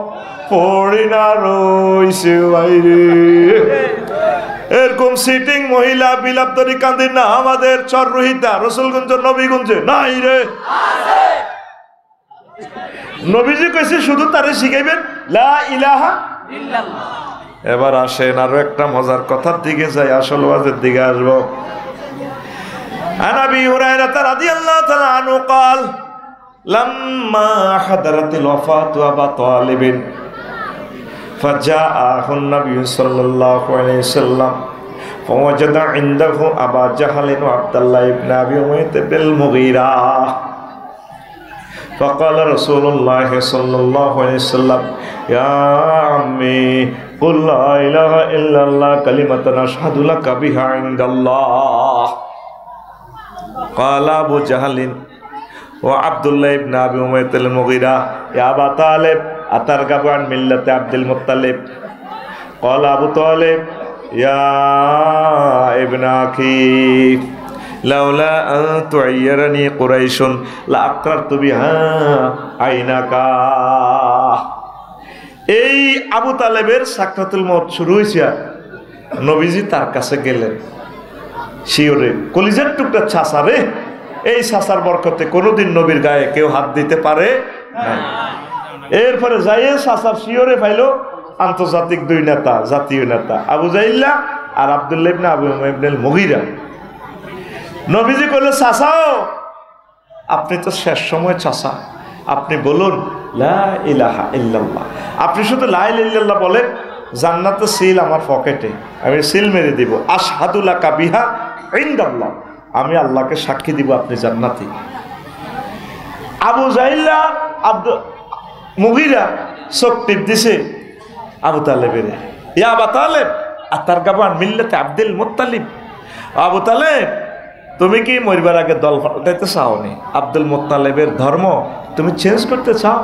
পড়ি না রইছে বাইরে। এরকম সিটিং মহিলা বিলাপদারি কান্দি না আমাদের চররোহিতা রসুলগঞ্জ নবীগঞ্জে নাই রে? নবীজি কইছে শুধু তারে শিখাইবেন লা ইলাহা ইল্লাল্লাহ। এবার আসেন আরো একটা মজার কথার দিকে যাই, আসল ওয়াজের দিকে আসবো। عن أبي هريرة رضي الله تعالى عنه قال لما حضرت الوفاة أبا طالب فجاءه النبي صلى الله عليه وسلم فوجد عنده أبا جهل وعبد الله بن أبي أمية بن المغيرة فقال رسول الله صلى الله عليه وسلم يا عمي قل لا إله إلا الله كلمة أشهد لك بها عند الله قال أبو جهل وعبد الله بن أبي أمية المغيرة يا أبا طالب أترغب عن ملة عبد المطلب قال أبو طالب يا ابن أخي لولا أن تعيرني قريش لأقررت بها عينك। এই আবু তালেবের সাকরাতুল মউত শুরু হয়েছে, নবীজি তার কাছে গেলেন শিওরে কলিজার টুকরা ছাসা রে। এই ছাসার বরকতে কোনোদিন নবীর গায়ে কেউ হাত দিতে পারে না। এরপরে যাইয়ে ছাসার শিওরে পাইল আন্তর্জাতিক দুই নেতা, জাতীয় নেতা আবু জাইল্লা আর আব্দুল্লাহ ইবনে আবু উমাইয়া ইবনে মুগীরা। নবীজি কইল চাচাও আপনি তো শেষ সময় চাচা, আপনি বলুন লা ইলাহা ইল্লাল্লাহ। আপনি শুধু লা ইলাহা ইল্লাল্লাহ বলেন, জান্নাতের সিল আমার পকেটে, আমি সিল মেরে দিব। আশহাদু লাকা বিহা ইনদাল্লাহ, আমি আল্লাহকে সাক্ষী দিব আপনি জান্নাতি। আবু জাইল্লা মুগীরা চোখ টিপ দিছে আবু তালেবের, ইয়া আবু তালেব আতারগাবু আন মিল্লাতে আব্দুল মুত্তালিব। আবু তালেব তুমি কি মরবার আগে দল ফাটাইতে চাওনি? আব্দুল মুত্তালিবের ধর্ম তুমি চেঞ্জ করতে চাও?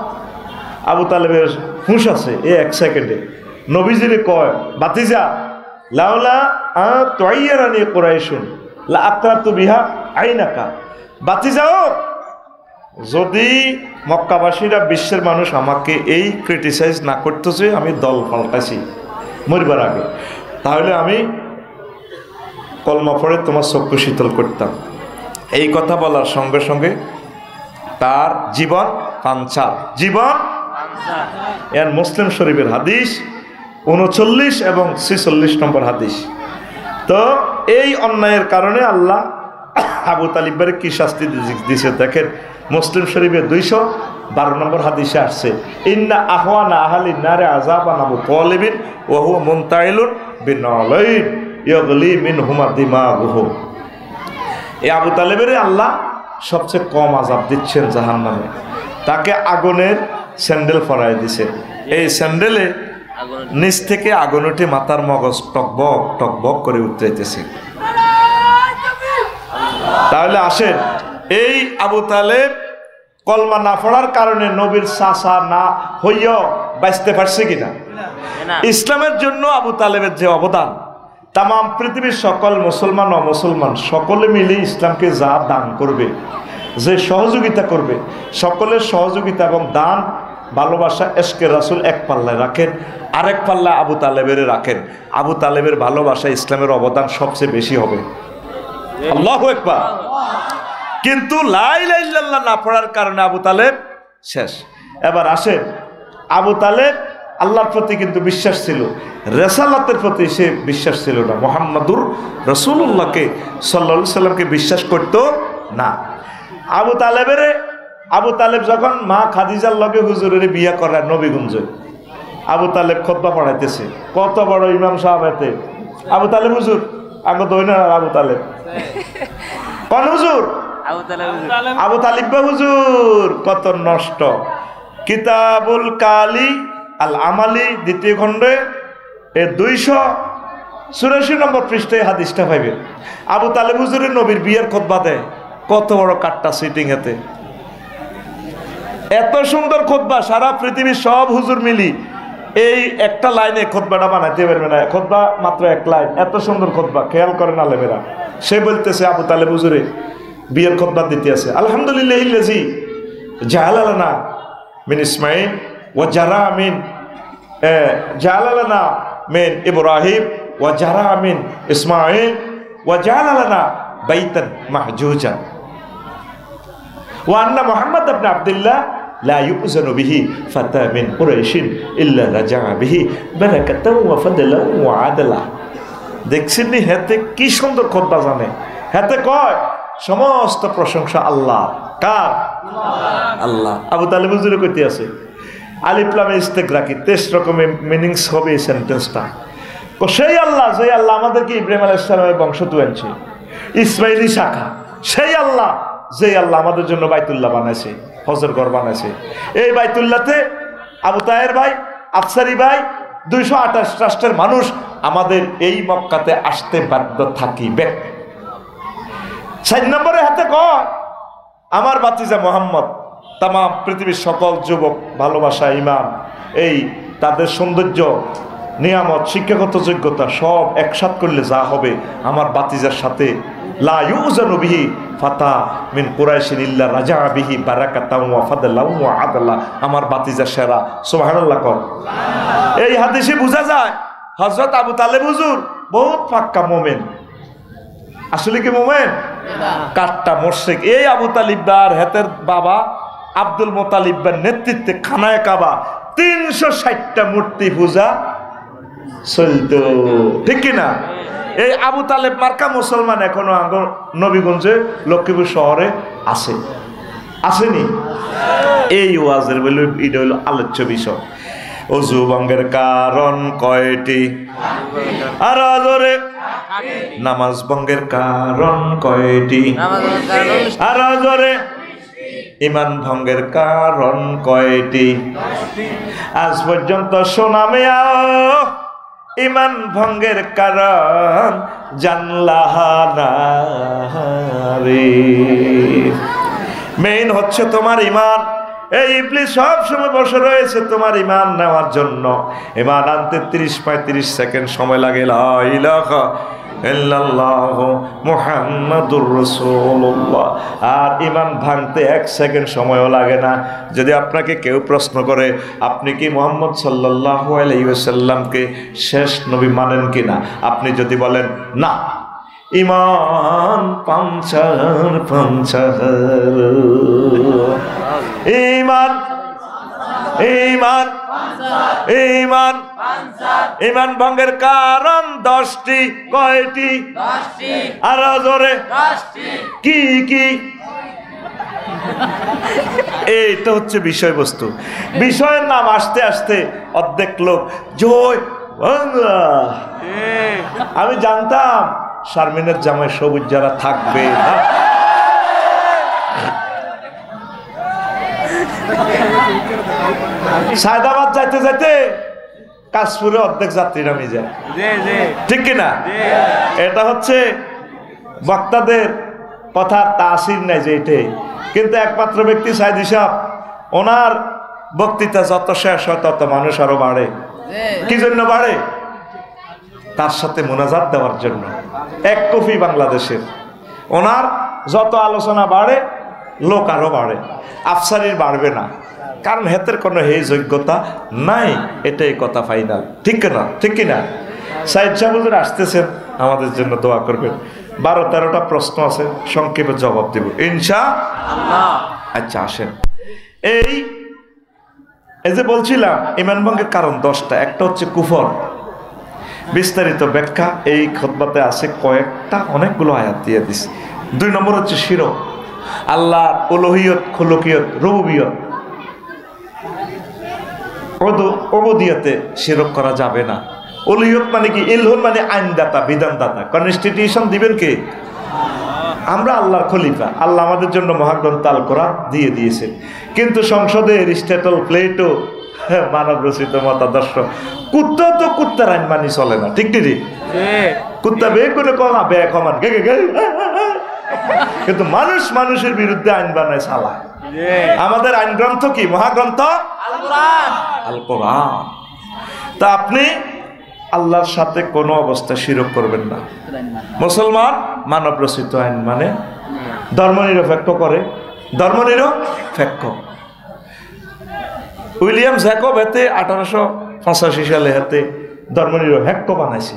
আবু তালেবের হুঁশ আছে এই এক সেকেন্ডে নবীজিরে কয় বাতিজা লাউলা তুয়াইয়ারানি কুরাইশুন লা আকরাতু বিহা আইনাকা। বাতিজাও যদি মক্কাবাসীরা বিশ্বের মানুষ আমাকে এই ক্রিটিসাইজ না করতেছে আমি দল পাল্টাছি মরবার আগে, তাহলে আমি কলমা পড়ে তোমার চক্ষু শীতল করতাম। এই কথা বলার সঙ্গে সঙ্গে তার জীবন পাঞ্চার, জীবন এর মুসলিম শরীফের হাদিস 39 এবং 46 নম্বর হাদিস। তো এই অন্যায়ের কারণে আল্লাহ আবু তালিবের কি শাস্তি দিয়েছে দেখেন, মুসলিম শরীফের 212 নম্বর হাদিসে আসছে ইন্না আহওয়ানা আহলিন নারে আযাবান আবু তালিবিন ওয়া হুয়া মুনতাইলুন বিনালাইন ইয়াগলি মিনহুমা দিমাগুহু। এই আবু তালেবের আল্লাহ সবচেয়ে কম আযাব দিচ্ছেন জাহান্নামে। তাকে আগুনের স্যান্ডেল পরায় দিছে, এই স্যান্ডেলে নিচ থেকে আগুন উঠে মাথার মগজ টকবক টকবক করে উঠতেছে। তাহলে আসেন এই আবু তালেব কলমা না পড়ার কারণে নবীর চাচা না হইয়া বাঁচতে পারছে কিনা? ইসলামের জন্য আবু তালেবের যে অবদান, তাম পৃথিবীর সকল মুসলমান অমুসলমান সকলে মিলে ইসলামকে যা দান করবে, যে সহযোগিতা করবে, সকলের সহযোগিতা এবং দান ভালোবাসা এশকে রাসূল এক পাল্লায় রাখেন, আরেক পাল্লায় আবু তালেবের রাখেন। আবু তালেবের ভালোবাসা ইসলামের অবদান সবচেয়ে বেশি হবে। আল্লাহু আকবার। কিন্তু লা ইলাহা ইল্লাল্লাহ না পড়ার কারণে আবু তালেব শেষ। এবার আসেন আবু তালেব আল্লাহর প্রতি কিন্তু বিশ্বাস ছিল, রেসালাতের প্রতি সে বিশ্বাস ছিল না। মুহাম্মাদুর রাসূলুল্লাহকে সাল্লাল্লাহু আলাইহি সাল্লামকে বিশ্বাস করতো না। আবু তালেব যখন মা খাদিজার লগে হুজুরের বিয়া করায় নবীগঞ্জে, আবু তালেব খুতবা পড়াইতেছে, কত বড় ইমাম সাহেব এতে। আবু তালেব হুজুর, আগে দই না আবু তালেব কোন হুজুর? আবু তালিব হুজুর। কত নষ্ট। কিতাবুল কালি আল আমালি দ্বিতীয় খণ্ডে 284 নম্বর পৃষ্ঠায় হাদিসটা পাইবে। আবু তালেব হুজুরের নবীর বিয়ের খুতবা দেয়, কত বড় কাটটা সিটিং এতে। এত সুন্দর খুতবা, সারা পৃথিবীর সব হুজুর মিলি এই একটা লাইনে খুতবাটা বানাইতে পারবে না। খুতবা মাত্র এক লাইন, এত সুন্দর খুতবা, খেয়াল করেন আলেমেরা। সে বলতেছে আবু তালেব হুজুরে বিয়ের খুতবা দিতে আছে, আলহামদুলিল্লাহিল্লাযী জাআলা লানা মিন ইসমাঈল ওয়া জারা মিন জাআলা লানা মিন ইব্রাহিম ওয়া জারা মিন ইসমাঈল ওয়া জাআলা লানা বাইতান মাহজুজান ওয়া আন্না মুহাম্মদ ইবনে আব্দুল্লাহ লা ইউযানু বিহি ফাতা মিন কুরাইশিন ইল্লা রাজা'a বিহি বারাকাতাও ওয়া ফাদলাও ওয়া আদলা। দেখছেন নি হেতে কি সুন্দর খুতবা জানে। হেতে কয় সমস্ত প্রশংসা আল্লাহ। কার? আল্লাহ। আবু তালেব হুজুরে কইতে আছে আলিফ লাম ইস্তিগরাকি 23 রকমের মিনিংস হবে এই সেন্টেন্সটা। সেই আল্লাহ, যে আল্লাহ আমাদেরকে ইব্রাহিম আলাইহিস সালামের বংশ তুলেছে, ইসমাইলি শাখা, সেই আল্লাহ যে আল্লাহ আমাদের জন্য বাইতুল্লাহ বানাইছে, হজর ঘর বানাইছে। এই বাইতুল্লাহতে আবু তাহের ভাই, আফসারি ভাই, 228 রাষ্ট্রের মানুষ আমাদের এই মক্কাতে আসতে বাধ্য থাকিবে। 4 নম্বরে হাতে কয় আমার ভাতিজা মুহাম্মদ, তাম পৃথিবীর সকল যুবক ভালোবাসা, ইমান, এই তাদের সৌন্দর্য, নিয়ামত, শিক্ষাগত যোগ্যতা সব একসাথ করলে যা হবে আমার ভাতিজার সাথে লা ইউযানু বিহি ফাতা মিন কুরাইশিন ইল্লা রাজা'a বিহি বারাকাতাও ওয়া ফাদলাও ওয়া আদলা। আমার ভাতিজা সেরা। সুবহানাল্লাহ কর। এই হাদিসে বোঝা যায় হযরত আবু তালেব হুজুর বহুত পাক্কা মুমিন। আসলে কি মুমিন? কাট্টা মুশরিক। এই আবু তালিব আর হেতের বাবা আব্দুল মুতালিবের নেতৃত্বে খানায় কাবা 360টা মূর্তি পূজা চলতো, ঠিক কিনা? এই আবু তালেব মার্কা মুসলমান এখনো নবীগঞ্জে লক্ষ্মীপুর শহরে আছে, আসেনি? এই ওয়াজের বলে এটা হলো আলোচ্য বিষয়। অজু ভঙ্গের কারণ কয়টি? আর জোরে। নামাজ ভঙ্গের কারণ কয়টি? আর জোরে। ইমান ভঙ্গের কারণ কয়টি? আজ পর্যন্ত শোনামে ইমান ভঙ্গের কারণ জানলাহ না রে। মেইন হচ্ছে তোমার ইমান। এই ইবলিস সব সময় বসে রয়েছে তোমার ইমান নেওয়ার জন্য। ইমান আনতে 30-35 সেকেন্ড সময় লাগে। লা ইলাহা ইল্লাল্লাহু মুহাম্মাদুর রাসূলুল্লাহ। আর ইমান ভাঙতে 1 সেকেন্ড সময়ও লাগে না। যদি আপনাকে কেউ প্রশ্ন করে আপনি কি মুহাম্মদ সাল্লাল্লাহু আলাইহি ওয়াসাল্লামকে শেষ নবী মানেন কিনা, আপনি যদি বলেন না, ইমান পাঞ্চার ইমান ইমান ইমান ইমান ভঙ্গের কারণ 10টি। কয়টি? 10টি। আর জোরে 10টি। কি কি? এইটা হচ্ছে বিষয়বস্তু। বিষয়ের নাম আসতে আসতে অর্ধেক লোক জয় বাংলা। আমি জানতাম শারমিনের জামাই সবুজ যারা থাকবে না। সায়দাবাদ যাইতে যাইতে কাশপুরে অর্ধেক যাত্রী নামে যায়, ঠিক কিনা? এটা হচ্ছে বক্তাদের কথা তাসির নাই যে এটাই। কিন্তু একমাত্র ব্যক্তি সাইদি সাহেব, ওনার বক্তৃতা যত শেষ হয় তত মানুষ আরো বাড়ে। কি জন্য বাড়ে? তার সাথে মোনাজাত দেওয়ার জন্য। 1 কপি বাংলাদেশের। ওনার যত আলোচনা বাড়ে লোক আরো বাড়ে। আফসারির বাড়বে না, কারণ হেতের কোনো যোগ্যতা নাই। এটাই কথা ফাইনাল, ঠিক কিনা? ঠিক কিনা? সাইদ সাহেব হুজুর আসতেছেন, আমাদের জন্য দোয়া করবেন। 12-13টা প্রশ্ন আছে, সংক্ষেপে জবাব দেব ইনশাআল্লাহ। আচ্ছা আসেন। এই এই যে বলছিলাম ঈমান ভঙ্গের কারণ 10টা। একটা হচ্ছে কুফর, বিস্তারিত ব্যাখ্যা এই খুতবাতে আছে কয়েকটা, অনেকগুলো আয়াত দিয়ে দিছি। 2 নম্বর হচ্ছে শিরক, আল্লাহর উলুহিয়ত, খুলুকিয়ত, রুবুবিয়ত, উবুদিয়তে শিরক করা যাবে না। উলুহিয়ত মানে কি? ইলহুন মানে আইনদাতা, বিধানদাতা। কনস্টিটিউশন দিবেন কে? আমরা আল্লাহর খলিফা। আল্লাহ আমাদের জন্য মহাগ্রন্থ আল কোরআন দিয়ে দিয়েছেন, কিন্তু সংসদে এরিস্টটল, প্লেটো মানব রচিত মতাদর্শ। কুত্তা তো কুত্তার আইন মানি চলে না, ঠিক ঠিক? কুত্তা বে করে কলা বে কমান, কিন্তু মানুষ মানুষের বিরুদ্ধে আইন বানায় চালায়। আমাদের আইন গ্রন্থ কি? মহাগ্রন্থ আল কোরআন। তা আপনি আল্লাহর সাথে কোনো অবস্থা শিরক করবেন না। মুসলমান মানব রচিত আইন মানে, ধর্মনিরপেক্ষ করে, ধর্মনিরপেক্ষ। উইলিয়াম জ্যাকব এতে 1885 সালে হাতে ধর্মনিরপেক্ষ বানাইছে।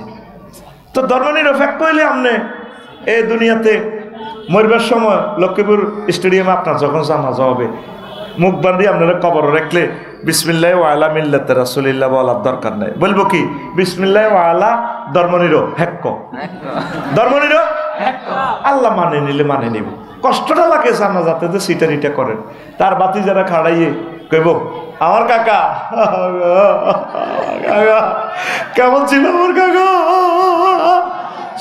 তো ধর্মনিরপেক্ষ হইলে আপনি এই দুনিয়াতে মরবার সময় লক্ষ্মীপুর স্টেডিয়ামে আপনার যখন জানাজা হবে, মুখ বান্ধি আপনারা কবর রাখলে বিসমিল্লাহ ওয়া আলা মিল্লাতে রাসূলিল্লাহ বলার দরকার নাই। বলবো কি? বিসমিল্লাহ ওয়া আলা ধর্মনিরপেক্ষ। ধর্মনিরপেক্ষ আল্লাহ মানে নিলে মানে নিব। কষ্টটা লাগে জানাজাতে যে সিটারিটা করেন, তার বাতি যারা খাড়াইয়ে কইব আমার কাকা কেমন ছিল আমার কাকা।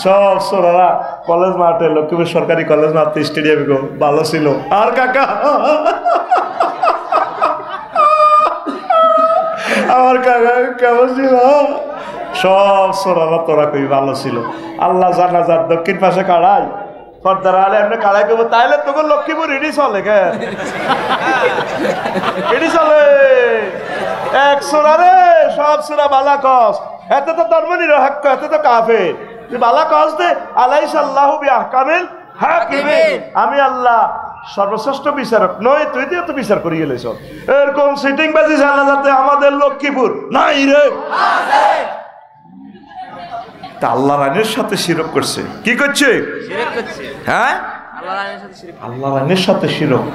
সব সোনারা কলেজ মাঠে, লক্ষ্মীপুর সরকারি কলেজ মাঠে, স্টেডিয়ামে গো ভালো ছিল আর কাকা, আমার কাকা কেমন ছিল। সব সোনারা তোরা কই ভালো ছিল। আল্লাহ জানাজার দক্ষিণ পাশে কাড়াই, পর্দার আলে এমনি কাড়াই করবো, তাইলে তোকে লক্ষ্মীপুর এডি চলে কে? এডি চলে এক সোনা রে, সব সোনা বালা কস। এতে তো ধর্মনিরপেক্ষ, এতে তো কাফের। তুই বালা কস দে আলাইসাল্লাহু বিআহকামিল হাকিমিন। আমি আল্লাহ সর্বশ্রেষ্ঠ বিচারক নই, তুই দিয়ে তো বিচার করি গেলে সব। এরকম সিটিং বাজি জানাজাতে আমাদের লক্ষ্মীপুর নাই রে। তা আল্লাহর আইনের সাথে শিরক করছে। কি করছে? হ্যাঁ, আল্লাহর আইনের সাথে শিরক।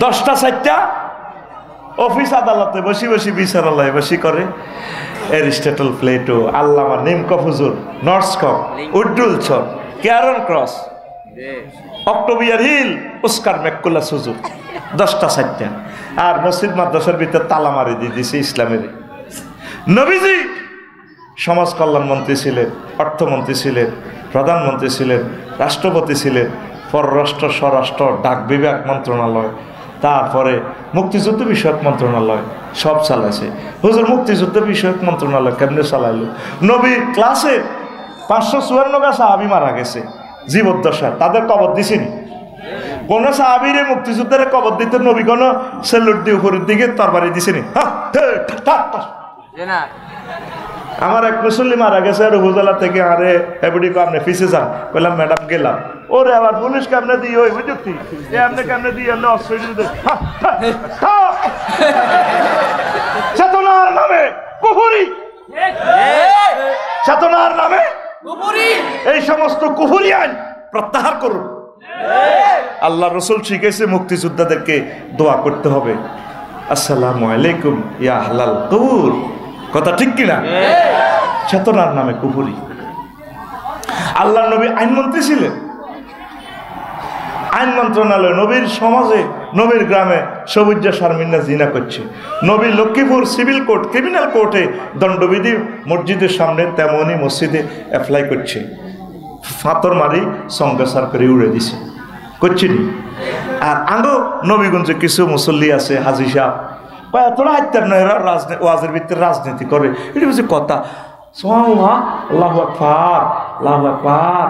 10টা 4টা অফিস আদালতে বসি বসি বিচারালয়ে বসি করে এরিস্টটল, প্লেটো, আল্লামা নিমকফ হুজুর, নর্সকপ, উড্ডুল ছর, ক্যারন ক্রস, অক্টোবিয়ার হিল, ওস্কার ম্যাকুলাস হুজুর। 10টা 4টা। আর মসজিদ মাদ্রাসার ভিতরে তালা মারি দিয়ে দিছে ইসলামের। নবীজি সমাজ কল্যাণ মন্ত্রী ছিলেন, অর্থমন্ত্রী ছিলেন, প্রধানমন্ত্রী ছিলেন, রাষ্ট্রপতি ছিলেন, পররাষ্ট্র, স্বরাষ্ট্র, ডাক বিভাগ মন্ত্রণালয়, তারপরে মুক্তিযুদ্ধ বিষয়ক মন্ত্রণালয় সব চালাইছে। হুজুর মুক্তিযুদ্ধ বিষয়ক মন্ত্রণালয় কেমনে চালাইল? নবীর ক্লাসে 554 সাহাবী মারা গেছে জীবদ্দশা, তাদের কবর দিছেনি? কোন সাহাবীরে মুক্তিযুদ্ধের কবর দিতে নবী কোন সেলুট দিয়ে উপরের দিকে তরবারি দিছেনি? আমার এক মুসল্লি মারা গেছে আর উপজেলা থেকে, আরে এবিডি আপনি ফিসে যান। বললাম ম্যাডাম গেলাম। ওরে আবার পুলিশ কেমনে দিয়ে ওই বুঝুক্তি এমনি কেমনে দিয়ে চেতনার নামে কুফরি, চেতনার নামে এই সমস্ত কুফরি আইন প্রত্যাহার করুন। আল্লাহ রসুল শিখেছে মুক্তিযোদ্ধাদেরকে দোয়া করতে হবে, আসসালামু আলাইকুম ইয়া আহলাল কবুর। কথা ঠিক কিনা? চেতনার নামে কুফরি। আল্লাহ নবী আইনমন্ত্রী ছিলেন, আইন মন্ত্রণালয়। নবীর সমাজে, নবীর গ্রামে সবুজা শারমিনা জিনা করছে। নবীর লক্ষ্মীপুর সিভিল কোর্ট, ক্রিমিনাল কোর্টে দণ্ডবিধি মসজিদের সামনে, তেমনই মসজিদে অ্যাপ্লাই করছে। ফাতর মারি সংগাসার করে উড়ে দিছে, করছেন। আর আরো নবীগঞ্জে কিছু মুসল্লি আছে, হাজি সাহেব এতটা হাইতার নয়, এরা ওয়াজের ভিতরে রাজনীতি করে। এটা হচ্ছে কথা। আল্লাহু আকবার, আল্লাহু আকবার,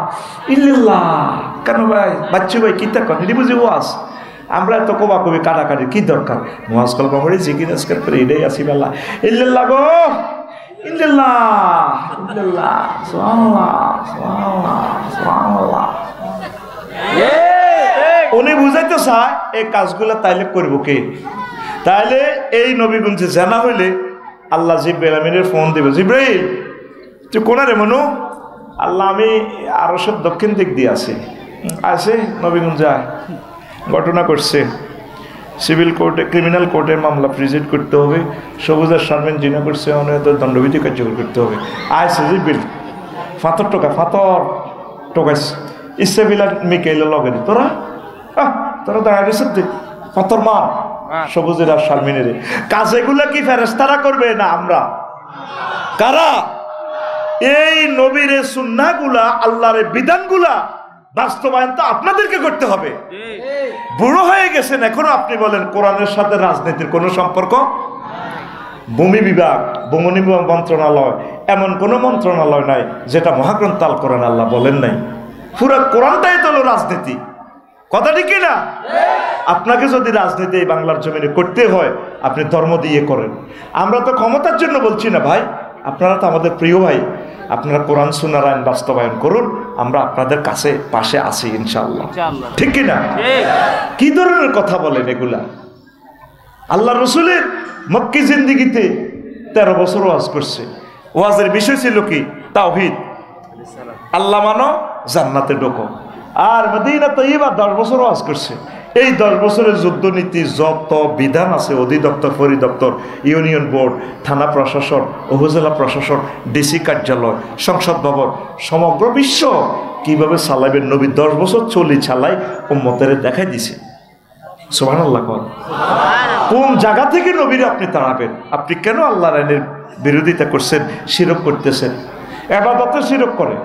ইল্লাল্লাহ। কেন ভাই বাচ্চু ভাই কি তা করেন? এটি বুঝি ওয়াজ। আমরা এত কবা কবি কাটাকাটি কি দরকার? ওয়াজ কলবা করে জিকির আজকাল করে এটাই আসি বেলা। ইল্লাল্লাহ গো, ইল্লাল্লাহ, ইল্লাল্লাহ, সুবহানাল্লাহ, সুবহানাল্লাহ, সুবহানাল্লাহ। উনি বুঝাইতে চায় এই কাজগুলো তাইলে করবো কে? তাইলে এই নবীগঞ্জে জানা হইলে আল্লাহ জিব্রাইল আমিনের ফোন দিবে, জিব্রাইল তুই কোনারে মনু? আল্লাহ আমি আরশের দক্ষিণ দিক দিয়ে আছি। আসে নবীগঞ্জে ঘটনা করছে, সিভিল কোর্টে ক্রিমিনাল কোর্টে মামলা প্রেজেন্ট করতে হবে, সবুজের সারমেন জিনা করছে অনেক দণ্ডবিধি কার্যকর করতে হবে। আইসিজি বিল ফাতর টোকাইস ইচ্ছে বিলার মিকাইলে লগে তোরা তোরা দাঁড়ায় দিক ফাতর মার সবুজের আর শারমিনের কাজেগুলা কি ফেরেশতারা করবে না আমরা? কারা? এই নবীর সুন্নাহগুলা, আল্লাহর বিধানগুলা বাস্তবায়ন তো আপনাদেরকে করতে হবে। বুড়ো হয়ে গেছেন এখনো আপনি বলেন কোরআনের সাথে রাজনীতির কোনো সম্পর্ক? ভূমি বিভাগ, ভূমি মন্ত্রণালয়, এমন কোনো মন্ত্রণালয় নাই যেটা মহাগ্রন্থ আল কোরআন আল্লাহ বলেন নাই। পুরো কোরআনটাই তো হলো রাজনীতি। কথা ঠিক না? আপনাকে যদি রাজনীতি এই বাংলার জমিনে করতে হয় আপনি ধর্ম দিয়ে করেন। আমরা তো ক্ষমতার জন্য বলছি না ভাই, আপনারা তো আমাদের প্রিয় ভাই। আপনারা কোরআন সুন্নাহর আইন বাস্তবায়ন করুন, আমরা আপনাদের কাছে পাশে আছি ইনশাআল্লাহ। ঠিক কিনা? কি ধরনের কথা বলেন এগুলা? আল্লাহ রসুলের মক্কি জিন্দিগিতে 13 বছর ওয়াজ করছে। ওয়াজের বিষয় ছিল কি? তাওহীদ, আল্লাহ মানো, জান্নাতে ঢোকো। আর মদিনা তৈয়বা 10 বছর ওয়াজ করছে। এই 10 বছরের যুদ্ধনীতি যত বিধান আছে, অধিদপ্তর, পরিদপ্তর, ইউনিয়ন বোর্ড, থানা প্রশাসন, উপজেলা প্রশাসন, ডিসি কার্যালয়, সংসদ ভবন, সমগ্র বিশ্ব কিভাবে চালাবেন নবী 10 বছর চালাই উম্মতের দেখাই দিছে। সুবহানাল্লাহ। কোন জায়গা থেকে নবীর আপনি তাড়াবেন? আপনি কেন আল্লাহর আইনের বিরোধিতা করছেন, শিরক করতেছেন? ইবাদতে শিরক করে,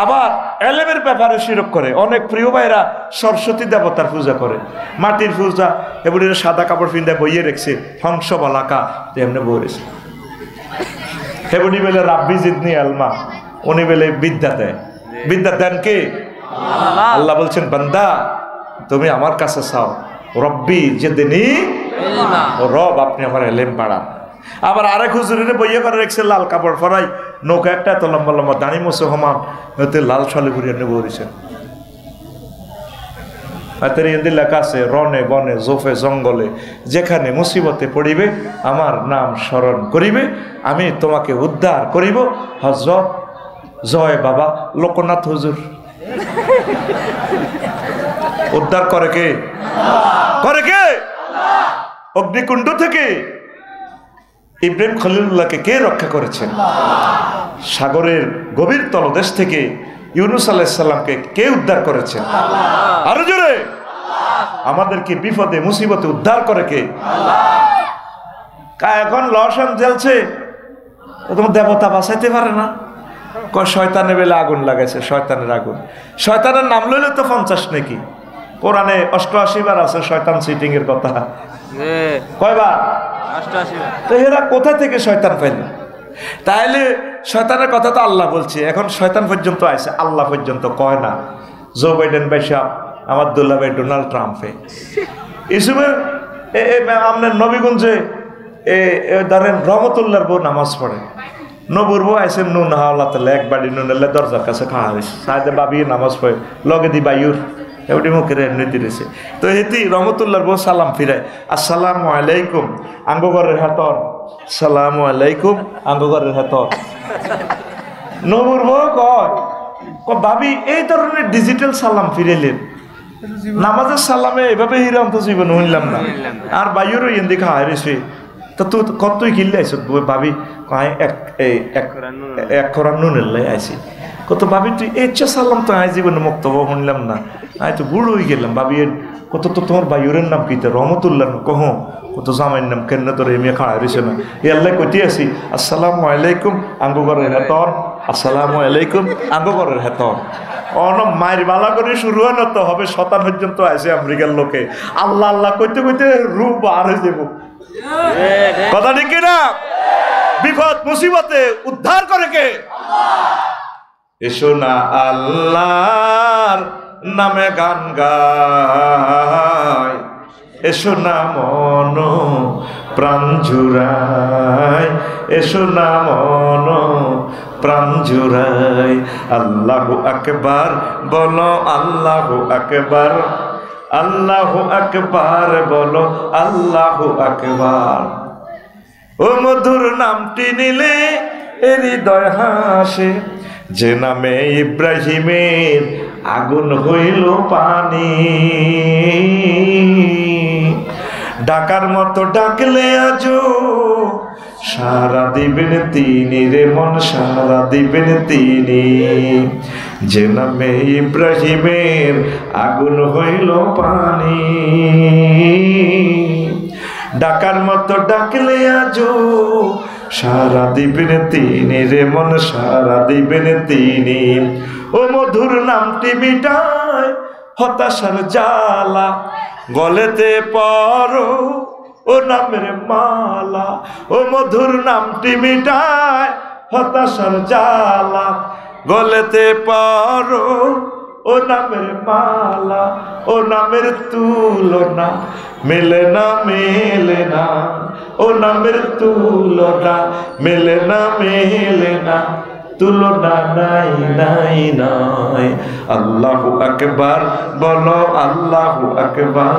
আবার এলেমের ব্যাপারে শিরক করে। অনেক প্রিয় ভাইরা সরস্বতী দেবতার পূজা করে, মাটির পূজা, এবার সাদা কাপড় পিন্ধে বইয়ে রেখেছে, হংস বলাকা এমনি বই রেখেছে। হেবুনি বেলে রাব্বি জিদনি আলমা, উনি বেলে বিদ্যা দেয়। বিদ্যা দেন কে? আল্লাহ বলছেন বান্দা তুমি আমার কাছে চাও, রব্বি জিদনি ইলমা, রব আপনি আমার এলেম বাড়ান। আবার আরেক হুজুরের বইয়ে করে রেখেছে লাল কাপড় পরাই, নৌকা একটা এত লম্বা লম্বা দাঁড়ি মোছে হমান লাল শালে ঘুরিয়ে নেবো বলেছেন। লেখা আছে রনে বনে জোফে জঙ্গলে যেখানে মুসিবতে পড়িবে আমার নাম স্মরণ করিবে, আমি তোমাকে উদ্ধার করিব। হযরত জয় বাবা লোকনাথ হুজুর। উদ্ধার করে কে? করে কে? অগ্নিকুণ্ড থেকে ইব্রাহিম খলিলুল্লাহকে কে রক্ষা করেছেন? সাগরের গভীর তলদেশ থেকে ইউনুস আলাইহিস সালামকে কে উদ্ধার করেছেন? আরো জোরে। আমাদেরকে বিপদে মুসিবতে উদ্ধার করে কে? এখন লশন জ্বলছে, তোমার দেবতা বাঁচাইতে পারে না। শয়তানের বেলা আগুন লাগাইছে, শয়তানের আগুন। শয়তানের নাম লইলে তো 50 নাকি? কোরআনে 88 বার আছে শয়তান সিটিং এর কথা। কয়বার? 88 বার। তো এরা কোথা থেকে শয়তান পাইল? তাইলে শয়তানের কথা তো আল্লাহ বলছে, এখন শয়তান পর্যন্ত আছে, আল্লাহ পর্যন্ত কয় না। জো বাইডেন বাইসা আমার দুল্লা ভাই ডোনাল্ড ট্রাম্পে ইসুমের আপনার নবীগঞ্জে ধরেন রহমতুল্লাহর বউ নামাজ পড়ে, নবুর বউ আইসেন নুন হাওলা তাহলে এক বাড়ি নুন এলে দরজার কাছে খাওয়া হয়েছে, সাইডে বাবি নামাজ পড়ে লগে দি বায়ুর এমনি মুখের এমনি দিয়েছে। তো এটি রহমতুল্লাহর বউ সালাম ফিরায়, আসসালামু আলাইকুম আঙ্গঘরের হাতর, সালামু আলাইকুম আঙ্গঘরের হাতর। নবুর বউ কয় ভাবি এই ধরনের ডিজিটাল সালাম ফিরেলেন, নামাজের সালামে এভাবে হিরাম তো জীবন হইলাম না। আর বায়ুরও এন দেখা হারিয়েছে, তা তুই কতই কিনলে আইস ভাবি এক খরা নুনের লাই আইসি কত ভাবি তুই ইচ্ছা সালাম তো আই জীবনে মুক্তব শুনলাম না, আই তো বুড়ো হয়ে গেলাম। ভাবি কত তো তোমার বায়ুরের নাম কি? রহমতুল্লাহ কহ কত জামাইয়ের নাম কেন তোর এমনি খাড়া রয়েছে না। ইয়াল্লাই কইতে আসি আসসালামু আলাইকুম আঙ্গঘরের হেতর, আসসালামু আলাইকুম আঙ্গঘরের হেতর। মায়ের বালা করে শুরু হয় না তো হবে শতান পর্যন্ত আছে আমেরিকার লোকে। আল্লাহ আল্লাহ কইতে কইতে রূপ বার হয়ে যাব। কথা ঠিক না? বিপদ মুসিবতে উদ্ধার করে কে? এসো না আল্লাহর নামে গান গায়, এসো না মন প্রাণ জুড়ায়, এসো না মন প্রাণ জুড়ায়। আল্লাহু আকবার বলো, আল্লাহু আকবার, আল্লাহু আকবার বলো, আল্লাহু আকবার। ও মধুর নামটি নিলে হৃদয় হাসে, যে নামে ইব্রাহিমের আগুন হইল পানি। ডাকার মতো ডাকলে আজো সারা দিবেন তিনি রে মন, সারা দিবেন তিনি। যে নামে ইব্রাহিমের আগুন হইল পানি, ডাকার মতো ডাকলে আজো সারা দিবেন তিনি রে মন, সারা দিবেন তিনি। ও মধুর নামটি মিটায় হতাশার জ্বালা, গলেতে পরো ও নামের মালা। ও মধুর নামটি মিটায় হতাশার জ্বালা, গলেতে পরো ও নামের মালা। ও নামের তুলনা মেলে না, মেলে না। ও নামের তুলনা মেলে না, মেলে না। তুলনা নাই, নাই, নাই। আল্লাহু আকবার বলো, আল্লাহু আকবার,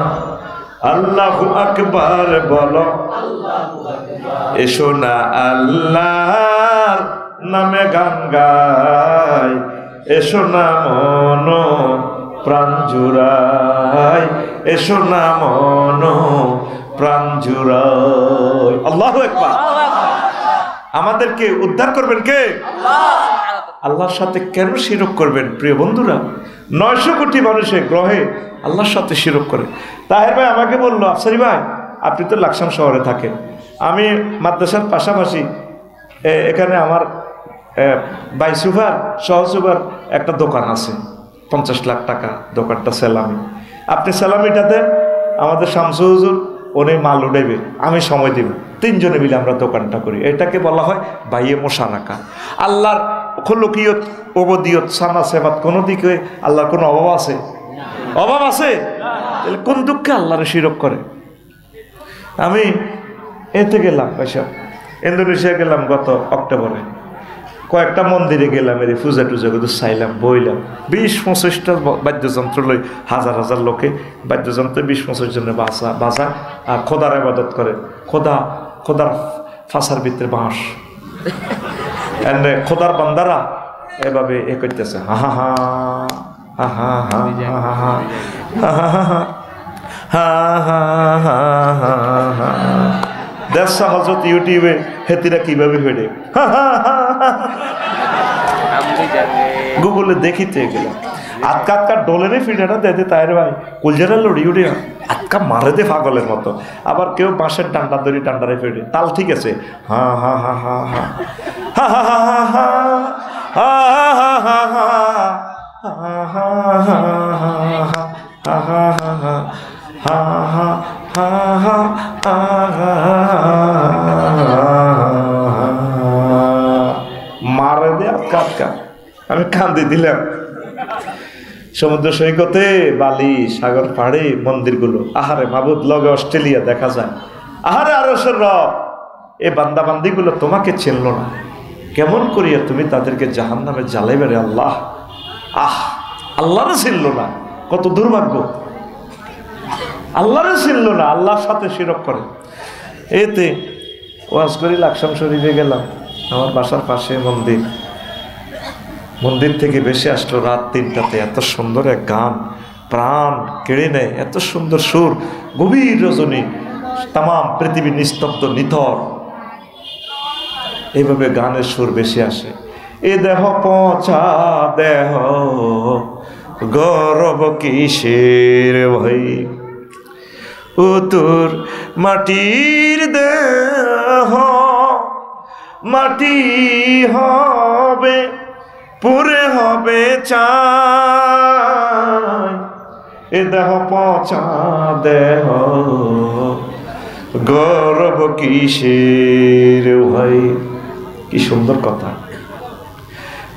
আল্লাহু আকবার বলো। এসো না আল্লাহর নামে গান গাই, এসো না মন প্রাণ জুড়াই, এসো না মন প্রাণ জুড়াই। আল্লাহু আকবার। আমাদেরকে উদ্ধার করবেন কে? আল্লাহর সাথে কেন শিরক করবেন প্রিয় বন্ধুরা? 900 কোটি মানুষের গ্রহে আল্লাহর সাথে শিরক করে। তাহের ভাই আমাকে বললো, আফসারি ভাই আপনি তো লাকসাম শহরে থাকেন, আমি মাদ্রাসার পাশাপাশি এখানে আমার বাইসুভার সহসুভার একটা দোকান আছে, 50 লাখ টাকা দোকানটা সেলামি। আপনি সেলামিটা দেন, আমাদের শামসু হুজুর উনি মাল উঠাইবে, আমি সময় দিব, 3 জনে মিলে আমরা দোকানটা করি। এটাকে বলা হয় বাইয়ে মোশারাকা। আল্লাহর খুলুকিয়ত, ওবদিয়ত, সানা সেবাত কোনো দিকে আল্লাহর কোনো অভাব আছে? অভাব আছে? তাহলে কোন দুঃখে আল্লাহরে শিরক করে? আমি এতে গেলাম, ইন্দোনেশিয়া গেলাম গত অক্টোবরে, কয়েকটা মন্দিরে গেলাম, এর পূজা টুজা করতে চাইলাম, বইলাম। 20-25টা বাদ্যযন্ত্র লই, হাজার হাজার লোকে বাদ্যযন্ত্রে 20-25 জনের বাসা আর খোদার ইবাদত করে। খোদার ফাঁসার ভিতরে বাঁশ, খোদার বান্দারা এভাবে এ করতেছে, হা হা হা হা হা হা হা হা হা হা হা। দেড়শো হজরত ইউটিউবে হেতিরা কিভাবে হেঁটে গুগলে দেখিতে গেলাম। আটকা আটকা ডোলেরে ফিডাটা দেতে তাইরে ভাই কুলজারা লড়ি উঠে আটকা মারে দে পাগলের মতো। আবার কেউ বাঁশের ডান্ডা ধরি ডান্ডারে ফেটে, তাল ঠিক আছে, হা হা হা হা হা হা হা হা হা হা মারে দে আটকা আটকা। আমি কান্দি দিলাম। সমুদ্র সৈকতে, বালি, সাগর পাড়ে মন্দিরগুলো, আহারে মাবুদ লগে অস্ট্রেলিয়া দেখা যায়, আহারে আরশের রব, এই বান্দা বান্দিগুলো তোমাকে চিনল না, কেমন করিয়া তুমি তাদেরকে জাহান্নামে জ্বালাইবে রে আল্লাহ। আল্লাহরে চিনল না, কত দুর্ভাগ্য। আল্লাহরে চিনল না, আল্লাহর সাথে শিরক করে। এতে ওয়াজ করি, লাকসাম শরীফে গেলাম, আমার বাসার পাশে মন্দির। মন্দির থেকে বেশি আসলো রাত 3টাতে, এত সুন্দর এক গান, প্রাণ কেড়ে নেয়, এত সুন্দর সুর, গভীর রজনী, তাম পৃথিবী নিস্তব্ধ নিথর, এইভাবে গানের সুর বেশি আসে। এ দেহ পচা দেহ গৌরব কিসের ভাই, ও তোর মাটির দেহ মাটি হবে, পুরে হবে চাই। এ দেহ পচা দেহ গৌরব কিসের ভাই। কি সুন্দর কথা।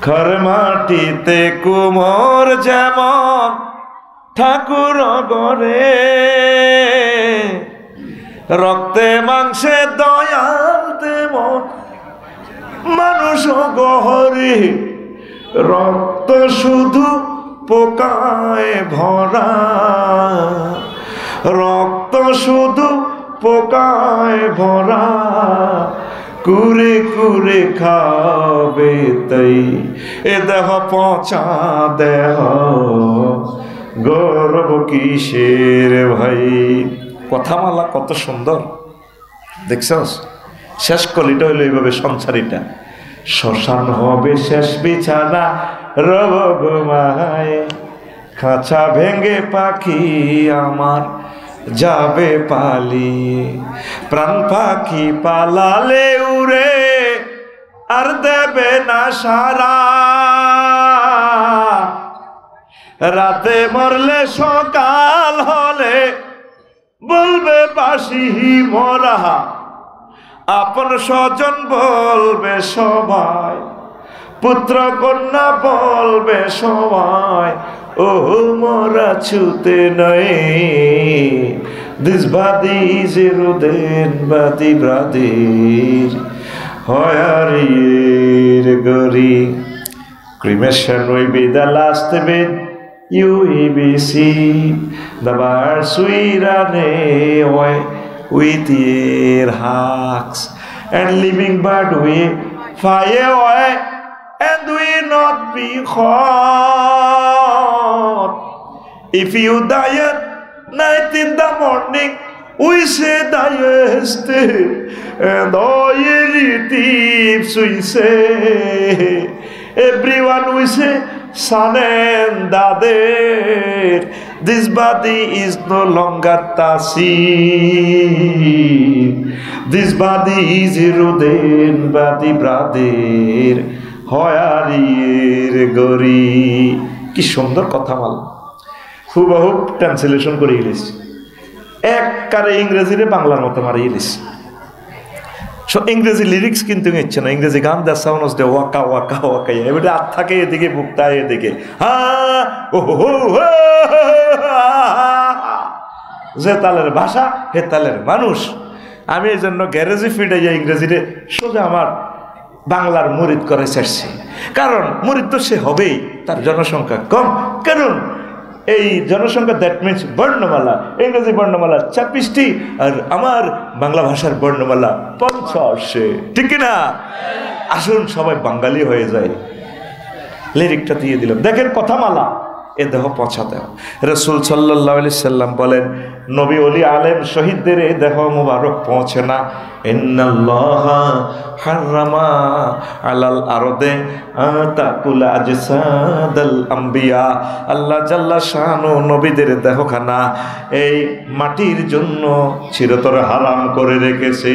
খর মাটিতে কুমোর যেমন ঠাকুর গড়ে, রক্তে মাংসে দয়াল তেমন মানুষ গহরে। রক্ত শুধু পোকায় ভরা, রক্ত শুধু পোকায় ভরা, কুরে কুরে খাবে তাই। এ দেহ পচা দেহ গৌরব কিসের ভাই। কথামালা কত সুন্দর দেখছস। শেষ কলিটা হইলো এইভাবে সংসারীটা, শ্মশান হবে শেষ বিছানা রব ঘুমায়, খাঁচা ভেঙে পাখি আমার যাবে পালিয়ে, প্রাণ পাখি পালালে উড়ে আর দেবে না সারা, রাতে মরলে সকাল হলে বলবে বাসি মরা, আপন স্বজন বলবে সবাই, পুত্র কন্যা বলবে সবাই, ও মোরা ছুতে নয়, দিস বাদি জিরুদেন বাদি ব্রাদির হয়ারির গরি। Cremation will be the last bit you will be seen. The birds will run away with their hugs, and living bird will fly away and will not be caught. If you die at night in the morning, we say dieste, and all your relatives we say, everyone we say son and daughter, this body is no longer tasir, this body is Ruden body brother হয়ারির গরি। কি সুন্দর কথা মাল, হুবহু translation করে গেলিস, একবারে ইংরেজিরে বাংলার মতো মারিয়ে গেলিস। ইংরেজি লিরিক্স কিন্তু ইচ্ছে না, ইংরেজি গান দেওয়া সাউন্ড দে ওয়াকা ওয়াকা ওয়াকা, এবারে হাত থাকে এদিকে বুকটা এদিকে, হ্যাঁ ও যে তালের ভাষা হে তালের মানুষ। আমি এই জন্য গ্যারেজে ফিরে যাই ইংরেজিরে সোজা আমার বাংলার মুরিদ করে চাইছি, কারণ মুরিদ তো সে হবেই, তার জনসংখ্যা কম, কারণ এই জনসংখ্যা দ্যাট মিনস বর্ণমালা, ইংরেজি বর্ণমালা 26টি আর আমার বাংলা ভাষার বর্ণমালা 50, ঠিক না? আসুন সবাই বাঙালি হয়ে যায়। লিরিকটা দিয়ে দিলাম, দেখেন কথামালা এ দেহ পৌঁছাতে হবে। রাসূল সাল্লাল্লাহু আলাইহি সাল্লাম বলেন, নবী ওলি আলেম শহীদদের এই দেহ মুবারক পৌঁছে না। ইন্নাল্লাহা হারামা আলাল আরদে তাকুল আজসাদাল আম্বিয়া, আল্লাহ জাল্লা শানু নবীদের দেহখানা এই মাটির জন্য চিরতরে হারাম করে রেখেছে।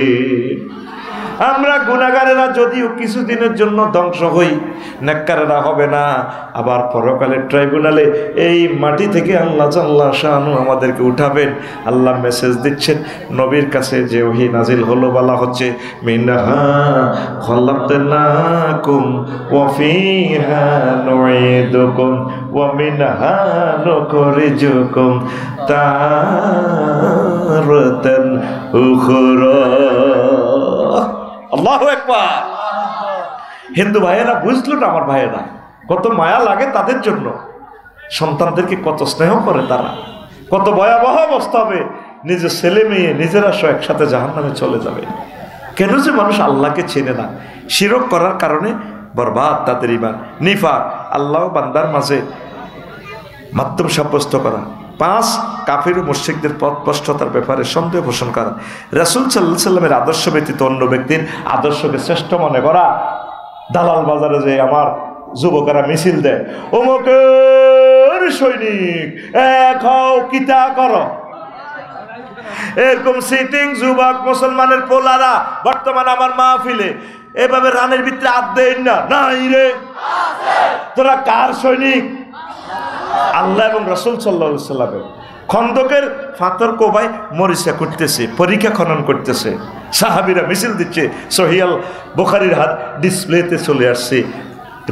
আমরা গুনাহগারেরা যদিও কিছুদিনের জন্য ধ্বংস হই, নেককারেরা হবে না। আবার পরকালের ট্রাইব্যুনালে এই মাটি থেকে আল্লাহ জাল্লা শানু আমাদেরকে উঠাবেন। আল্লাহ মেসেজ দিচ্ছেন, নবীর কাছে যে ওহী নাজিল হলো বলা হচ্ছে, মিনহা খলাকনাকুম ওয়া ফিহা নুঈদুকুম ওয়া মিনহা নুখরিজুকুম তারাতান উখরা। আল্লাহু আকবার। হিন্দু ভাইয়েরা বুঝলো না, আমার ভাইয়েরা কত মায়া লাগে তাদের জন্য, সন্তানদেরকে কত স্নেহ করে তারা, কত ভয়াবহ অবস্থা হবে, নিজের ছেলে মেয়ে নিজেরা সব একসাথে জাহান্নামে চলে যাবে। কেন যে মানুষ আল্লাহকে চেনে না, শিরক করার কারণে বরবাদ তাদের ঈমান। নিফাক, আল্লাহ বান্দার মাঝে মাধ্যম সাব্যস্ত করা। 5, কাফির ও মুশরিকদের পথভ্রষ্টতার ব্যাপারে সন্দেহ পোষণ করা। রাসূল সাল্লাল্লাহু আলাইহি সাল্লামের আদর্শ ব্যতীত অন্য ব্যক্তির আদর্শকে শ্রেষ্ঠ মনে করা। দালাল বাজারে যে আমার যুবকেরা মিছিল দেয়, অমুকের সৈনিক এক হও কিতা করো, এরকম সিটিং যুবক মুসলমানের পোলারা বর্তমান আমার মাহফিলে এভাবে রানের ভিতরে হাত দেন না। নাই রে, তোরা কার সৈনিক? আল্লাহ এবং রাসূল সাল্লাল্লাহু আলাইহি সাল্লামের। খন্দকের ফাতর কোবায় মরিচা করতেছে, পরীক্ষা খনন করতেছে, সাহাবীরা মিছিল দিচ্ছে। সহিহ বুখারীর ডিসপ্লেতে চলে আসছে,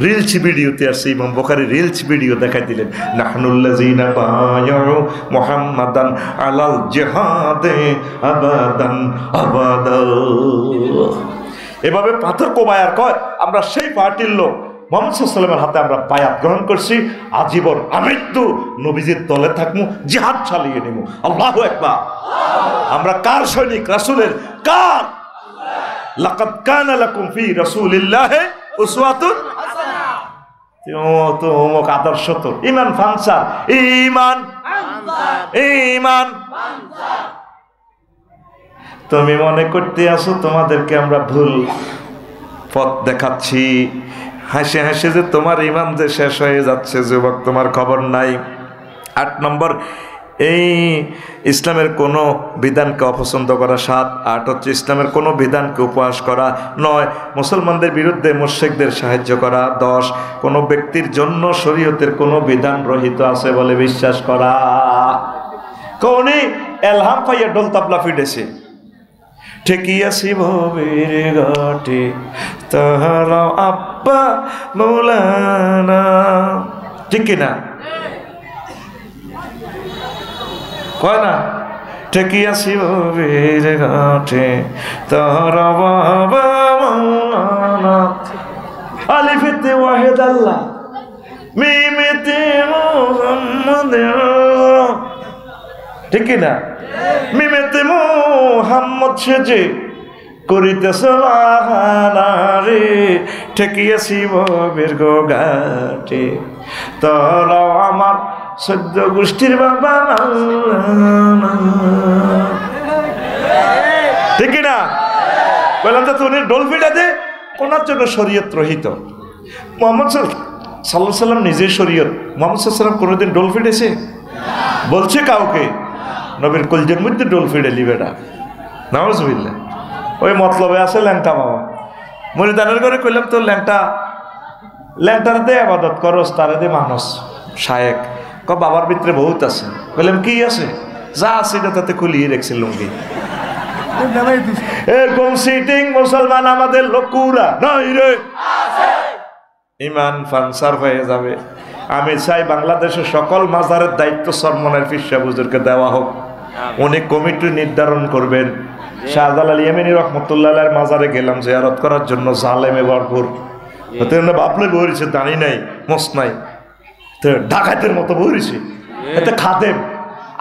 রিলস ভিডিওতে আসছে, ইমাম বুখারী রিলস ভিডিও দেখাই দিলেন, নাহনুল্লাযিনা বায়াউ মুহাম্মাদান আলাল জিহাদে আবাদান আবাদা। এভাবে পাথর কোবায় আর কয়, আমরা সেই পার্টির লোক, মুহাম্মদ সাল্লাল্লাহু আলাইহি ওয়াসাল্লামের হাতে আমরা বায়াত গ্রহণ করছি, আজীবন আমৃত্যু নবীজির দলে থাকবো, জিহাদ চালিয়ে নেব। আল্লাহু আকবার। আমরা কার সৈনিক? রাসূলের। কার? লাকাদ কানা লাকুম ফি রাসূলিল্লাহি উসওয়াতুন হাসানাহ। তো অমুক আদর্শ তো ইমান ফানসার, ইমান ইমান তুমি মনে করতে আসো তোমাদেরকে আমরা ভুল পথ দেখাচ্ছি, হাসি হাসি যে তোমার ইমান যে শেষ হয়ে যাচ্ছে যুবক, তোমার খবর নাই। 8 নম্বর, এই ইসলামের কোনো বিধানকে অপছন্দ করা। 7, 8 হচ্ছে ইসলামের কোনো বিধানকে উপহাস করা। 9, মুসলমানদের বিরুদ্ধে মুশরিকদের সাহায্য করা। 10, কোনো ব্যক্তির জন্য শরীয়তের কোনো বিধান রহিত আছে বলে বিশ্বাস করা। কোনি এলহাম পাইয়া ডোল তাবলা ফিটেছে, ঠেকিয়াছি ভবের ঘাটে তাহারা আব্বা মৌলানা, ঠিক কিনা কয় না? ঠেকিয়াছি ভবের ঘাটে তাহারা বাবা মৌলানা, আলিফেতে ওয়াহিদ আল্লাহ, মিমেতে মুহাম্মদ, ঠিক কিনা? মিমেতে মুহাম্মদ সেজে করিতেছ রে, ঠেকিয়াছি ভবের ঘাটে তোরাও আমার 14 গোষ্ঠীর বাবা, ঠিক কিনা? বললাম তো তুমি ডলফিটা দে কোনার জন্য শরীয়ত রহিত। মোহাম্মদ সাল্লাল্লাহু আলাইহি সাল্লাম নিজে শরীয়ত। মোহাম্মদ সাল্লাল্লাহু আলাইহি সাল্লাম কোনোদিন ডোল ফিটেছে? বলছে কাউকে? নবীর কলজের মধ্যে ডোল ফিডে লিবেটা, নাউজুবিল্লাহ। ওই মতলবে আছে ল্যাংটা বাবা, মুরিদানের করে কইলাম তোর ল্যাংটার দে আবাদত করস, তারে দে মানুষ শায়েক। বাবার ভিতরে বহুত আছে। বললাম কি আছে? যা আছে এটা তাতে খুলিয়ে রেখেছে লুঙ্গি। এরকম সিটিং মুসলমান আমাদের লোকুরা নাই রে, ইমান ফানসার হয়ে যাবে। আমি চাই বাংলাদেশের সকল মাজারের দায়িত্ব সরমনের পীর সাহেব হুজুরকে দেওয়া হোক। উনি কমিটি নির্ধারণ করবেন। শাহজালাল ইয়ামানী রহমতুল্লাহ আলাইহির মাজারে গেলাম জিয়ারত করার জন্য, জালেমে ভরপুর। বাপলে বইছে দাঁড়ি নাই, মোস নাই, ডাকাতের মতো বইছে। এতে খাদেম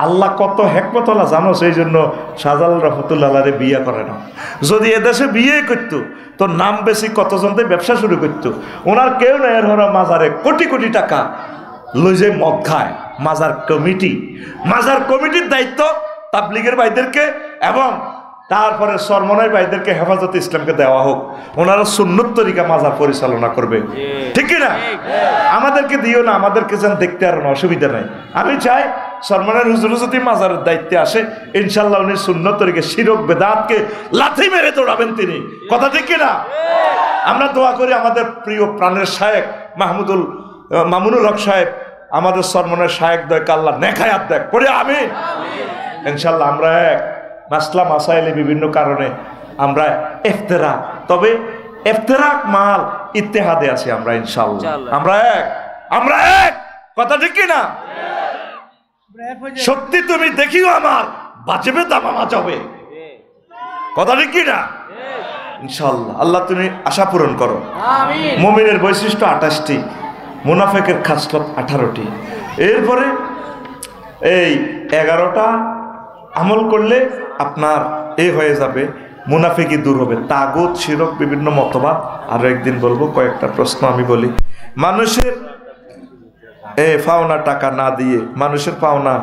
আল্লাহ কত হেকমতলা জানো, সেই জন্য শাহজালাল রহমতুল্লাহ আলাইহি বিয়ে করে না। যদি এদেশে বিয়ে করতো তো নাম বেশি কতজনতে ব্যবসা শুরু করতো। ওনার কেউ নাই, এর হরা মাজারে কোটি কোটি টাকা লই যে মদ খায়। মাজার কমিটির দায়িত্ব তাবলিগের ভাইদেরকে এবং তারপরে সরমনের ভাইদেরকে হেফাজত ইসলামকে দেওয়া হোক। ওনারা সুন্নত তরিকা মাজার পরিচালনা করবে, ঠিক না? আমাদেরকে দিও না, আমাদেরকে যেন দেখতে আর অসুবিধা নাই। আমি চাই সরমনের হুজুর যদি মাজারের দায়িত্বে আসে, ইনশাল্লাহ উনি সুন্নত তরিকা শিরক বেদাতকে লাথি মেরে দৌড়াবেন তিনি, কথা ঠিক না? আমরা দোয়া করি আমাদের প্রিয় প্রাণের শায়েক মামুনুল হক সাহেব, আমাদের সরমনের শায়েক দয়কে আল্লাহ নেখায়াত দেখ পড়ে আমি ইনশাল্লাহ। আমরা এক মাসলা মাসাইলে বিভিন্ন কারণে আমরা ইফতেরাক, তবে ইফতেরাক মাল ইত্তেহাদে আছি আমরা ইনশাআল্লাহ। আমরা এক, কথা ঠিক কি না? সত্যি তুমি দেখিও আমার বাঁচবে দামামা যাবে, কথা ঠিক কি না? ইনশাআল্লাহ। আল্লাহ তুমি আশা পূরণ করো। মুমিনের বৈশিষ্ট্য 28টি, মুনাফিকের খাসলত 18টি। এরপরে এই 11টা আমল করলে আপনার হয়ে যাবে, মুনাফিকি দূর হবে, তাগুত শিরক বিভিন্ন মতবাদ। আরো একদিন বলবো। কয়েকটা প্রশ্ন আমি বলি। মানুষের পাওনা টাকা না দিয়ে, মানুষের পাওনা